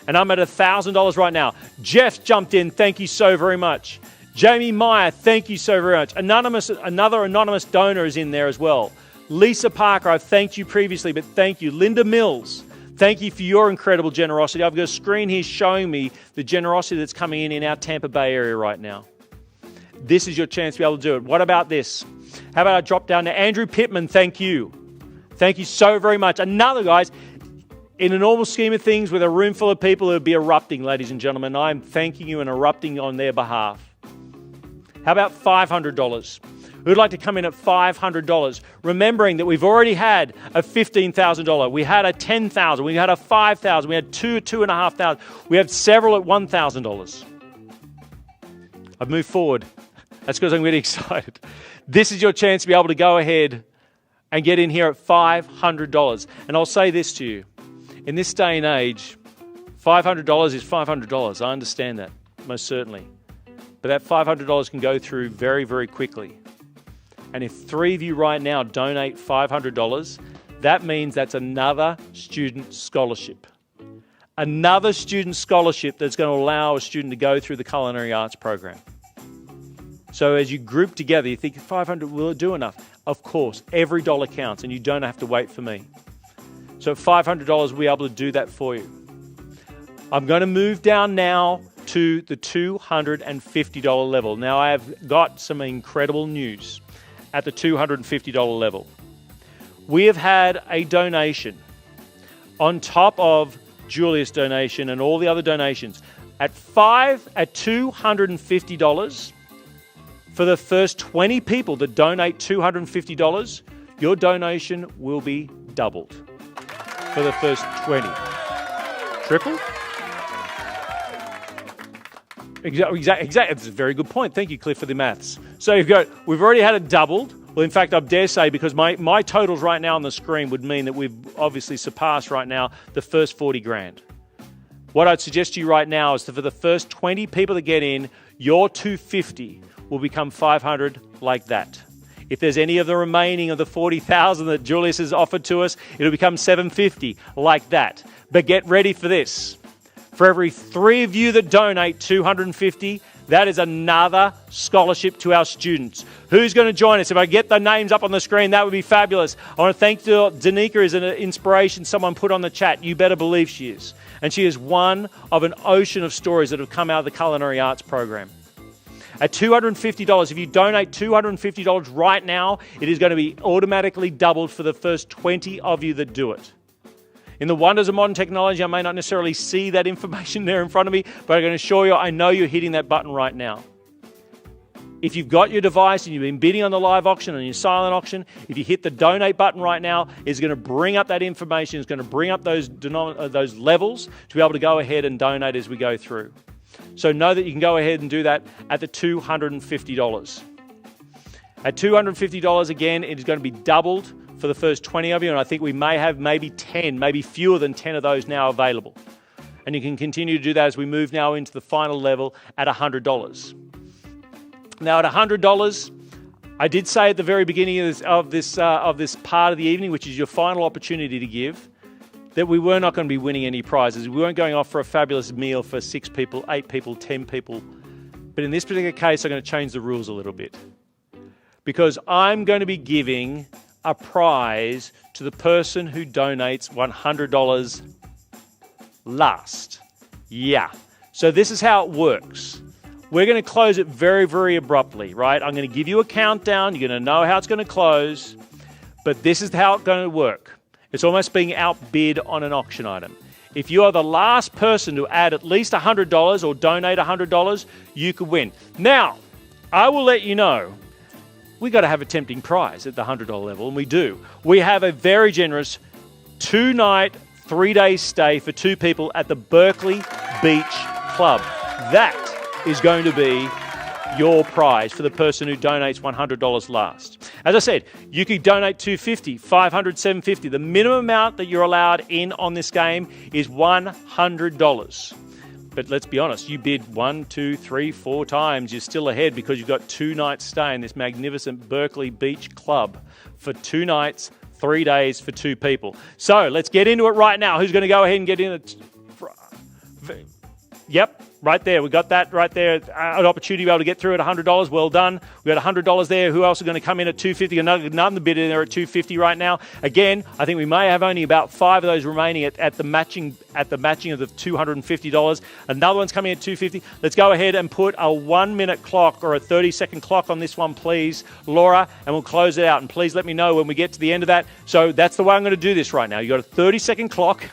And I'm at $1,000 right now. Jeff jumped in. Thank you so very much. Jamie Meyer, thank you so very much. Another anonymous donor is in there as well. Lisa Parker, I've thanked you previously, but thank you. Linda Mills, thank you for your incredible generosity. I've got a screen here showing me the generosity that's coming in our Tampa Bay area right now. This is your chance to be able to do it. What about this? How about I drop down to Andrew Pittman, thank you. Thank you so very much. Another, guys, in a normal scheme of things with a room full of people, it would be erupting, ladies and gentlemen. I'm thanking you and erupting on their behalf. How about $500? Who'd like to come in at $500? Remembering that we've already had a $15,000, we had a $10,000, we had a $5,000, we had $2,500, we had several at $1,000. I've moved forward. That's because I'm really excited. This is your chance to be able to go ahead and get in here at $500. And I'll say this to you. In this day and age, $500 is $500. I understand that, most certainly. But that $500 can go through very, very quickly. And if 3 of you right now donate $500, that means that's another student scholarship. Another student scholarship that's going to allow a student to go through the culinary arts program. So as you group together, you think, 500, will it do enough? Of course, every dollar counts and you don't have to wait for me. So at $500, we'll be able to do that for you. I'm going to move down now to the $250 level. Now I have got some incredible news at the $250 level. We have had a donation on top of Julia's donation and all the other donations at $250 for the first 20 people that donate $250. Your donation will be doubled for the first 20. Triple? Exactly. That's a very good point. Thank you, Cliff, for the maths. So we've already had it doubled. Well, in fact, I dare say, because my totals right now on the screen would mean that we've obviously surpassed right now the first 40 grand. What I'd suggest to you right now is that for the first 20 people that get in, your 250 will become 500 like that. If there's any of the remaining of the 40,000 that Julius has offered to us, it'll become 750 like that. But get ready for this. For every 3 of you that donate $250, that is another scholarship to our students. Who's going to join us? If I get the names up on the screen, that would be fabulous. I want to thank Danica as an inspiration someone put on the chat. You better believe she is. And she is one of an ocean of stories that have come out of the culinary arts program. At $250, if you donate $250 right now, it is going to be automatically doubled for the first 20 of you that do it. In the wonders of modern technology, I may not necessarily see that information there in front of me, but I'm going to assure you, I know you're hitting that button right now. If you've got your device and you've been bidding on the live auction and your silent auction, if you hit the donate button right now, it's going to bring up that information. It's going to bring up those levels to be able to go ahead and donate as we go through. So know that you can go ahead and do that at the $250. At $250, again, it is going to be doubled for the first 20 of you, and I think we may have maybe 10, maybe fewer than 10 of those now available. And you can continue to do that as we move now into the final level at $100. Now at $100, I did say at the very beginning of this part of the evening, which is your final opportunity to give, that we were not going to be winning any prizes. We weren't going off for a fabulous meal for 6 people, 8 people, 10 people. But in this particular case, I'm going to change the rules a little bit. Because I'm going to be giving a prize to the person who donates $100 last. Yeah. So this is how it works. We're going to close it very, very abruptly, right? I'm going to give you a countdown. You're going to know how it's going to close. But this is how it's going to work. It's almost being outbid on an auction item. If you are the last person to add at least $100 or donate $100, you could win. Now, I will let you know, we got to have a tempting prize at the $100 level, and we do. We have a very generous 2-night, 3-day stay for 2 people at the Berkeley Beach Club. That is going to be your prize for the person who donates $100 last. As I said, you could donate $250, $500, $750. The minimum amount that you're allowed in on this game is $100. But let's be honest, you bid 1, 2, 3, 4 times, you're still ahead because you've got 2 nights stay in this magnificent Berkeley Beach Club for 2 nights, 3 days for 2 people. So let's get into it right now. Who's going to go ahead and get in it? Yep, right there. We got that right there. An opportunity to be able to get through at $100. Well done. We got $100 there. Who else is going to come in at $250? Another bid in there at $250 right now. Again, I think we may have only about 5 of those remaining at the matching of the $250. Another one's coming at $250. Let's go ahead and put a 1-minute clock or a 30-second clock on this one, please, Laura, and we'll close it out. And please let me know when we get to the end of that. So that's the way I'm going to do this right now. You got a 30-second clock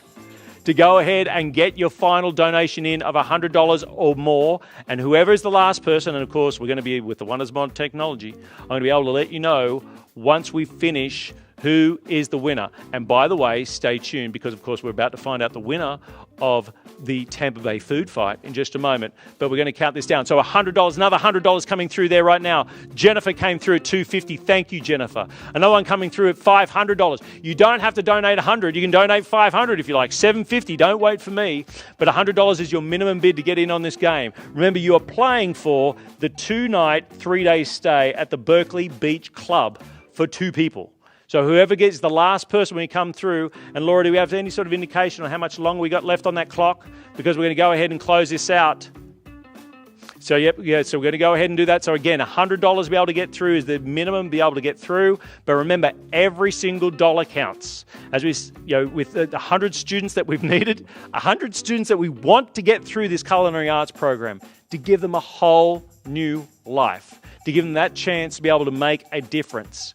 to go ahead and get your final donation in of $100 or more. And whoever is the last person, and of course we're going to be with the wonders of modern technology, I'm going to be able to let you know once we finish who is the winner. And by the way, stay tuned because of course we're about to find out the winner of the Tampa Bay food fight in just a moment. But we're going to count this down. So $100, another $100 coming through there right now. Jennifer came through at $250. Thank you, Jennifer. Another one coming through at $500. You don't have to donate $100. You can donate $500 if you like. $750. Don't wait for me. But $100 is your minimum bid to get in on this game. Remember, you are playing for the 2-night, 3-day stay at the Berkeley Beach Club for 2 people. So whoever gets the last person when you come through, and Laura, do we have any sort of indication on how much longer we got left on that clock? Because we're going to go ahead and close this out. So so we're going to go ahead and do that. So again, $100 to be able to get through is the minimum to be able to get through. But remember, every single dollar counts. As we, with the 100 students that we've needed, 100 students that we want to get through this culinary arts program, to give them a whole new life, to give them that chance to be able to make a difference.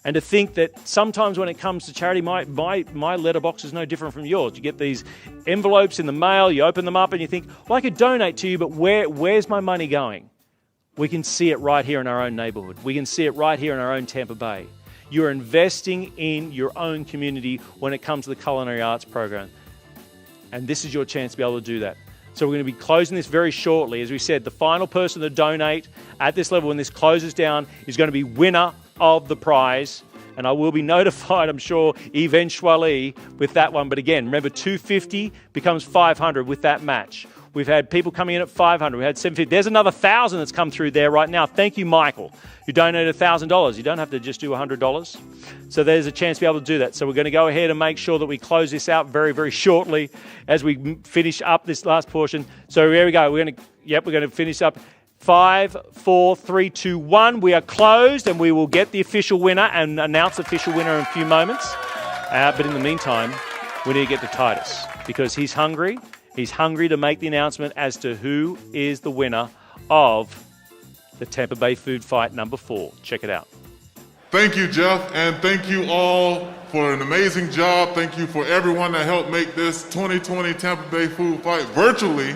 And to think that sometimes when it comes to charity, my letterbox is no different from yours. You get these envelopes in the mail, you open them up and you think, well, I could donate to you, but where's my money going? We can see it right here in our own neighborhood. We can see it right here in our own Tampa Bay. You're investing in your own community when it comes to the culinary arts program. And this is your chance to be able to do that. So we're going to be closing this very shortly. As we said, the final person to donate at this level when this closes down is going to be winner of the prize, and I will be notified, I'm sure, eventually with that one. But again, remember, $250 becomes $500 with that match. We've had people coming in at $500. We had $750. There's another $1,000 that's come through there right now. Thank you, Michael, who donated $1,000. You don't have to just do $100. So there's a chance to be able to do that. So we're going to go ahead and make sure that we close this out very, very shortly as we finish up this last portion. So here we go. We're going to finish up. 5, 4, 3, 2, 1. We are closed, and we will get the official winner and announce the official winner in a few moments. But in the meantime, we need to get to Titus because he's hungry. He's hungry to make the announcement as to who is the winner of the Tampa Bay Food Fight number 4. Check it out. Thank you, Jeff, and thank you all for an amazing job. Thank you for everyone that helped make this 2020 Tampa Bay Food Fight virtually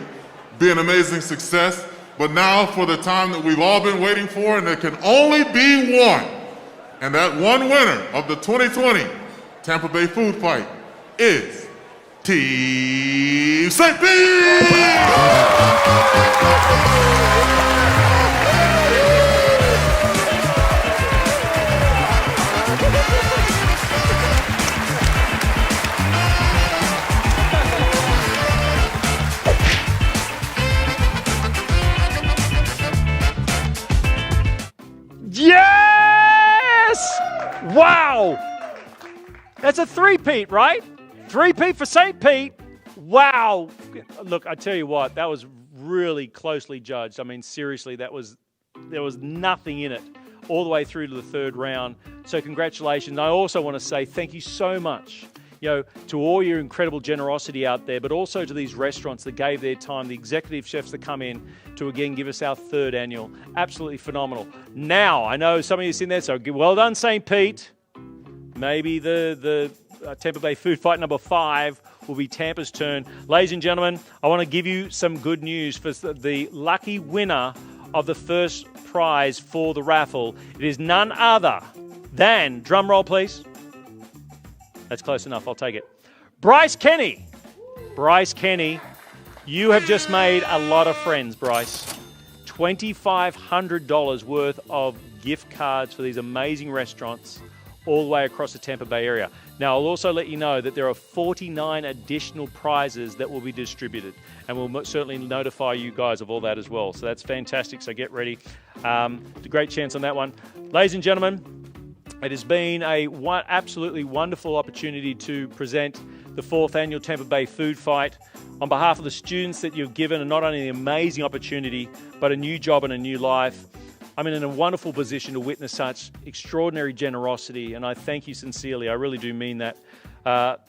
be an amazing success. But now for the time that we've all been waiting for, and there can only be one. And that one winner of the 2020 Tampa Bay Food Fight is Team St. Pete! That's a three-peat, right? Three-peat for St. Pete. Wow. Look, I tell you what, that was really closely judged. I mean, seriously, there was nothing in it all the way through to the third round. So congratulations. I also want to say thank you so much, to all your incredible generosity out there, but also to these restaurants that gave their time, the executive chefs that come in to again give us our third annual. Absolutely phenomenal. Now, I know some of you sitting there, so well done, St. Pete. Maybe the Tampa Bay Food Fight number 5 will be Tampa's turn. Ladies and gentlemen, I want to give you some good news for the lucky winner of the first prize for the raffle. It is none other than, drum roll please. That's close enough, I'll take it. Bryce Kenny. Bryce Kenny, you have just made a lot of friends, Bryce. $2,500 worth of gift cards for these amazing restaurants all the way across the Tampa Bay area. Now, I'll also let you know that there are 49 additional prizes that will be distributed, and we'll certainly notify you guys of all that as well. So that's fantastic, so get ready. A great chance on that one. Ladies and gentlemen, it has been one absolutely wonderful opportunity to present the 4th annual Tampa Bay Food Fight. On behalf of the students that you've given not only an amazing opportunity, but a new job and a new life, I'm in a wonderful position to witness such extraordinary generosity, and I thank you sincerely. I really do mean that.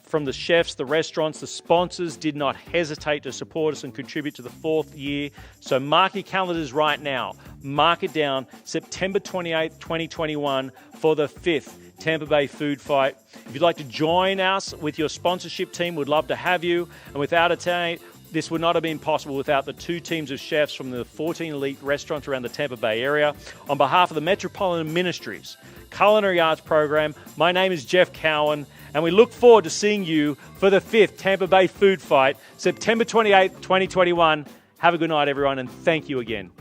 From the chefs, the restaurants, the sponsors did not hesitate to support us and contribute to the 4th year. So mark your calendars right now. Mark it down, September 28th, 2021 for the 5th Tampa Bay Food Fight. If you'd like to join us with your sponsorship team, we'd love to have you. And without a doubt, this would not have been possible without the 2 teams of chefs from the 14 elite restaurants around the Tampa Bay area. On behalf of the Metropolitan Ministries Culinary Arts Program, my name is Jeff Cowan, and we look forward to seeing you for the 5th Tampa Bay Food Fight, September 28th, 2021. Have a good night, everyone, and thank you again.